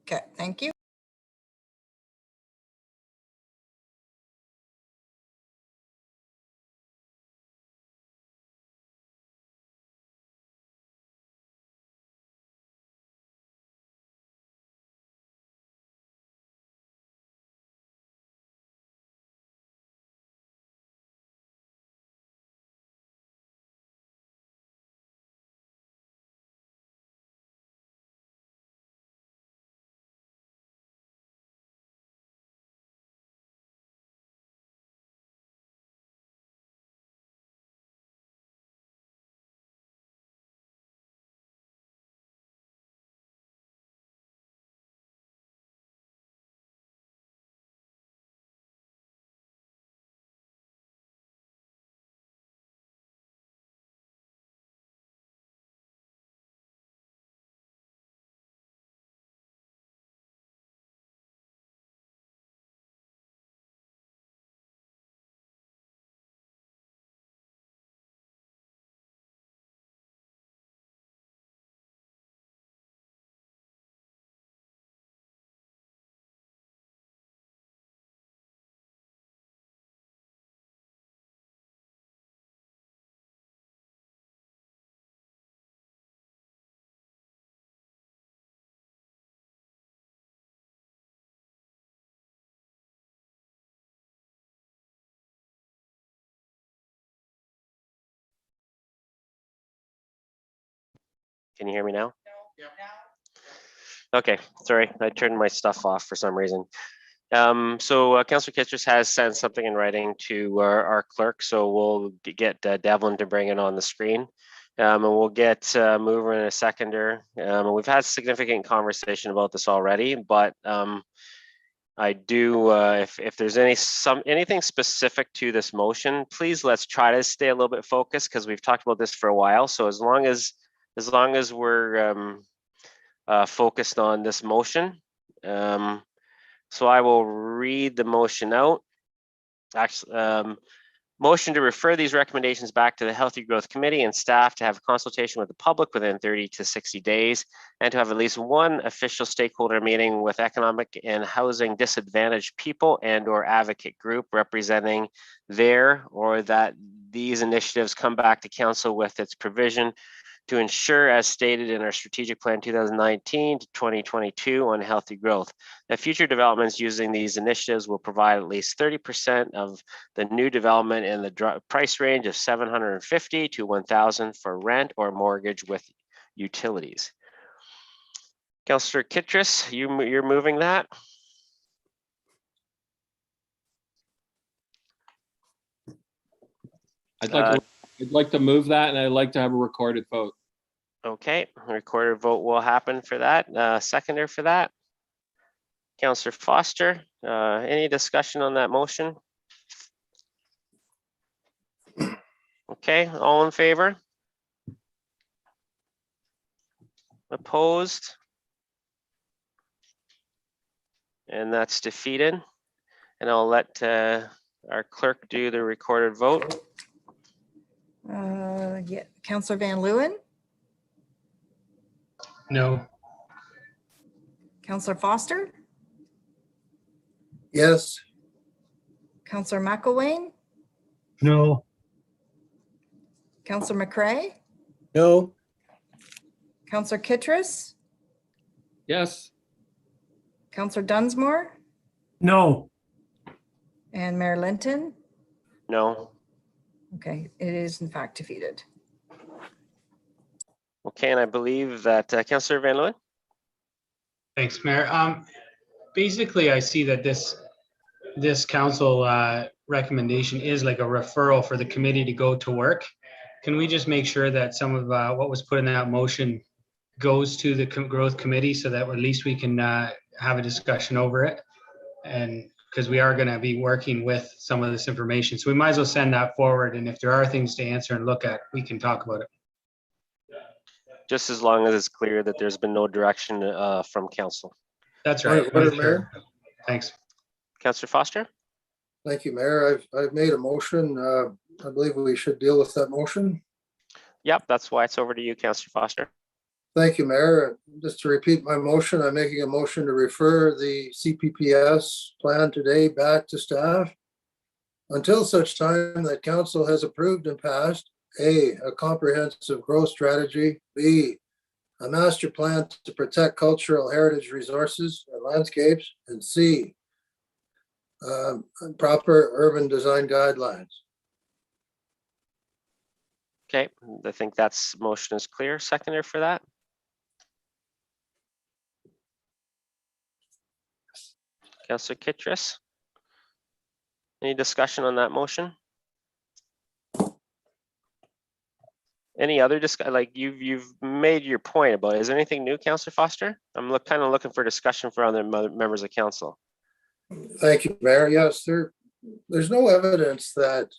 Okay, thank you. Can you hear me now? Okay, sorry, I turned my stuff off for some reason. So Councillor Kittredge has sent something in writing to our clerk, so we'll get Devlin to bring it on the screen. And we'll get mover and a seconder. We've had significant conversation about this already, but I do, if there's anything specific to this motion, please let's try to stay a little bit focused because we've talked about this for a while. So as long as we're focused on this motion, so I will read the motion out. Actually, motion to refer these recommendations back to the Healthy Growth Committee and staff to have a consultation with the public within 30 to 60 days and to have at least one official stakeholder meeting with economic and housing disadvantaged people and or advocate group representing their or that these initiatives come back to council with its provision to ensure, as stated in our strategic plan 2019 to 2022 on healthy growth, that future developments using these initiatives will provide at least 30% of the new development in the price range of 750 to 1,000 for rent or mortgage with utilities. Councillor Kittredge, you're moving that? I'd like to move that, and I'd like to have a recorded vote. Okay, a recorded vote will happen for that. Seconder for that. Councillor Foster, any discussion on that motion? Okay, all in favor? Opposed? And that's defeated. And I'll let our clerk do the recorded vote. Yeah, Councillor Van Leeuwen, No. Councillor Foster, Yes. Councillor McElwain, No. Councillor McCray, No, Councillor Kittredge, Yes, Councillor Dunsmore, No, and Mayor Linton. No. Okay, it is in fact defeated. Okay, and I believe that Councillor Van Leeuwen? Thanks, Mayor. Basically, I see that this council recommendation is like a referral for the committee to go to work. Can we just make sure that some of what was put in that motion goes to the growth committee so that at least we can have a discussion over it? And because we are going to be working with some of this information, so we might as well send that forward. And if there are things to answer and look at, we can talk about it. Just as long as it's clear that there's been no direction from council. That's right. Order, Mayor. Thanks. Councillor Foster? Thank you, Mayor. I've made a motion. I believe we should deal with that motion. Yep, that's why it's over to you, Councillor Foster. Thank you, Mayor. Just to repeat my motion, I'm making a motion to refer the CPPS plan today back to staff until such time that council has approved and passed A, a comprehensive growth strategy, B, a master plan to protect cultural heritage resources and landscapes, and C, proper urban design guidelines. Okay, I think that's motion is clear. Seconder for that? Councillor Kittrus? Any discussion on that motion? Any other like you've made your point about it. Is there anything new, Councillor Foster? I'm kind of looking for discussion for other members of council. Thank you, Mayor. Yes, there's no evidence that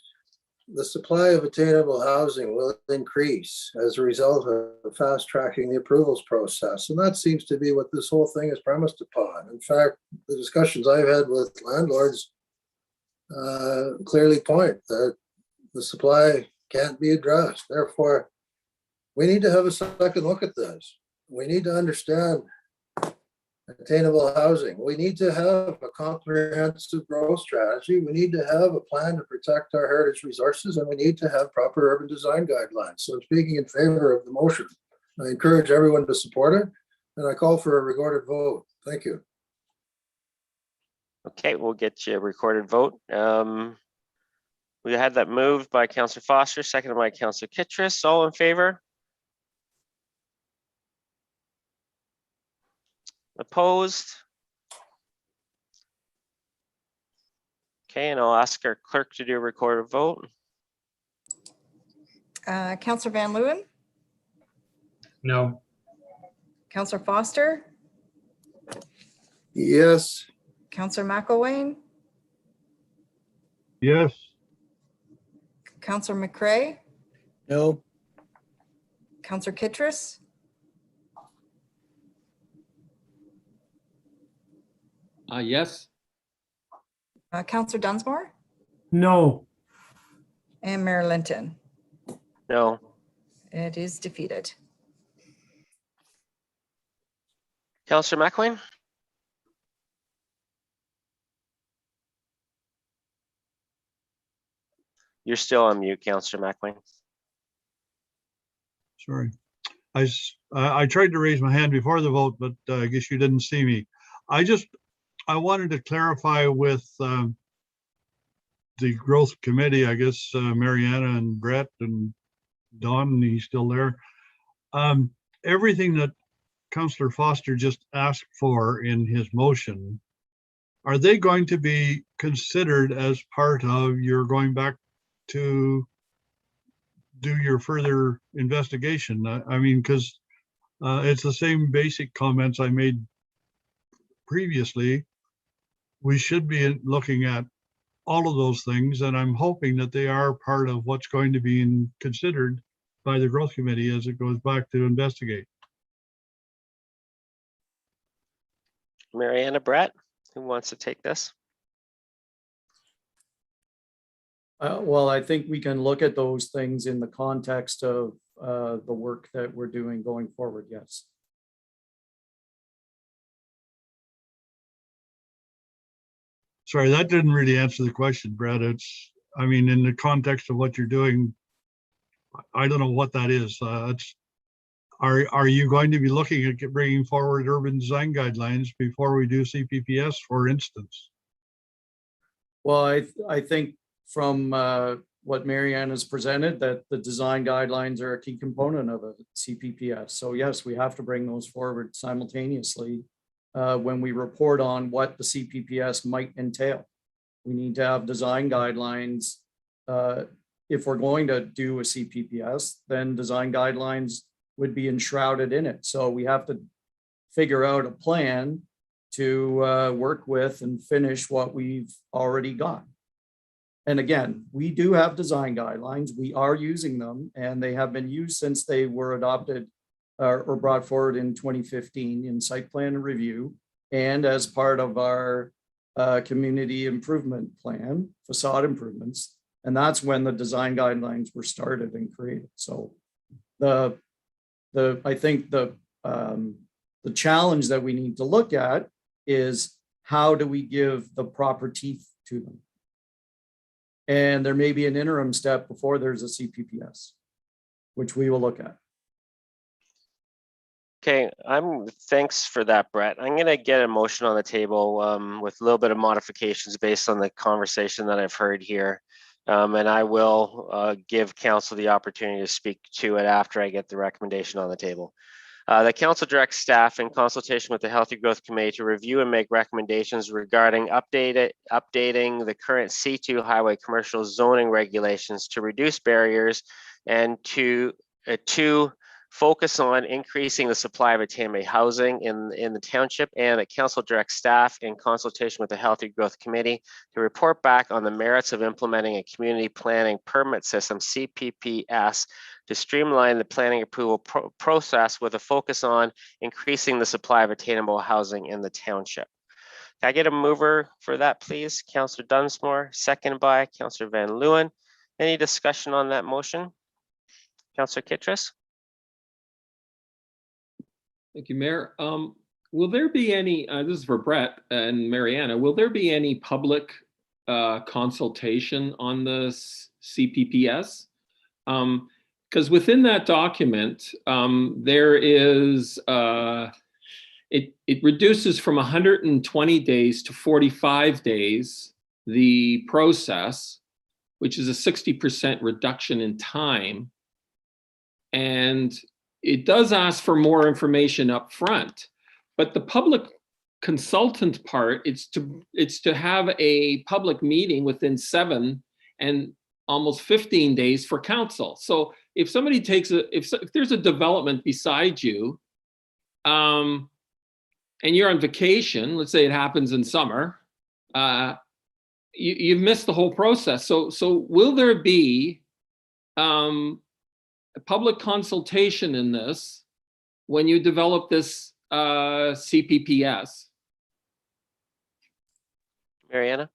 the supply of attainable housing will increase as a result of fast tracking the approvals process. And that seems to be what this whole thing is premised upon. In fact, the discussions I've had with landlords clearly point that the supply can't be addressed. Therefore, we need to have a second look at this. We need to understand attainable housing. We need to have a comprehensive growth strategy. We need to have a plan to protect our heritage resources, and we need to have proper urban design guidelines. So I'm speaking in favor of the motion. I encourage everyone to support it, and I call for a recorded vote. Thank you. Okay, we'll get you a recorded vote. We had that moved by Councillor Foster, seconded by Councillor Kittrus. All in favor? Opposed? Okay, and I'll ask our clerk to do a recorded vote. Councillor Van Leeuwen, No. Councillor Foster, Yes. Councillor McElwain, Yes. Councillor McCray, No, Councillor Kittrus, Yes. Councillor Dunsmore, No. and Mayor Linton. No. It is defeated. Councillor McElwain? You're still on mute, Councillor McElwain. Sorry. I tried to raise my hand before the vote, but I guess you didn't see me. I wanted to clarify with the growth committee, I guess, Mariana and Brett and Don, he's still there. Everything that Councillor Foster just asked for in his motion, are they going to be considered as part of your going back to do your further investigation? I mean, because it's the same basic comments I made previously. We should be looking at all of those things, and I'm hoping that they are part of what's going to be considered by the growth committee as it goes back to investigate. Mariana, Brett, who wants to take this? Well, I think we can look at those things in the context of the work that we're doing going forward, yes. Sorry, that didn't really answer the question, Brett. I mean, in the context of what you're doing, I don't know what that is. Are you going to be looking at bringing forward urban design guidelines before we do CPPS, for instance? Well, I think from what Marianne has presented, that the design guidelines are a key component of a CPPS. So yes, we have to bring those forward simultaneously when we report on what the CPPS might entail. We need to have design guidelines. If we're going to do a CPPS, then design guidelines would be enshrouded in it. So we have to figure out a plan to work with and finish what we've already got. And again, we do have design guidelines. We are using them, and they have been used since they were adopted or brought forward in 2015 in site plan review and as part of our community improvement plan, facade improvements. And that's when the design guidelines were started and created. So I think the The challenge that we need to look at is how do we give the proper teeth to them? And there may be an interim step before there's a CPPS, which we will look at. Okay, thanks for that, Brett. I'm gonna get a motion on the table with a little bit of modifications based on the conversation that I've heard here. And I will give council the opportunity to speak to it after I get the recommendation on the table. The council directs staff in consultation with the Healthy Growth Committee to review and make recommendations regarding updating the current C2 highway commercial zoning regulations to reduce barriers and to focus on increasing the supply of attainable housing in the township, and the council directs staff in consultation with the Healthy Growth Committee to report back on the merits of implementing a community planning permit system, CPPS, to streamline the planning approval process with a focus on increasing the supply of attainable housing in the township. Can I get a mover for that, please? Councillor Dunsmore, second by Councillor Van Leeuwen. Any discussion on that motion? Councillor Kittredge? Thank you, Mayor. Will there be any, this is for Brett and Mariana, will there be any public consultation on the CPPS? Because within that document, there is, it reduces from 120 days to 45 days, the process, which is a 60% reduction in time. And it does ask for more information up front, but the public consultant part, it's to have a public meeting within 7 and almost 15 days for council. So if somebody takes if there's a development beside you, and you're on vacation, let's say it happens in summer, you've missed the whole process. So will there be a public consultation in this when you develop this CPPS? Mariana?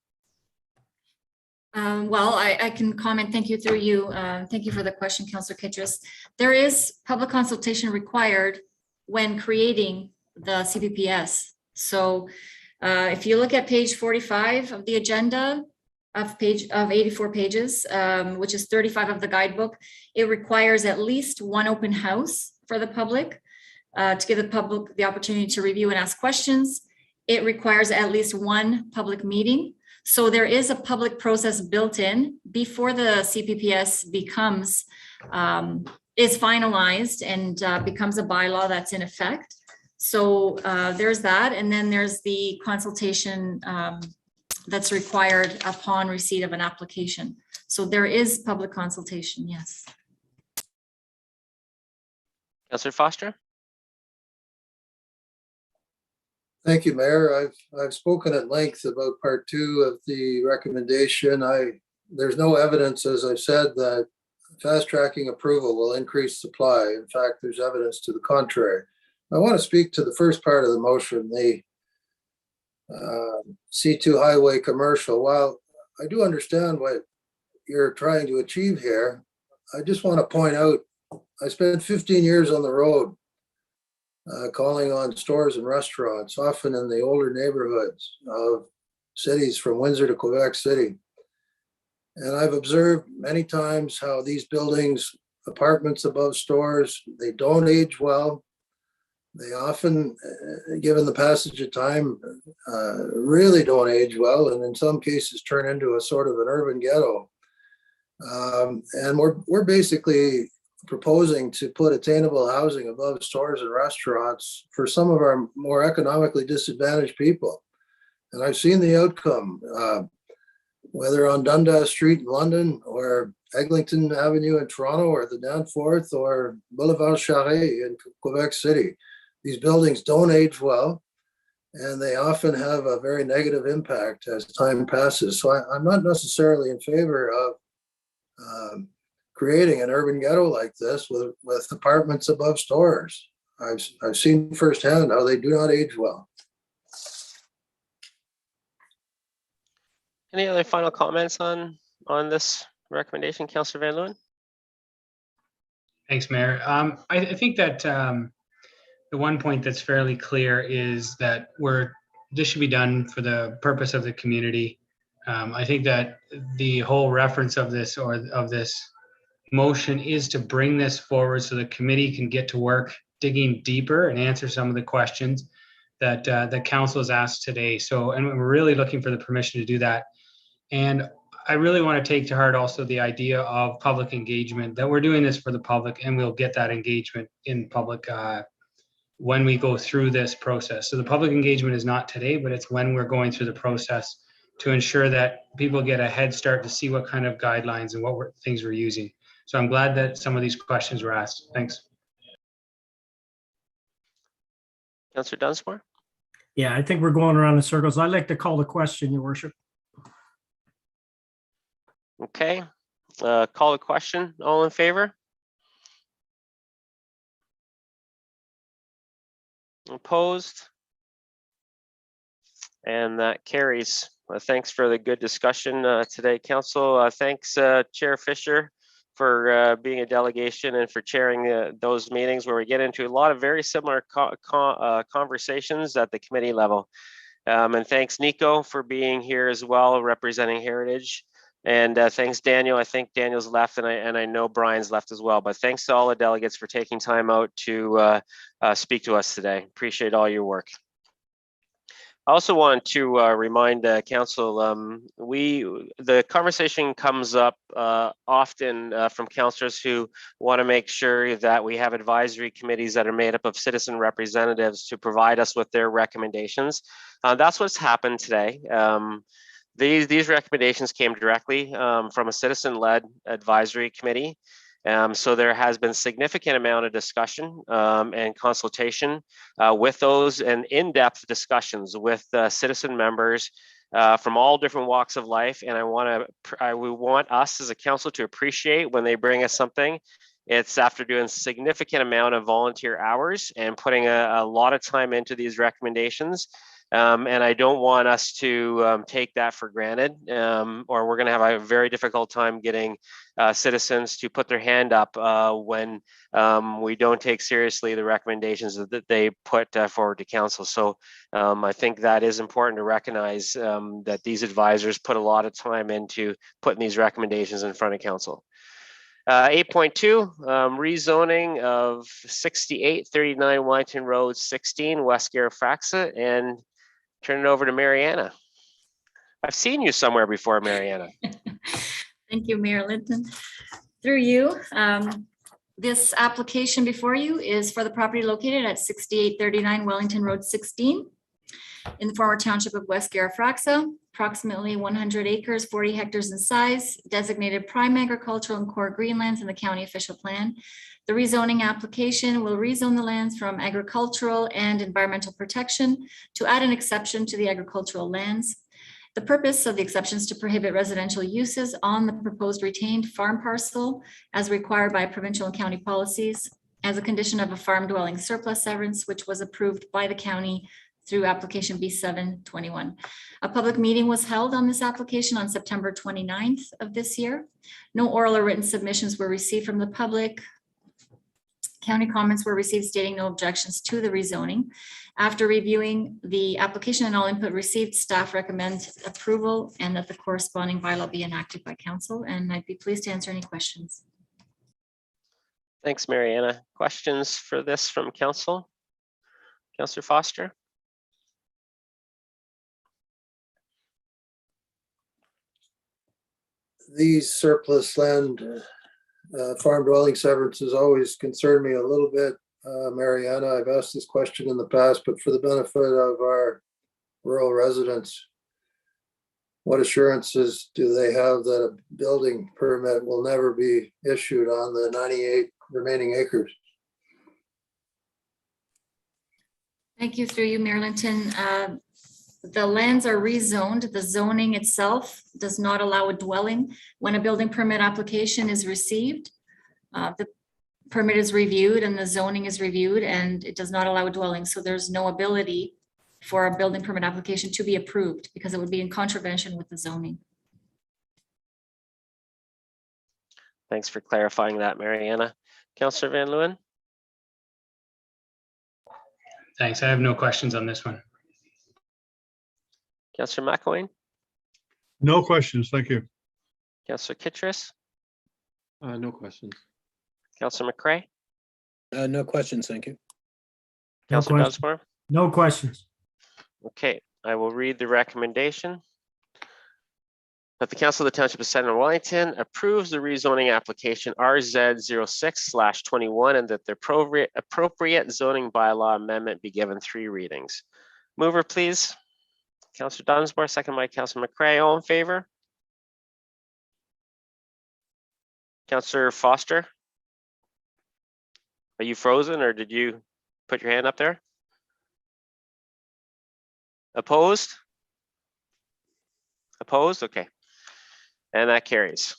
Well, I can comment. Thank you through you. Thank you for the question, Councillor Kittredge. There is public consultation required when creating the CPPS. So if you look at page 45 of the agenda of 84 pages, which is 35 of the guidebook, it requires at least one open house for the public to give the public the opportunity to review and ask questions. It requires at least one public meeting. So there is a public process built in before the CPPS becomes, is finalized and becomes a bylaw that's in effect. So there's that. And then there's the consultation that's required upon receipt of an application. So there is public consultation, yes. Councillor Foster? Thank you, Mayor. I've spoken at length about part 2 of the recommendation. There's no evidence, as I've said, that fast tracking approval will increase supply. In fact, there's evidence to the contrary. I want to speak to the first part of the motion, the C2 highway commercial. While I do understand what you're trying to achieve here, I just want to point out, I spent 15 years on the road calling on stores and restaurants, often in the older neighborhoods of cities from Windsor to Quebec City. And I've observed many times how these buildings, apartments above stores, they don't age well. They often, given the passage of time, really don't age well, and in some cases turn into a sort of an urban ghetto. And we're basically proposing to put attainable housing above stores and restaurants for some of our more economically disadvantaged people. And I've seen the outcome, whether on Dundas Street in London or Eglinton Avenue in Toronto or the Danforth or Boulevard Charest in Quebec City. These buildings don't age well, and they often have a very negative impact as time passes. So I'm not necessarily in favor of creating an urban ghetto like this with apartments above stores. I've seen firsthand how they do not age well. Any other final comments on this recommendation, Councillor Van Leeuwen? Thanks, Mayor. I think that the one point that's fairly clear is that this should be done for the purpose of the community. I think that the whole reference of this motion is to bring this forward so the committee can get to work digging deeper and answer some of the questions that the council has asked today. So, and we're really looking for the permission to do that. And I really want to take to heart also the idea of public engagement, that we're doing this for the public, and we'll get that engagement in public when we go through this process. So the public engagement is not today, but it's when we're going through the process to ensure that people get a head start to see what kind of guidelines and what things we're using. So I'm glad that some of these questions were asked. Thanks. Councillor Dunsmore? Yeah, I think we're going around in circles. I'd like to call the question, Your Worship. Okay, call the question. All in favor? Opposed? And that carries. Thanks for the good discussion today, Council. Thanks, Chair Fisher, for being a delegation and for chairing those meetings where we get into a lot of very similar conversations at the committee level. And thanks, Nico, for being here as well, representing Heritage. And thanks, Daniel. I think Daniel's left, and I know Brian's left as well. But thanks to all the delegates for taking time out to speak to us today. Appreciate all your work. I also want to remind Council, the conversation comes up often from councillors who want to make sure that we have advisory committees that are made up of citizen representatives to provide us with their recommendations. That's what's happened today. These recommendations came directly from a citizen-led advisory committee. So there has been significant amount of discussion and consultation with those, and in-depth discussions with citizen members from all different walks of life. And we want us as a council to appreciate when they bring us something. It's after doing significant amount of volunteer hours and putting a lot of time into these recommendations. And I don't want us to take that for granted, or we're going to have a very difficult time getting citizens to put their hand up when we don't take seriously the recommendations that they put forward to council. So I think that is important to recognize that these advisors put a lot of time into putting these recommendations in front of council. 8.2, rezoning of 6839 Wellington Road 16, West Garifraxa, and turn it over to Mariana. I've seen you somewhere before, Mariana. Thank you, Mayor Linton. Through you, this application before you is for the property located at 6839 Wellington Road 16 in the former township of West Garifraxa, approximately 100 acres, 40 hectares in size, designated prime agricultural and core greenlands in the county official plan. The rezoning application will rezone the lands from agricultural and environmental protection to add an exception to the agricultural lands. The purpose of the exceptions to prohibit residential uses on the proposed retained farm parcel as required by provincial and county policies as a condition of a farm dwelling surplus severance, which was approved by the county through application B721. A public meeting was held on this application on September 29th of this year. No oral or written submissions were received from the public. County comments were received stating no objections to the rezoning. After reviewing the application and all input received, staff recommends approval and that the corresponding bylaw be enacted by council. And I'd be pleased to answer any questions. Thanks, Mariana. Questions for this from council? Councillor Foster? These surplus land farm dwelling severances always concern me a little bit, Mariana. I've asked this question in the past, but for the benefit of our rural residents, what assurances do they have that a building permit will never be issued on the 98 remaining acres? Thank you. Through you, Mayor Linton. The lands are rezoned. The zoning itself does not allow a dwelling. When a building permit application is received, the permit is reviewed and the zoning is reviewed, and it does not allow a dwelling. So there's no ability for a building permit application to be approved because it would be in contravention with the zoning. Thanks for clarifying that, Mariana. Councillor Van Leeuwen? Thanks. I have no questions on this one. Councillor McElwain, No questions, thank you. Councillor Kittrus, No questions. Councillor McCray, No questions, thank you. No Councillor question. Dunsmore. No questions. Okay, I will read the recommendation. That the Council of the Township of Center Wellington approves the rezoning application RZ06/21 and that the appropriate zoning bylaw amendment be given 3 readings. Mover, please. Councillor Dunsmore, second by Councillor McCray. All in favor? Councillor Foster? Are you frozen or did you put your hand up there? Opposed? Opposed? Okay. And that carries.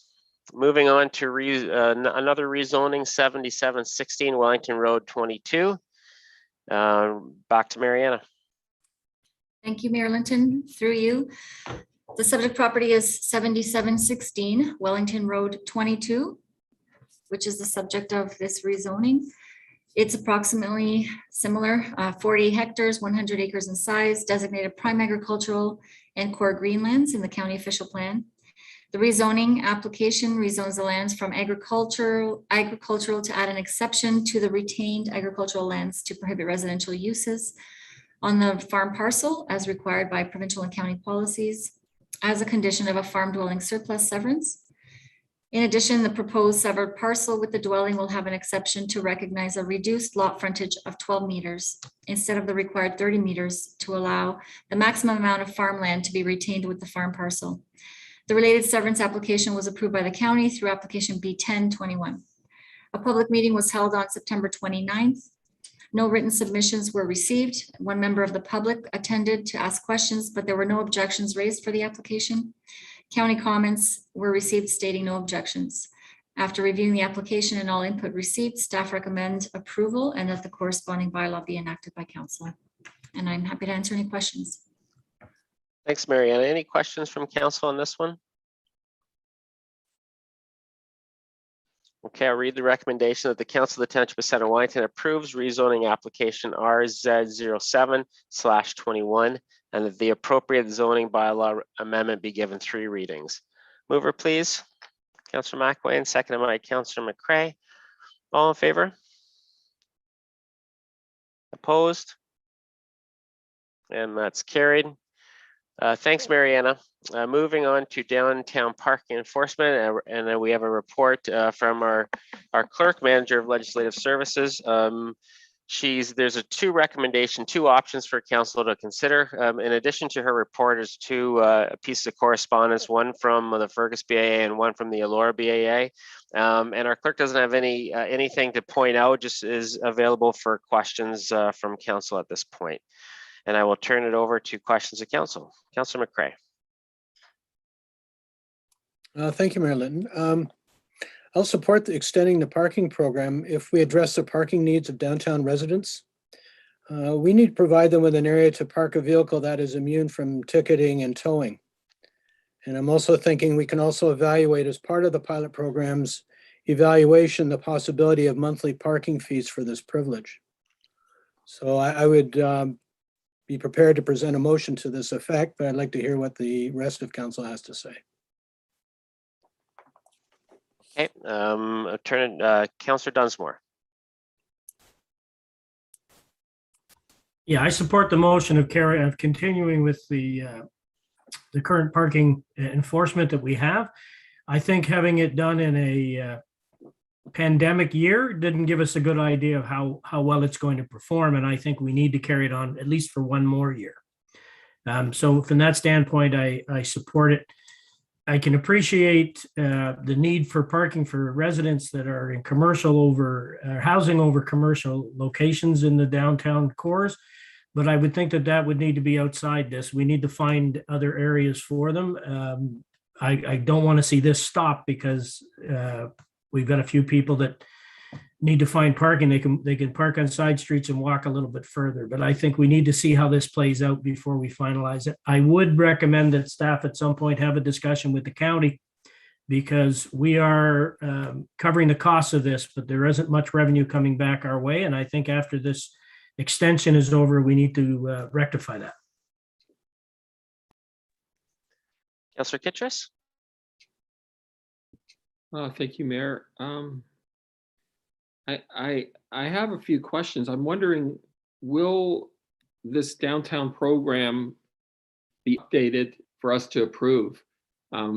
Moving on to another rezoning, 7716 Wellington Road 22. Back to Mariana. Thank you, Mayor Linton. Through you. The subject property is 7716 Wellington Road 22, which is the subject of this rezoning. It's approximately similar, 40 hectares, 100 acres in size, designated prime agricultural and core greenlands in the county official plan. The rezoning application rezones the lands from agricultural to add an exception to the retained agricultural lands to prohibit residential uses on the farm parcel as required by provincial and county policies as a condition of a farm dwelling surplus severance. In addition, the proposed severed parcel with the dwelling will have an exception to recognize a reduced lot frontage of 12 meters instead of the required 30 meters to allow the maximum amount of farmland to be retained with the farm parcel. The related severance application was approved by the county through application B1021. A public meeting was held on September 29th. No written submissions were received. One member of the public attended to ask questions, but there were no objections raised for the application. County comments were received stating no objections. After reviewing the application and all input received, staff recommend approval and that the corresponding bylaw be enacted by council. And I'm happy to answer any questions. Thanks, Mariana. Any questions from council on this one? Okay, I'll read the recommendation that the Council of the Township of Center Wellington approves rezoning application RZ07/21 and that the appropriate zoning bylaw amendment be given 3 readings. Mover, please. Councillor McElwain, seconded by Councillor McCray. All in favor? Opposed? And that's carried. Thanks, Mariana. Moving on to downtown parking enforcement, and then we have a report from our clerk, manager of legislative services. There's two options for council to consider. In addition to her report, is 2 pieces of correspondence, one from the Fergus BAA and one from the Elora BAA. And our clerk doesn't have anything to point out, just is available for questions from council at this point. And I will turn it over to questions of council. Councillor McCray. Thank you, Mayor Linton. I'll support extending the parking program if we address the parking needs of downtown residents. We need to provide them with an area to park a vehicle that is immune from ticketing and towing. And I'm also thinking we can also evaluate as part of the pilot program's evaluation the possibility of monthly parking fees for this privilege. So I would be prepared to present a motion to this effect, but I'd like to hear what the rest of council has to say. Okay, I'll turn it, Councillor Dunsmore. Yeah, I support the motion of continuing with the current parking enforcement that we have. I think having it done in a pandemic year didn't give us a good idea of how well it's going to perform, and I think we need to carry it on at least for 1 more year. So from that standpoint, I support it. I can appreciate the need for parking for residents that are in housing over commercial locations in the downtown cores, but I would think that would need to be outside this. We need to find other areas for them. I don't want to see this stop because we've got a few people that need to find parking. They can park on side streets and walk a little bit further, but I think we need to see how this plays out before we finalize it. I would recommend that staff at some point have a discussion with the county because we are covering the costs of this, but there isn't much revenue coming back our way. And I think after this extension is over, we need to rectify that. Councillor Kittrus? Thank you, Mayor. I have a few questions. I'm wondering, will this downtown program be updated for us to approve?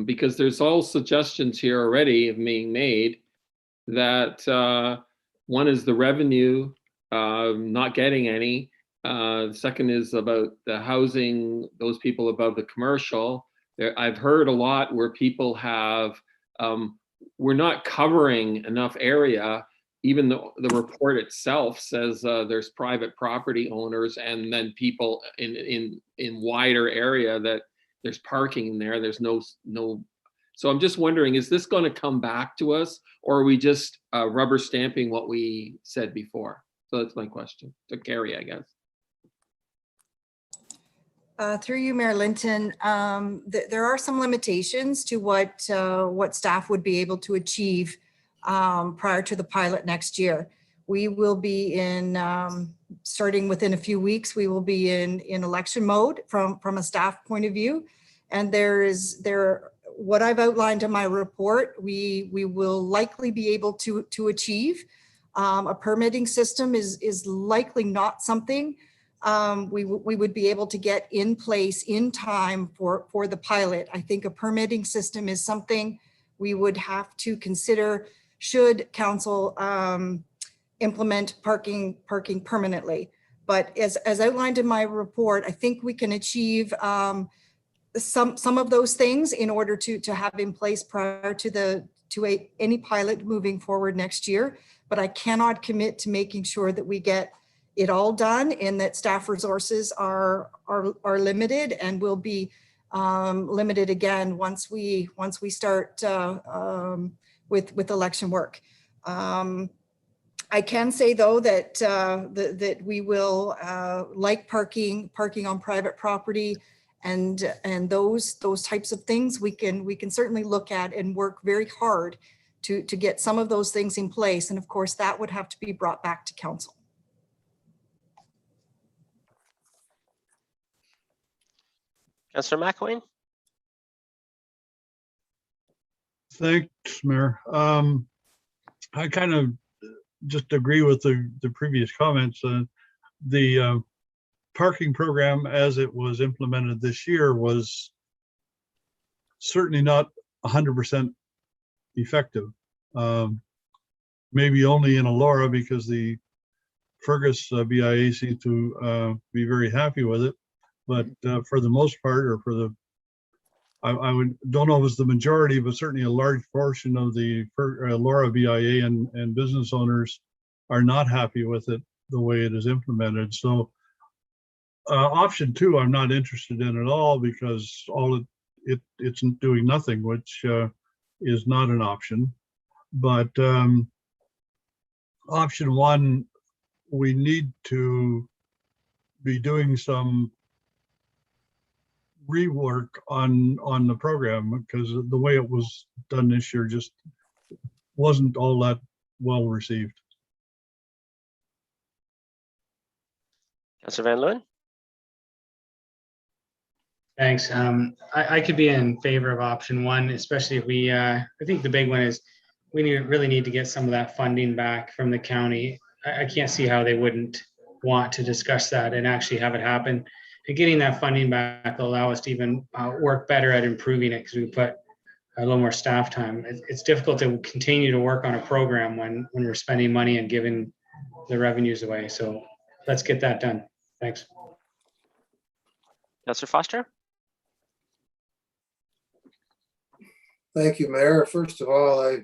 Because there's all suggestions here already of being made that one is the revenue, not getting any. The second is about the housing, those people above the commercial. I've heard a lot where people have, we're not covering enough area, even though the report itself says there's private property owners and then people in wider area that there's parking in there. There's no. So I'm just wondering, is this going to come back to us, or are we just rubber stamping what we said before? So that's my question to Carrie, I guess. Through you, Mayor Linton, there are some limitations to what staff would be able to achieve prior to the pilot next year. We will be in, starting within a few weeks, we will be in election mode from a staff point of view. And what I've outlined in my report, we will likely be able to achieve. A permitting system is likely not something we would be able to get in place in time for the pilot. I think a permitting system is something we would have to consider should council implement parking permanently. But as outlined in my report, I think we can achieve some of those things in order to have in place prior to any pilot moving forward next year. But I cannot commit to making sure that we get it all done and that staff resources are limited and will be limited again once we start with election work. I can say though that that we will like parking on private property and those types of things we can certainly look at and work very hard to get some of those things in place. And of course that would have to be brought back to council. Councillor McElwain? Thanks, Mayor. I kind of just agree with the previous comments. The parking program as it was implemented this year was certainly not 100% effective. Maybe only in Elora because the Fergus BIA seemed to be very happy with it. But for the most part, or for the, I don't know if it's the majority, but certainly a large portion of the Elora BIA and business owners are not happy with it the way it is implemented. So option 2, I'm not interested in at all because it's doing nothing, which is not an option. But option 1, we need to be doing some rework on the program because the way it was done this year just wasn't all that well received. Councillor Van Leeuwen? Thanks. I could be in favor of option 1, especially if we, I think the big one is we really need to get some of that funding back from the county. I can't see how they wouldn't want to discuss that and actually have it happen. And getting that funding back will allow us to even work better at improving it because we put a little more staff time. It's difficult to continue to work on a program when we're spending money and giving the revenues away. So let's get that done. Thanks. Councillor Foster? Thank you, Mayor. First of all, I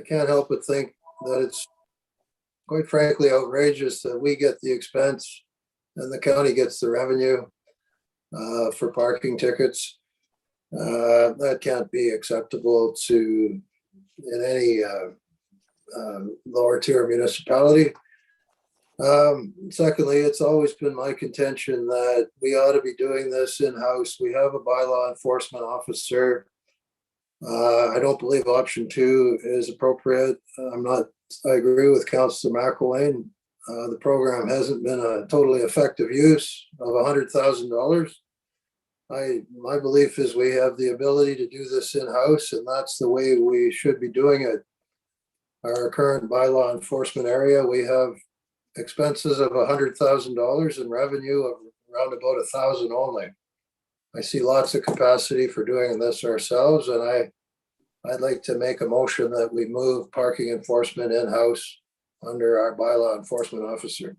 can't help but think that it's quite frankly outrageous that we get the expense and the county gets the revenue for parking tickets. That can't be acceptable in any lower tier municipality. Secondly, it's always been my contention that we ought to be doing this in-house. We have a bylaw enforcement officer. I don't believe option 2 is appropriate. I agree with Councillor McElwain. The program hasn't been a totally effective use of $100,000. My belief is we have the ability to do this in-house, and that's the way we should be doing it. Our current bylaw enforcement area, we have expenses of $100,000 and revenue of around about 1,000 only. I see lots of capacity for doing this ourselves, and I'd like to make a motion that we move parking enforcement in-house under our bylaw enforcement officer.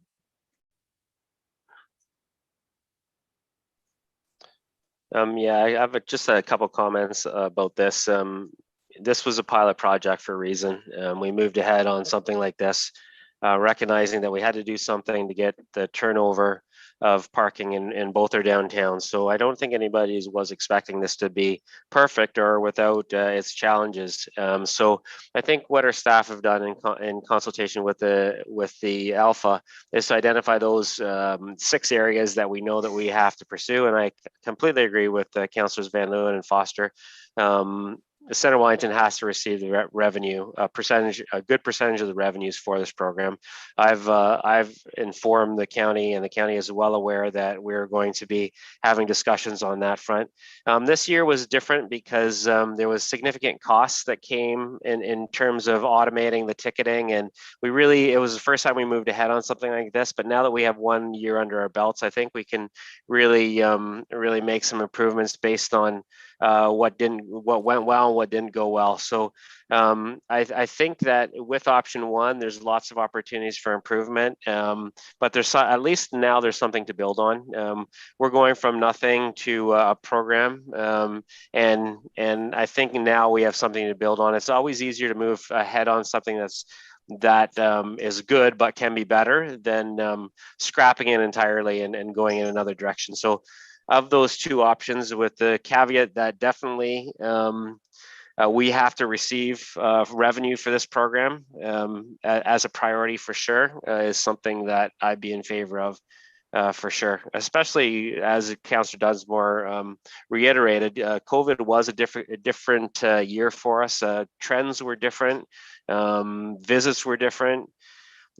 Yeah, I have just a couple comments about this. This was a pilot project for a reason. We moved ahead on something like this, recognizing that we had to do something to get the turnover of parking in both our downtowns. So I don't think anybody was expecting this to be perfect or without its challenges. So I think what our staff have done in consultation with the Alpha is to identify those 6 areas that we know that we have to pursue. And I completely agree with Councillors Vandersluis and Foster. The Center of Wellington has to receive the revenue, a good percentage of the revenues for this program. I've informed the county, and the county is well aware that we're going to be having discussions on that front. This year was different because there was significant costs that came in terms of automating the ticketing, and it was the first time we moved ahead on something like this. But now that we have 1 year under our belts, I think we can really make some improvements based on what went well and what didn't go well. So I think that with option 1, there's lots of opportunities for improvement, but at least now there's something to build on. We're going from nothing to a program, and I think now we have something to build on. It's always easier to move ahead on something that is good but can be better than scrapping it entirely and going in another direction. So of those 2 options, with the caveat that definitely we have to receive revenue for this program as a priority for sure, is something that I'd be in favor of for sure, especially as Councillor Dunsmore reiterated. COVID was a different year for us. Trends were different, visits were different.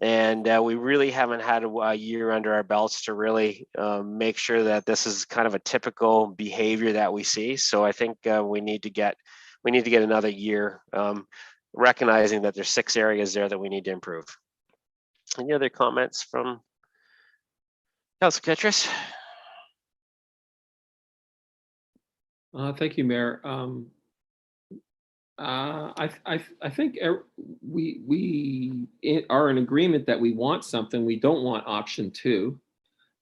And we really haven't had a year under our belts to really make sure that this is kind of a typical behavior that we see. So I think we need to get another year, recognizing that there's 6 areas there that we need to improve. Any other comments from Councillor Ketras? Thank you, Mayor. I think we are in agreement that we want something. We don't want option 2,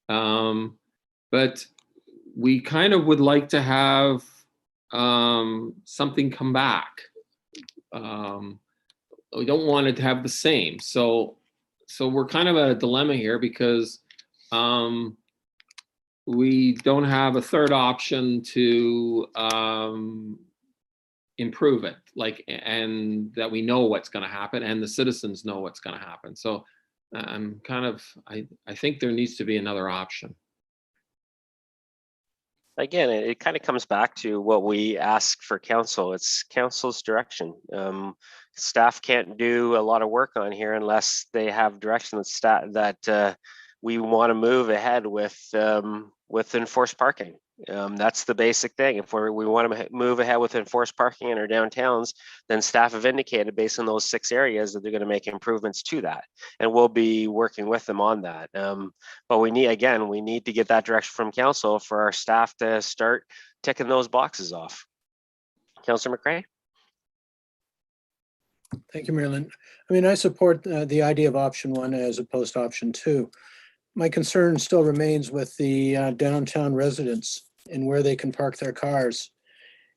but we kind of would like to have something come back. We don't want it to have the same. So we're kind of at a dilemma here because we don't have a third option to improve it, and that we know what's going to happen and the citizens know what's going to happen. So I'm I think there needs to be another option. Again, it kind of comes back to what we ask for council. It's council's direction. Staff can't do a lot of work on here unless they have direction that we want to move ahead with enforced parking. That's the basic thing. If we want to move ahead with enforced parking in our downtowns, then staff have indicated based on those 6 areas that they're going to make improvements to that, and we'll be working with them on that. But we need to get that direction from council for our staff to start ticking those boxes off. Councillor McCray. Thank you, Marilyn. I mean, I support the idea of option 1 as opposed to option 2. My concern still remains with the downtown residents and where they can park their cars.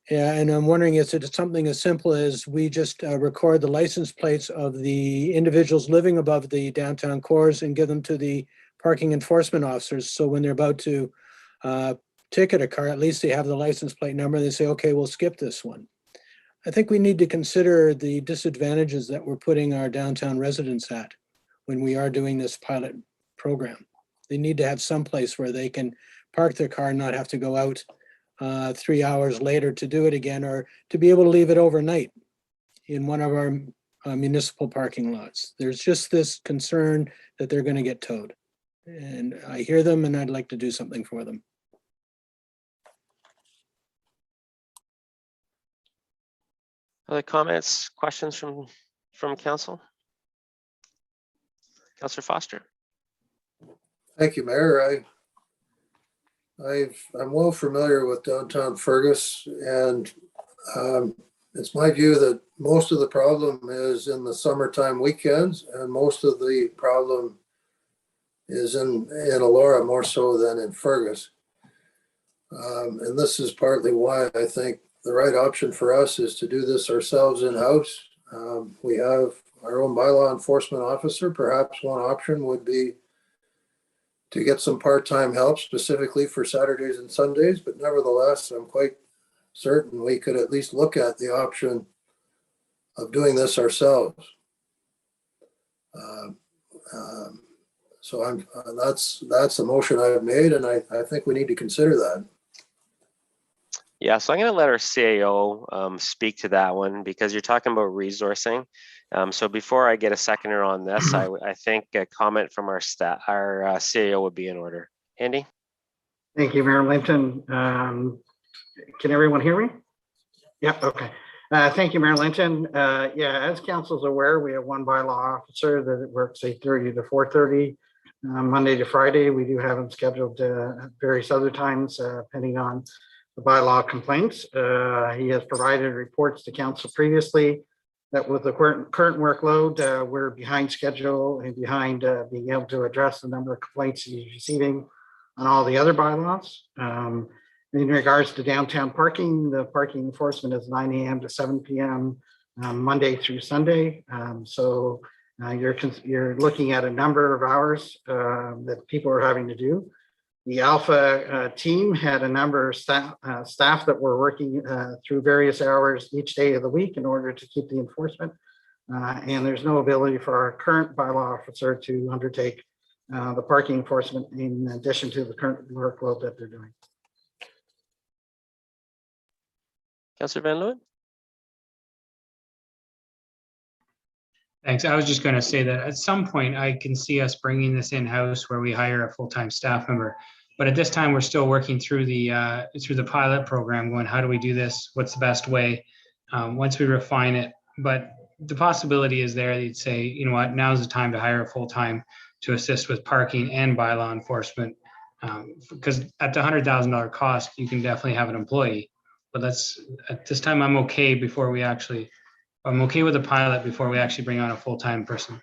And I'm wondering, is it something as simple as we just record the license plates of the individuals living above the downtown cores and give them to the parking enforcement officers? So when they're about to ticket a car, at least they have the license plate number. They say, okay, we'll skip this one. I think we need to consider the disadvantages that we're putting our downtown residents at when we are doing this pilot program. They need to have some place where they can park their car and not have to go out 3 hours later to do it again, or to be able to leave it overnight in one of our municipal parking lots. There's just this concern that they're going to get towed. And I hear them and I'd like to do something for them. Other comments, questions from council? Councillor Foster. Thank you, Mayor. I'm well familiar with downtown Fergus, and it's my view that most of the problem is in the summertime weekends, and most of the problem is in Elora more so than in Fergus. And this is partly why I think the right option for us is to do this ourselves in-house. We have our own bylaw enforcement officer. Perhaps one option would be to get some part-time help specifically for Saturdays and Sundays, but nevertheless, I'm quite certain we could at least look at the option of doing this ourselves. So that's the motion I've made, and I think we need to consider that. Yeah, so I'm going to let our CAO speak to that one because you're talking about resourcing. So before I get a seconder on this, I think a comment from our CAO would be in order. Andy? Thank you, Mayor Linton. Can everyone hear me? Yeah, okay. Thank you, Mayor Linton. Yeah, as council's aware, we have one bylaw officer that works 8:30 to 4:30, Monday to Friday. We do have him scheduled at various other times, depending on the bylaw complaints. He has provided reports to council previously that with the current workload, we're behind schedule and behind being able to address the number of complaints he's receiving on all the other bylaws. In regards to downtown parking, the parking enforcement is 9 a.m. to 7 p.m. Monday through Sunday. So you're looking at a number of hours that people are having to do. The Alpha team had a number of staff that were working through various hours each day of the week in order to keep the enforcement. And there's no ability for our current bylaw officer to undertake the parking enforcement in addition to the current workload that they're doing. Councillor Van Leeuwen? Thanks. I was just going to say that at some point I can see us bringing this in-house where we hire a full-time staff member. But at this time, we're still working through the pilot program, going, how do we do this? What's the best way? Once we refine it, but the possibility is there. You'd say, you know what, now's the time to hire a full-time to assist with parking and bylaw enforcement. Because at the $100,000 cost, you can definitely have an employee. But at this time, I'm okay with the pilot before we actually bring on a full-time person.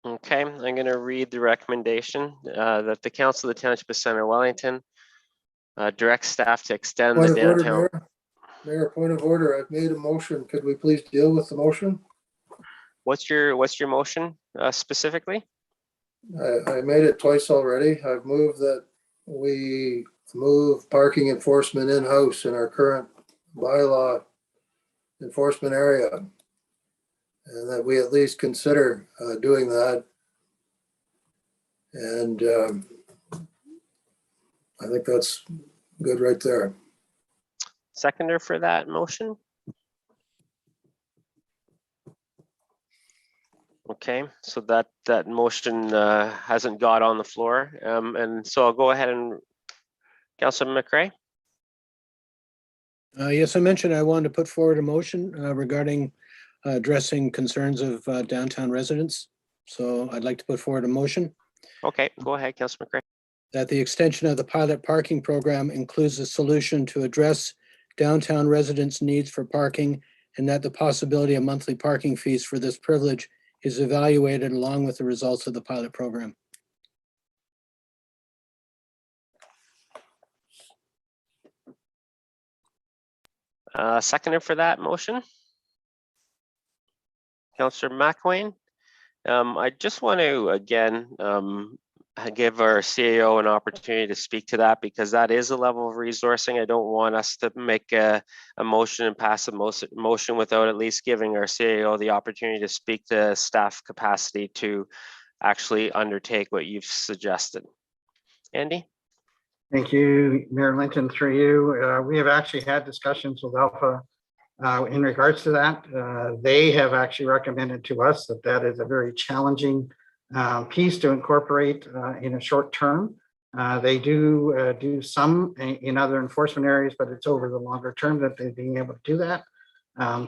Okay, I'm going to read the recommendation that the Council of the Township of Center Wellington directs staff to extend the downtown. Mayor, point of order. I've made a motion. Could we please deal with the motion? What's your motion specifically? I made it twice already. I've moved that we move parking enforcement in-house in our current bylaw enforcement area, and that we at least consider doing that. And I think that's good right there. Seconder for that motion? Okay, so that motion hasn't got on the floor, and so I'll go ahead and Councillor McCray. Yes, I mentioned I wanted to put forward a motion regarding addressing concerns of downtown residents. So I'd like to put forward a motion. Okay, go ahead, Councillor McCray. That the extension of the pilot parking program includes a solution to address downtown residents' needs for parking, and that the possibility of monthly parking fees for this privilege is evaluated along with the results of the pilot program. Seconder for that motion, Councillor McWayne. I just want to again give our CAO an opportunity to speak to that, because that is a level of resourcing. I don't want us to make a motion and pass a motion without at least giving our CAO the opportunity to speak to staff capacity to actually undertake what you've suggested. Andy? Thank you, Mayor Linton, through you. We have actually had discussions with Alpha in regards to that. They have actually recommended to us that that is a very challenging piece to incorporate in a short term. They do some in other enforcement areas, but it's over the longer term that they're being able to do that.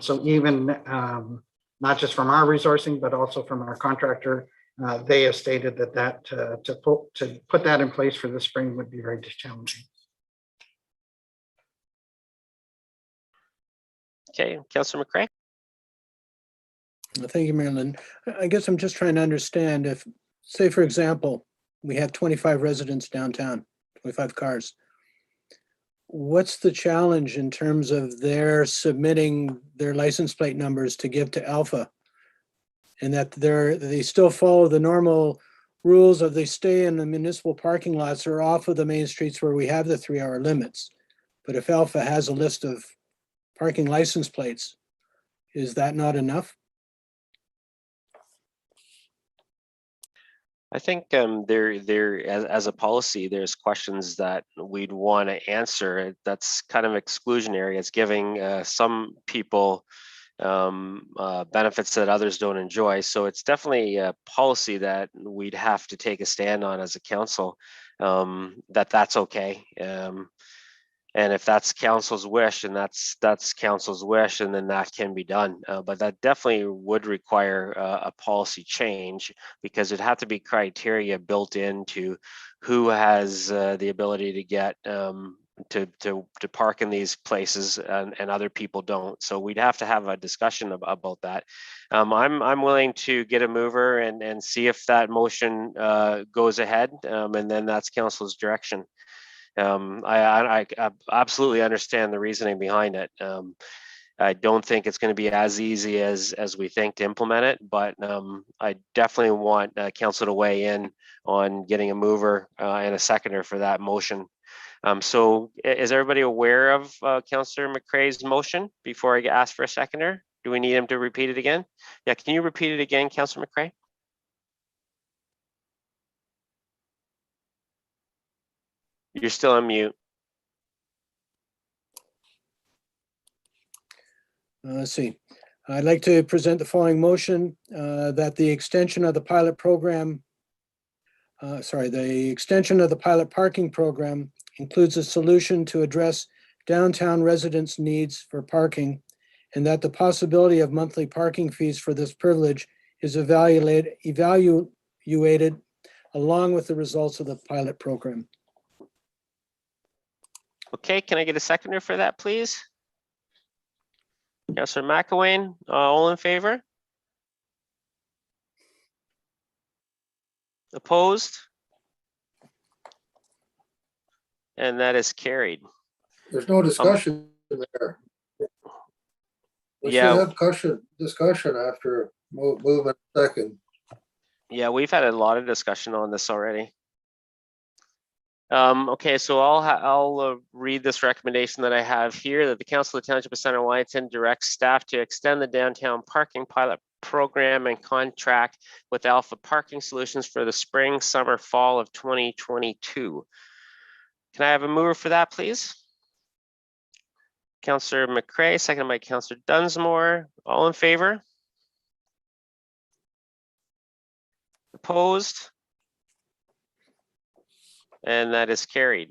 So even not just from our resourcing, but also from our contractor, they have stated that to put that in place for the spring would be very challenging. Okay, Councillor McCray. Thank you, Marilyn. I guess I'm just trying to understand if, say, for example, we have 25 residents downtown, 25 cars. What's the challenge in terms of their submitting their license plate numbers to give to Alpha? And that they still follow the normal rules of they stay in the municipal parking lots or off of the main streets where we have the 3-hour limits. But if Alpha has a list of parking license plates, is that not enough? I think as a policy, there's questions that we'd want to answer. That's kind of exclusionary. It's giving some people benefits that others don't enjoy. So it's definitely a policy that we'd have to take a stand on as a council, that's okay. And if that's council's wish, and that's council's wish, and then that can be done. But that definitely would require a policy change, because it'd have to be criteria built into who has the ability to get to park in these places and other people don't. So we'd have to have a discussion about that. I'm willing to get a mover and see if that motion goes ahead, and then that's council's direction. I absolutely understand the reasoning behind it. I don't think it's going to be as easy as we think to implement it, but I definitely want council to weigh in on getting a mover and a seconder for that motion. So is everybody aware of Councillor McCray's motion before I ask for a seconder? Do we need him to repeat it again? Yeah, can you repeat it again, Councillor McCray? You're still on mute. Let's see. I'd like to present the following motion that the extension of the pilot program, the extension of the pilot parking program includes a solution to address downtown residents' needs for parking, and that the possibility of monthly parking fees for this privilege is evaluated along with the results of the pilot program. Okay, can I get a seconder for that, please? Councillor McElwain, all in favor? Opposed? And that is carried. There's no discussion there. We should have discussion after movement second. Yeah, we've had a lot of discussion on this already. Okay, so I'll read this recommendation that I have here, that the Council of the Township of Center Wellington directs staff to extend the downtown parking pilot program and contract with Alpha Parking Solutions for the spring, summer, fall of 2022. Can I have a mover for that, please? Councillor McCray, seconded by Councillor Dunsmore. All in favor? Opposed? And that is carried.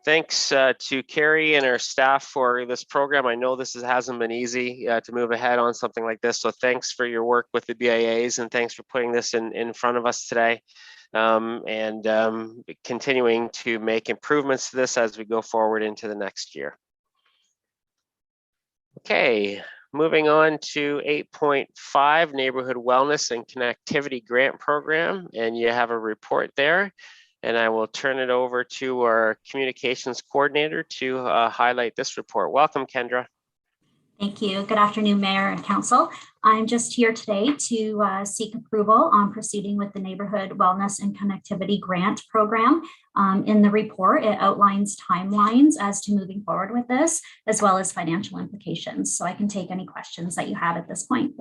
Thanks to Carrie and her staff for this program. I know this hasn't been easy to move ahead on something like this. So thanks for your work with the BIAs, and thanks for putting this in front of us today, and continuing to make improvements to this as we go forward into the next year. Okay, moving on to 8.5, Neighborhood Wellness and Connectivity Grant Program, and you have a report there. And I will turn it over to our communications coordinator to highlight this report. Welcome, Kendra. Thank you. Good afternoon, Mayor and Council. I'm just here today to seek approval on proceeding with the Neighborhood Wellness and Connectivity Grant Program. In the report, it outlines timelines as to moving forward with this, as well as financial implications. So I can take any questions that you have at this point.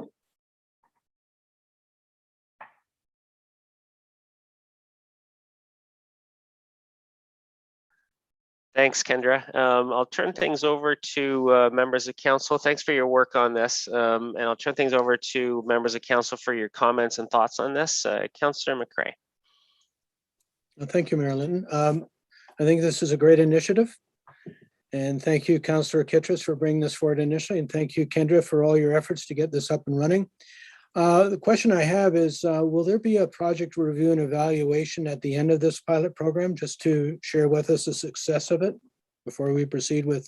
Thanks, Kendra. I'll turn things over to members of council. Thanks for your work on this. And I'll turn things over to members of council for your comments and thoughts on this. Councillor McCray. Well, thank you, Mayor Linton. I think this is a great initiative. And thank you, Councillor Kittredge, for bringing this forward initially. And thank you, Kendra, for all your efforts to get this up and running. The question I have is, will there be a project review and evaluation at the end of this pilot program, just to share with us the success of it before we proceed with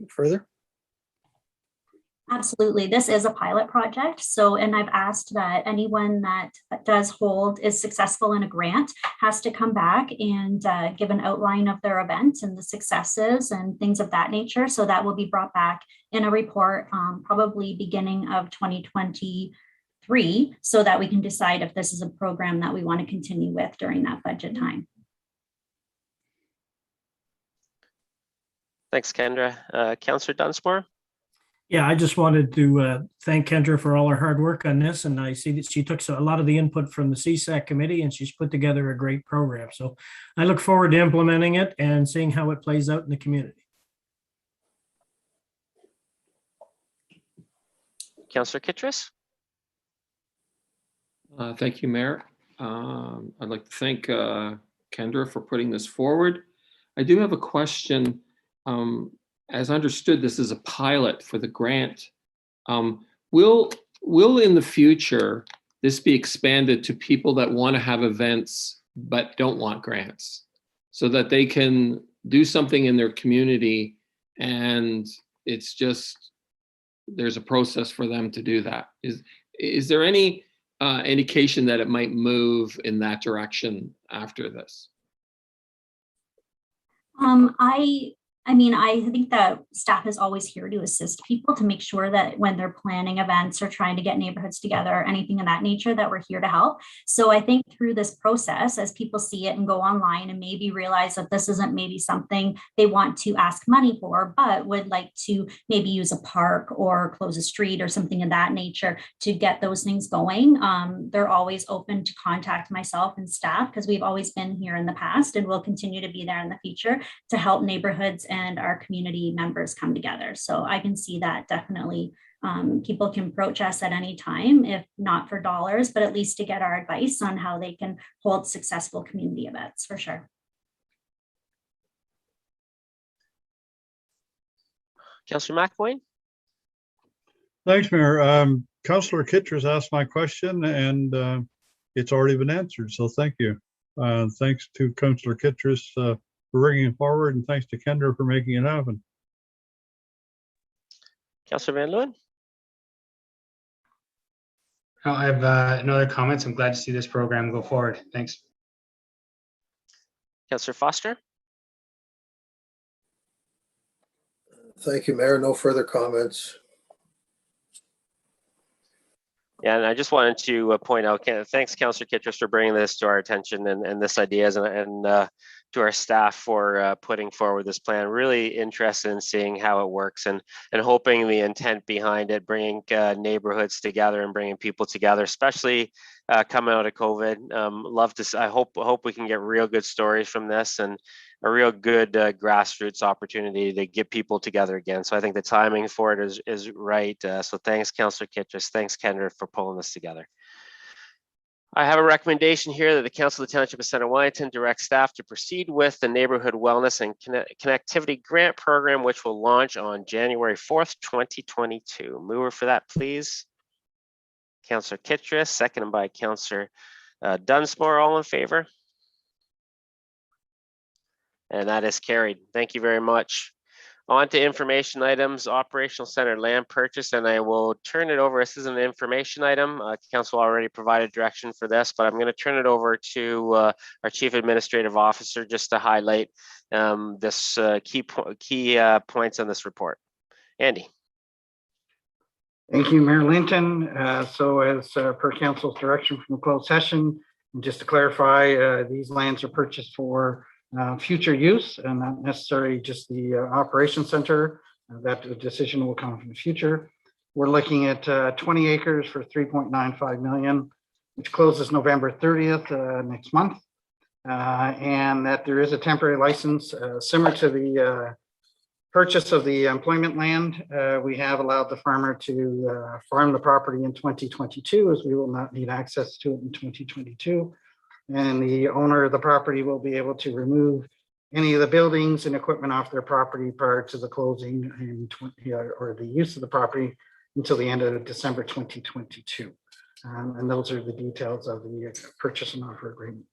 further? Absolutely. This is a pilot project. So, and I've asked that anyone that is successful in a grant has to come back and give an outline of their event and the successes and things of that nature. So that will be brought back in a report, probably beginning of 2023, so that we can decide if this is a program that we want to continue with during that budget time. Thanks, Kendra. Councillor Dunsmore. Yeah, I just wanted to thank Kendra for all her hard work on this. And I see that she took a lot of the input from the CSAC committee and she's put together a great program. So I look forward to implementing it and seeing how it plays out in the community. Councillor Kittredge. Thank you, Mayor. I'd like to thank Kendra for putting this forward. I do have a question. As understood, this is a pilot for the grant. Will in the future this be expanded to people that want to have events but don't want grants, so that they can do something in their community and it's just there's a process for them to do that? Is there any indication that it might move in that direction after this? I mean, I think that staff is always here to assist people to make sure that when they're planning events or trying to get neighborhoods together or anything of that nature, that we're here to help. So I think through this process, as people see it and go online and maybe realize that this isn't maybe something they want to ask money for, but would like to maybe use a park or close a street or something of that nature to get those things going, they're always open to contact myself and staff, because we've always been here in the past and will continue to be there in the future to help neighborhoods and our community members come together. So I can see that definitely people can approach us at any time, if not for dollars, but at least to get our advice on how they can hold successful community events, for sure. Councillor McAvoy. Thanks, Mayor. Councillor Kittredge asked my question and it's already been answered, so thank you. Thanks to Councillor Kittredge for bringing it forward, and thanks to Kendra for making it happen. Councillor Van Leeuwen. Oh, I have no other comments. I'm glad to see this program go forward. Thanks. Councillor Foster. Thank you, Mayor. No further comments. Yeah, and I just wanted to point out, thanks, Councillor Kittredge, for bringing this to our attention and this ideas, and to our staff for putting forward this plan. Really interested in seeing how it works, and hoping the intent behind it, bringing neighborhoods together and bringing people together, especially coming out of COVID. Love to. I hope we can get real good stories from this and a real good grassroots opportunity to get people together again. So I think the timing for it is right. So thanks, Councillor Kittredge. Thanks, Kendra, for pulling this together. I have a recommendation here that the Council of the Township of Center Wellington direct staff to proceed with the Neighborhood Wellness and Connectivity Grant Program, which will launch on January 4th, 2022. Mover for that, please. Councillor Kittredge, seconded by Councillor Dunsmore. All in favor? And that is carried. Thank you very much. On to information items, operational center land purchase, and I will turn it over. This is an information item. Council already provided direction for this, but I'm going to turn it over to our Chief Administrative Officer just to highlight this key points on this report. Andy. Thank you, Mayor Linton. So as per Council's direction from the closed session, just to clarify, these lands are purchased for future use and not necessarily just the operations center. That decision will come from the future. We're looking at 20 acres for $3.95 million, which closes November 30th next month. and that there is a temporary license similar to the purchase of the employment land. We have allowed the farmer to farm the property in 2022, as we will not need access to it in 2022. And the owner of the property will be able to remove any of the buildings and equipment off their property prior to the closing or the use of the property until the end of December 2022. And those are the details of the purchase and offer agreement.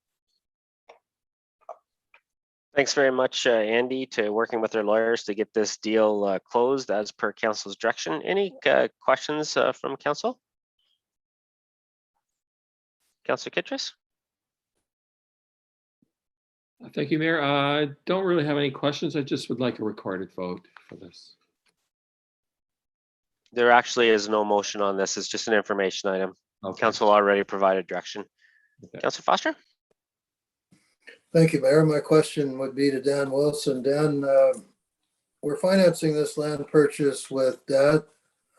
Thanks very much, Andy, to working with our lawyers to get this deal closed as per council's direction. Any questions from council? Councillor Kittredge? Thank you, Mayor. I don't really have any questions. I just would like a recorded vote for this. There actually is no motion on this. It's just an information item. Okay. Council already provided direction. Okay. Councillor Foster? Thank you, Mayor. My question would be to Dan Wilson. Dan, we're financing this land purchase with debt,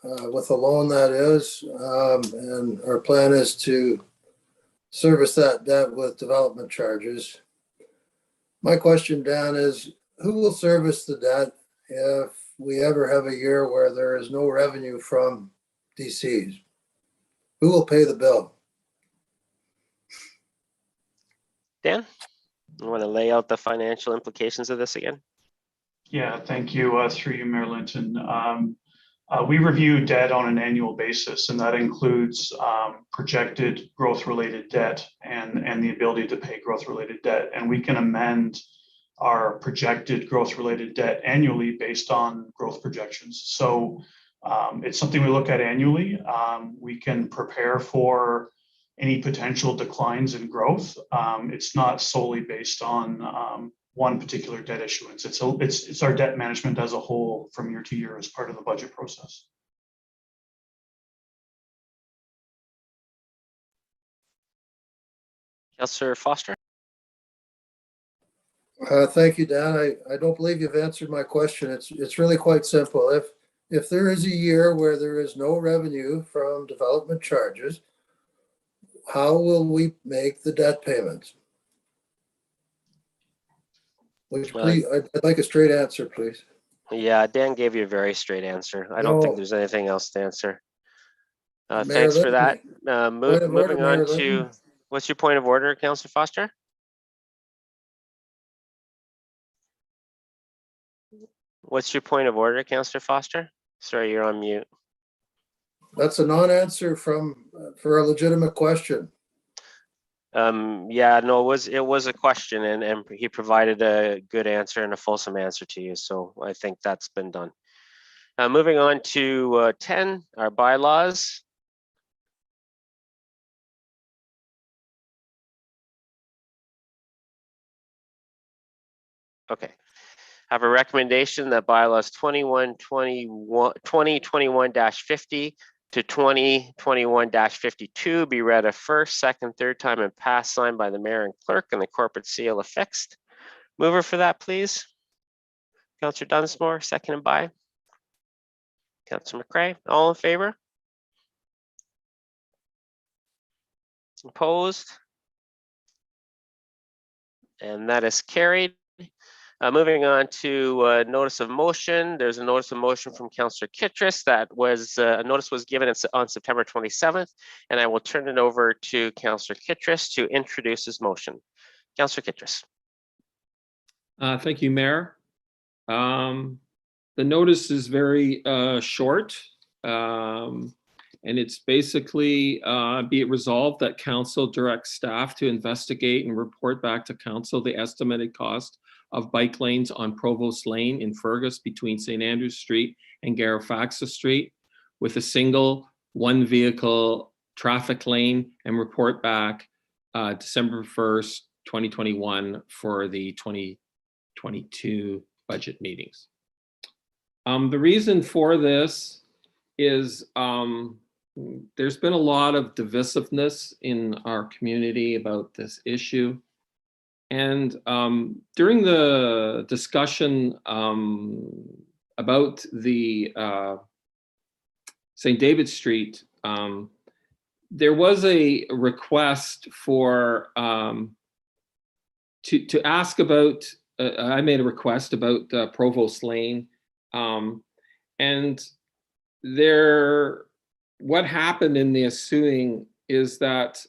with a loan that is, and our plan is to service that debt with development charges. My question, Dan, is who will service the debt if we ever have a year where there is no revenue from DCs? Who will pay the bill? Dan, you want to lay out the financial implications of this again? Yeah, thank you. Through you, Mayor Linton. We review debt on an annual basis, and that includes projected growth-related debt and the ability to pay growth-related debt. And we can amend our projected growth-related debt annually based on growth projections. So it's something we look at annually. We can prepare for any potential declines in growth. It's not solely based on one particular debt issuance. It's our debt management as a whole from year to year as part of the budget process. Councillor Foster? Thank you, Dan. I don't believe you've answered my question. It's really quite simple. If there is a year where there is no revenue from development charges, how will we make the debt payments? Which, please, I'd like a straight answer, please. Yeah, Dan gave you a very straight answer. I don't think there's anything else to answer. Thanks for that. Moving on to, what's your point of order, Councillor Foster? What's your point of order, Councillor Foster? Sorry, you're on mute. That's a non-answer for a legitimate question. Yeah, no, it was a question, and he provided a good answer and a fulsome answer to you. So I think that's been done. Moving on to 10, our bylaws. Okay. Have a recommendation that bylaws 2021-50 to 2021-52 be read a first, second, third time and passed, signed by the mayor and clerk, and the corporate seal affixed. Mover for that, please. Councillor Dunsmore, seconded by Councillor McCray. All in favor? Opposed? And that is carried. Moving on to notice of motion. There's a notice of motion from Councillor Kittredge that was, a notice was given on September 27th, and I will turn it over to Councillor Kittredge to introduce his motion. Councillor Kittredge. Thank you, Mayor. The notice is very short, and it's basically be it resolved that council directs staff to investigate and report back to council the estimated cost of bike lanes on Provost Lane in Fergus between St. Andrews Street and Garifaxa Street with a single one vehicle traffic lane, and report back December 1st, 2021 for the 2022 budget meetings. The reason for this is there's been a lot of divisiveness in our community about this issue. And during the discussion about the St. David Street, there was a request for to ask about, I made a request about Provost Lane. And what happened in the ensuing is that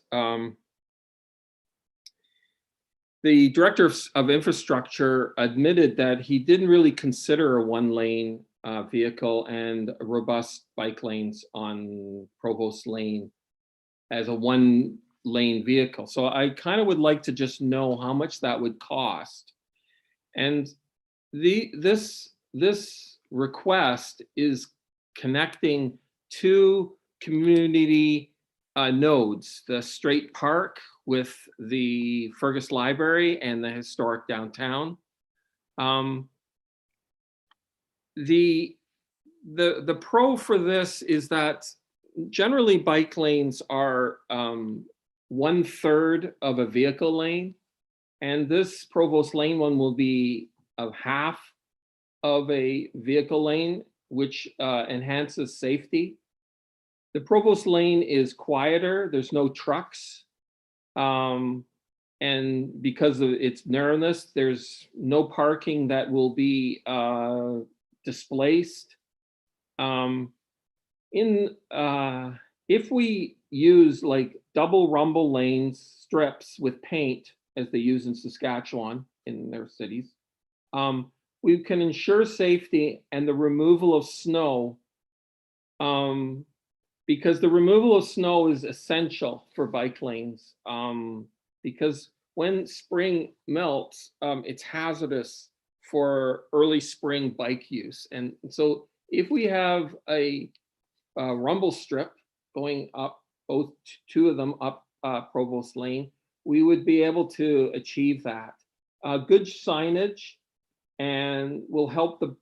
the director of infrastructure admitted that he didn't really consider a one-lane vehicle and robust bike lanes on Provost Lane as a one-lane vehicle. So I kind of would like to just know how much that would cost. And this request is connecting two community nodes, the Straight Park with the Fergus Library and the historic downtown. The pro for this is that generally bike lanes are 1/3 of a vehicle lane, and this Provost Lane one will be of half of a vehicle lane, which enhances safety. The Provost Lane is quieter, there's no trucks. And because of its narrowness, there's no parking that will be displaced. If we use like double rumble lanes strips with paint, as they use in Saskatchewan in their cities, we can ensure safety and the removal of snow, because the removal of snow is essential for bike lanes, because when spring melts, it's hazardous for early spring bike use. And so if we have a rumble strip going up, two of them up Provost Lane, we would be able to achieve that. Good signage and will help the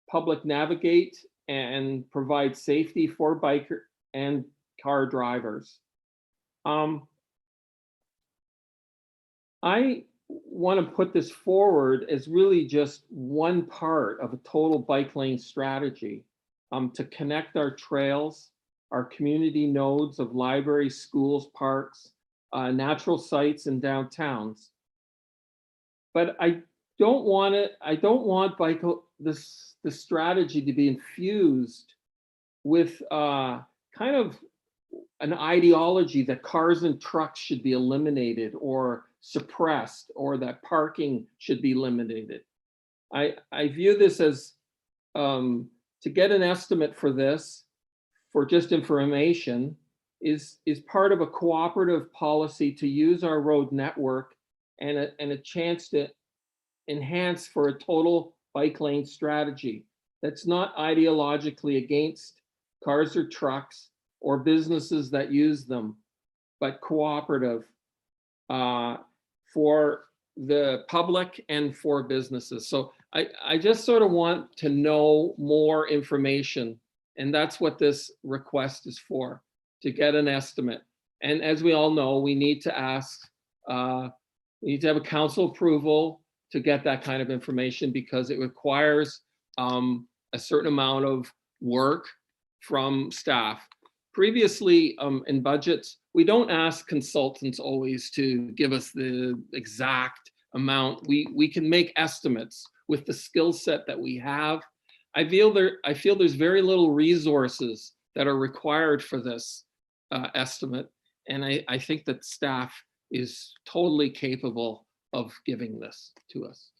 public navigate and provide safety for biker and car drivers. I want to put this forward as really just one part of a total bike lane strategy to connect our trails, our community nodes of libraries, schools, parks, natural sites, and downtowns. But I don't want the strategy to be infused with kind of an ideology that cars and trucks should be eliminated or suppressed, or that parking should be eliminated. I view this as to get an estimate for this, for just information, is part of a cooperative policy to use our road network and a chance to enhance for a total bike lane strategy that's not ideologically against cars or trucks or businesses that use them, but cooperative for the public and for businesses. So I just sort of want to know more information, and that's what this request is for, to get an estimate. And as we all know, we need to ask, we need to have a council approval to get that kind of information, because it requires a certain amount of work from staff. Previously, in budgets, we don't ask consultants always to give us the exact amount. We can make estimates with the skill set that we have. I feel there's very little resources that are required for this estimate, and I think that staff is totally capable of giving this to us.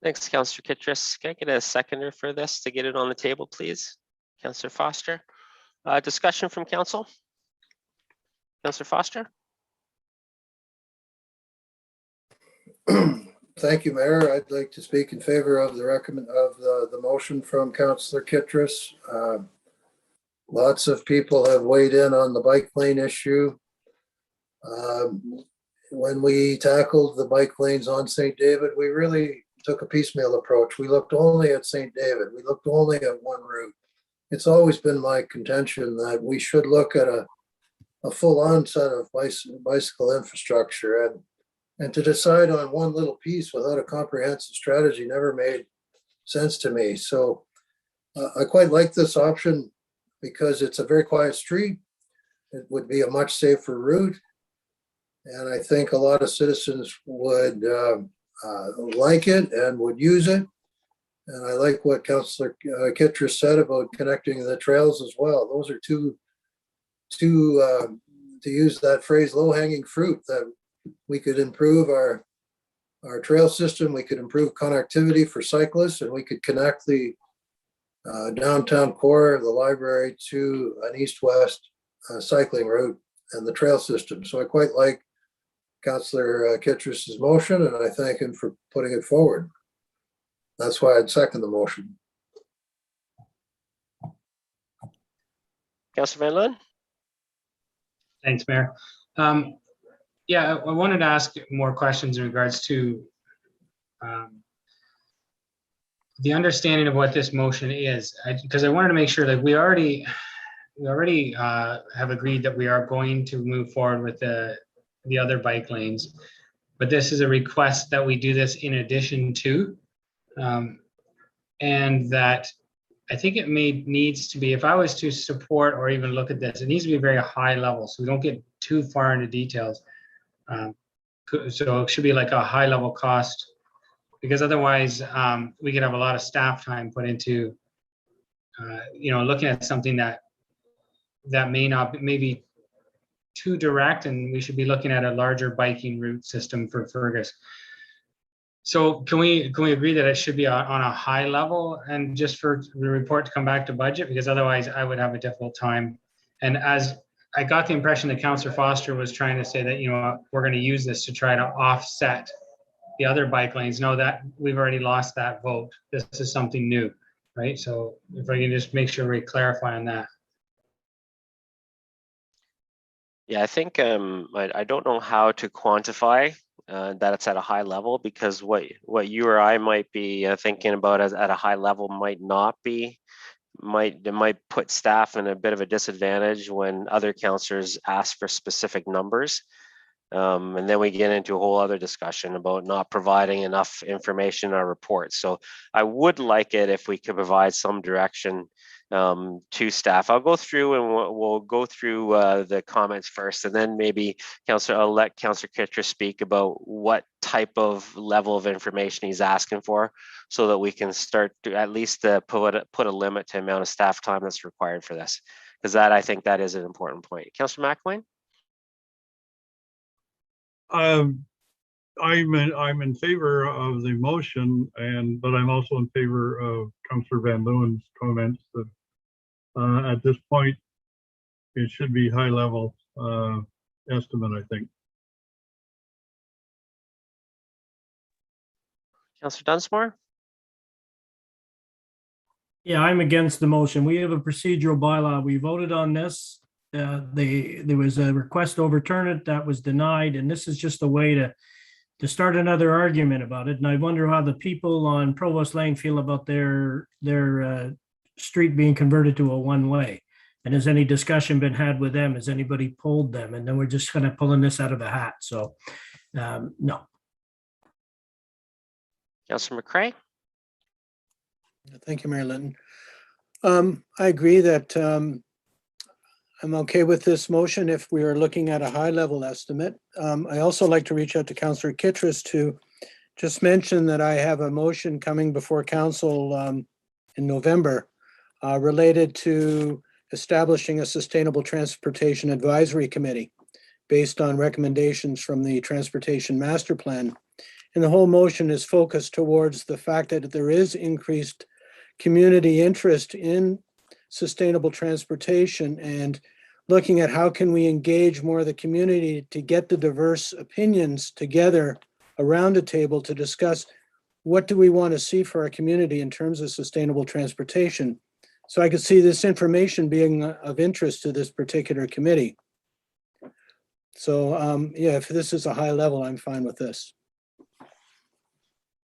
Thanks, Councillor Kittredge. Can I get a seconder for this to get it on the table, please? Councillor Foster. Discussion from council. Councillor Foster. Thank you, Mayor. I'd like to speak in favor of the motion from Councillor Kittredge. Lots of people have weighed in on the bike lane issue. When we tackled the bike lanes on St. David, we really took a piecemeal approach. We looked only at St. David. We looked only at one route. It's always been my contention that we should look at a full-on set of bicycle infrastructure, and to decide on one little piece without a comprehensive strategy never made sense to me. So I quite like this option because it's a very quiet street. It would be a much safer route. And I think a lot of citizens would like it and would use it. And I like what Councillor Kittredge said about connecting the trails as well. Those are two to use that phrase, low-hanging fruit, that we could improve our trail system, we could improve connectivity for cyclists, and we could connect the downtown core of the library to an east-west cycling route and the trail system. So I quite like Councillor Kittredge's motion, and I thank him for putting it forward. That's why I'd second the motion. Councillor Van Loon? Thanks, Mayor. Yeah, I wanted to ask more questions in regards to the understanding of what this motion is, because I wanted to make sure that we already have agreed that we are going to move forward with the other bike lanes, but this is a request that we do this in addition to, and that I think it needs to be, if I was to support or even look at this, it needs to be very high level, so we don't get too far into details. So it should be like a high level cost, because otherwise we could have a lot of staff time put into, looking at something that may be too direct, and we should be looking at a larger biking route system for Fergus. So can we agree that it should be on a high level, and just for the report to come back to budget, because otherwise I would have a difficult time. And as I got the impression that Councillor Foster was trying to say that, we're going to use this to try to offset the other bike lanes. No, that we've already lost that vote. This is something new, right? So if I can just make sure we clarify on that. Yeah, I think I don't know how to quantify that it's at a high level, because what you or I might be thinking about as at a high level might not be. It might put staff in a bit of a disadvantage when other councillors ask for specific numbers. And then we get into a whole other discussion about not providing enough information in our report. So I would like it if we could provide some direction to staff. I'll go through and we'll go through the comments first, and then maybe I'll let Councillor Kittredge speak about what type of level of information he's asking for, so that we can start to at least put a limit to the amount of staff time that's required for this, because I think that is an important point. Councillor McElwain? I'm in favor of the motion, but I'm also in favor of Councillor Van Leeuwen's comments that at this point it should be high level estimate, I think. Councillor Dunsmore? Yeah, I'm against the motion. We have a procedural bylaw. We voted on this. There was a request to overturn it that was denied, and this is just a way to start another argument about it. And I wonder how the people on Provost Lane feel about their street being converted to a one-way. And has any discussion been had with them? Has anybody polled them? And then we're just kind of pulling this out of the hat. So no. Councillor McCray? Thank you, Mayor Linton. I agree that I'm okay with this motion if we are looking at a high level estimate. I also like to reach out to Councillor Kittredge to just mention that I have a motion coming before council in November related to establishing a sustainable transportation advisory committee based on recommendations from the transportation master plan. And the whole motion is focused towards the fact that there is increased community interest in sustainable transportation, and looking at how can we engage more of the community to get the diverse opinions together around a table to discuss what do we want to see for our community in terms of sustainable transportation. So I could see this information being of interest to this particular committee. So yeah, if this is a high level, I'm fine with this.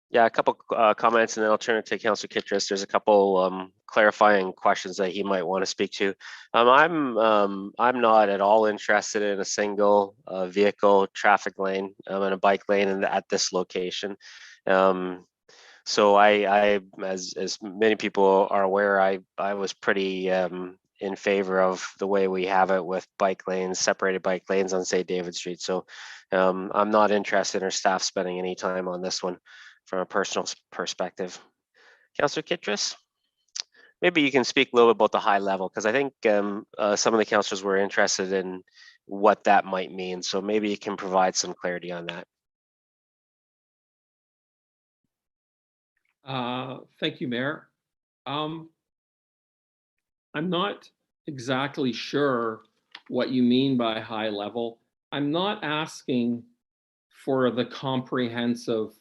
Yeah, a couple comments, and then I'll turn it to Councillor Kittredge. There's a couple clarifying questions that he might want to speak to. I'm not at all interested in a single vehicle traffic lane and a bike lane at this location. So I as many people are aware, I was pretty in favor of the way we have it with bike lanes, separated bike lanes on St. David Street. So I'm not interested in our staff spending any time on this one from a personal perspective. Councillor Kittredge, maybe you can speak a little bit about the high level, because I think some of the councillors were interested in what that might mean. So maybe you can provide some clarity on that. Thank you, Mayor. I'm not exactly sure what you mean by high level. I'm not asking for the comprehensive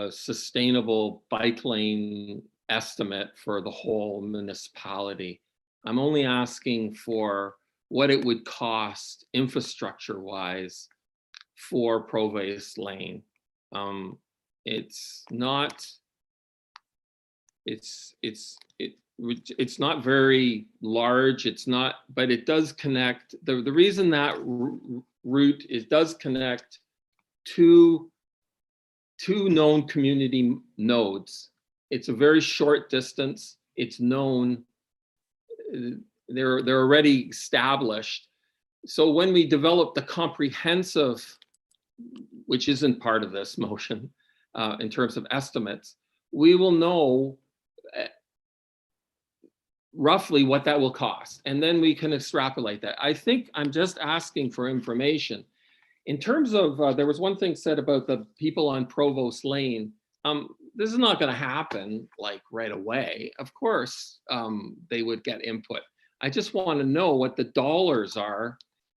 sustainable bike lane estimate for the whole municipality. I'm only asking for what it would cost infrastructure wise for Provost Lane. It's not very large. It's not, but it does connect. The reason that route does connect two known community nodes. It's a very short distance. It's known. They're already established. So when we develop the comprehensive, which isn't part of this motion, in terms of estimates, we will know roughly what that will cost, and then we can extrapolate that. I think I'm just asking for information. In terms of, there was one thing said about the people on Provost Lane. This is not going to happen like right away. Of course, they would get input. I just want to know what the dollars are,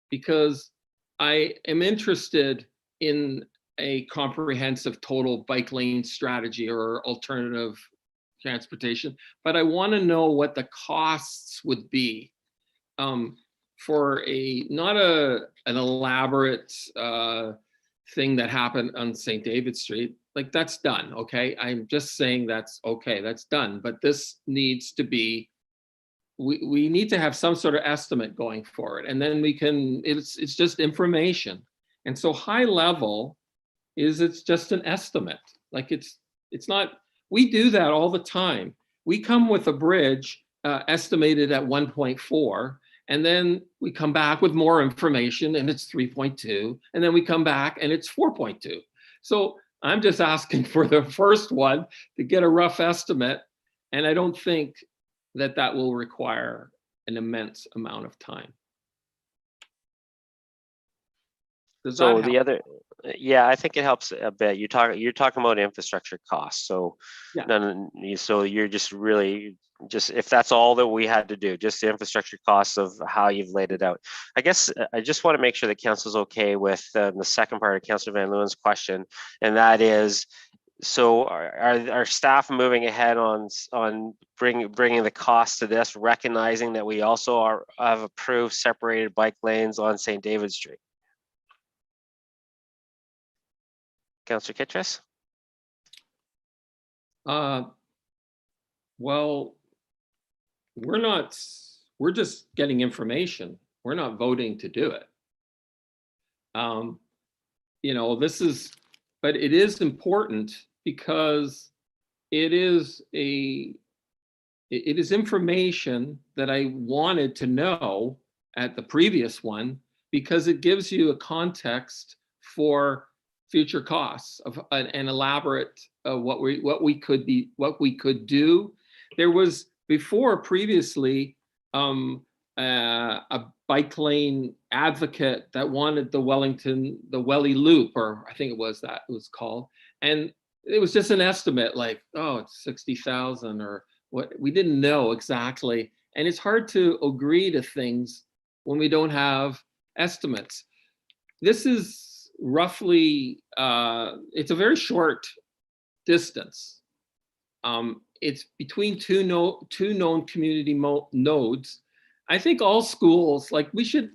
because I am interested in a comprehensive total bike lane strategy or alternative transportation, but I want to know what the costs would be for not an elaborate thing that happened on St. David Street. Like, that's done, okay? I'm just saying that's okay, that's done. But this needs to be, we need to have some sort of estimate going forward, and then we can, it's just information. And so high level it's just an estimate. Like, it's not, we do that all the time. We come with a bridge estimated at 1.4, and then we come back with more information and it's 3.2, and then we come back and it's 4.2. So I'm just asking for the first one to get a rough estimate, and I don't think that will require an immense amount of time. So the other, yeah, I think it helps a bit. You're talking about infrastructure costs. So, yeah. So you're just really if that's all that we had to do, just the infrastructure costs of how you've laid it out. I guess I just want to make sure that council's okay with the second part of Councillor Van Leeuwen's question, and that is, so are staff moving ahead on bringing the cost to this, recognizing that we also have approved separated bike lanes on St. David Street? Councillor Kittredge? Well, we're just getting information. We're not voting to do it. But it is important because it is information that I wanted to know at the previous one, because it gives you a context for future costs of an elaborate what we could do. There was previously a bike lane advocate that wanted the Welly Loop, or I think it was called, and it was just an estimate, like, oh, it's 60,000 or what. We didn't know exactly, and it's hard to agree to things when we don't have estimates. This is roughly, it's a very short distance. It's between two known community nodes. I think all schools,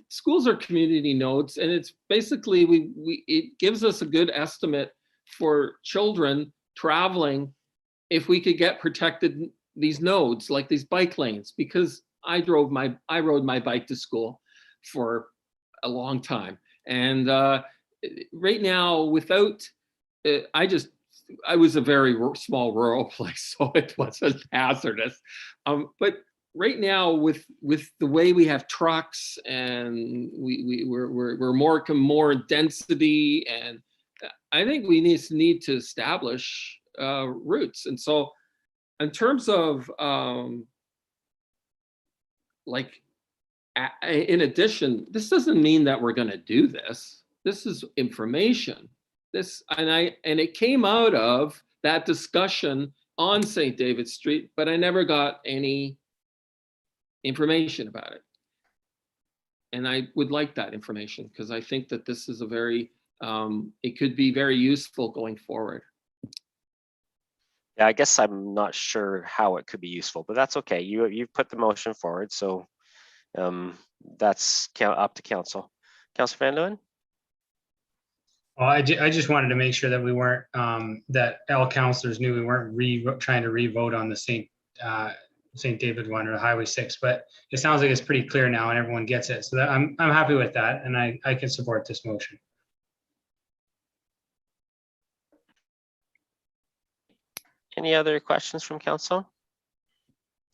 schools are community nodes, and it's basically, it gives us a good estimate for children traveling if we could get protected these nodes, like these bike lanes, because I rode my bike to school for a long time. And right now, I was a very small rural place, so it wasn't hazardous. But right now with the way we have trucks and we're more density, and I think we need to establish routes. And so in terms of in addition, this doesn't mean that we're going to do this. This is information. And it came out of that discussion on St. David Street, but I never got any information about it. And I would like that information because I think that this is a very, it could be very useful going forward. Yeah, I guess I'm not sure how it could be useful, but that's okay. You've put the motion forward, so that's up to council. Councillor Van Leeuwen? Well, I just wanted to make sure that we weren't, that all councillors knew we weren't trying to re-vote on the St. David one or the Highway 6, but it sounds like it's pretty clear now and everyone gets it. So that I'm happy with that, and I can support this motion. Any other questions from council?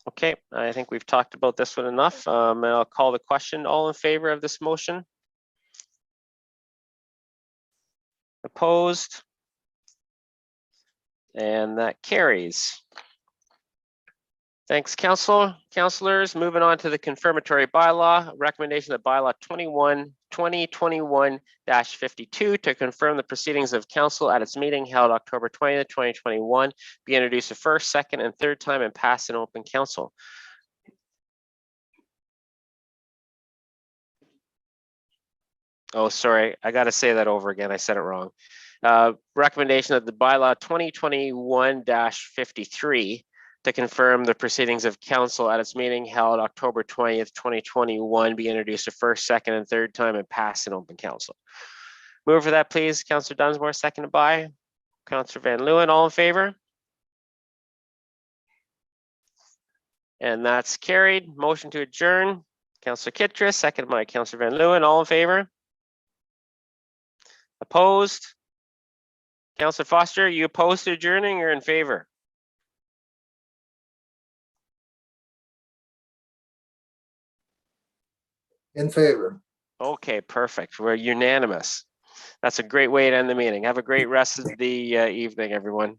Okay, I think we've talked about this one enough. And I'll call the question. All in favor of this motion? Opposed? And that carries. Thanks, councillors. Moving on to the confirmatory bylaw. Recommendation that bylaw 2021-52 to confirm the proceedings of council at its meeting held October 20th, 2021 be introduced a first, second, and third time and passed in open council. Oh, sorry, I got to say that over again. I said it wrong. Recommendation that the bylaw 2021-53 to confirm the proceedings of council at its meeting held October 20th, 2021 be introduced a first, second, and third time and passed in open council. Move for that, please. Councillor Dunsmore, seconded by Councillor Van Leeuwen. All in favor? And that's carried. Motion to adjourn. Councillor Kittredge, seconded by Councillor Van Leeuwen. All in favor? Opposed? Councillor Foster, are you opposed to adjourning or in favor? In favor. Okay, perfect. We're unanimous. That's a great way to end the meeting. Have a great rest of the evening, everyone.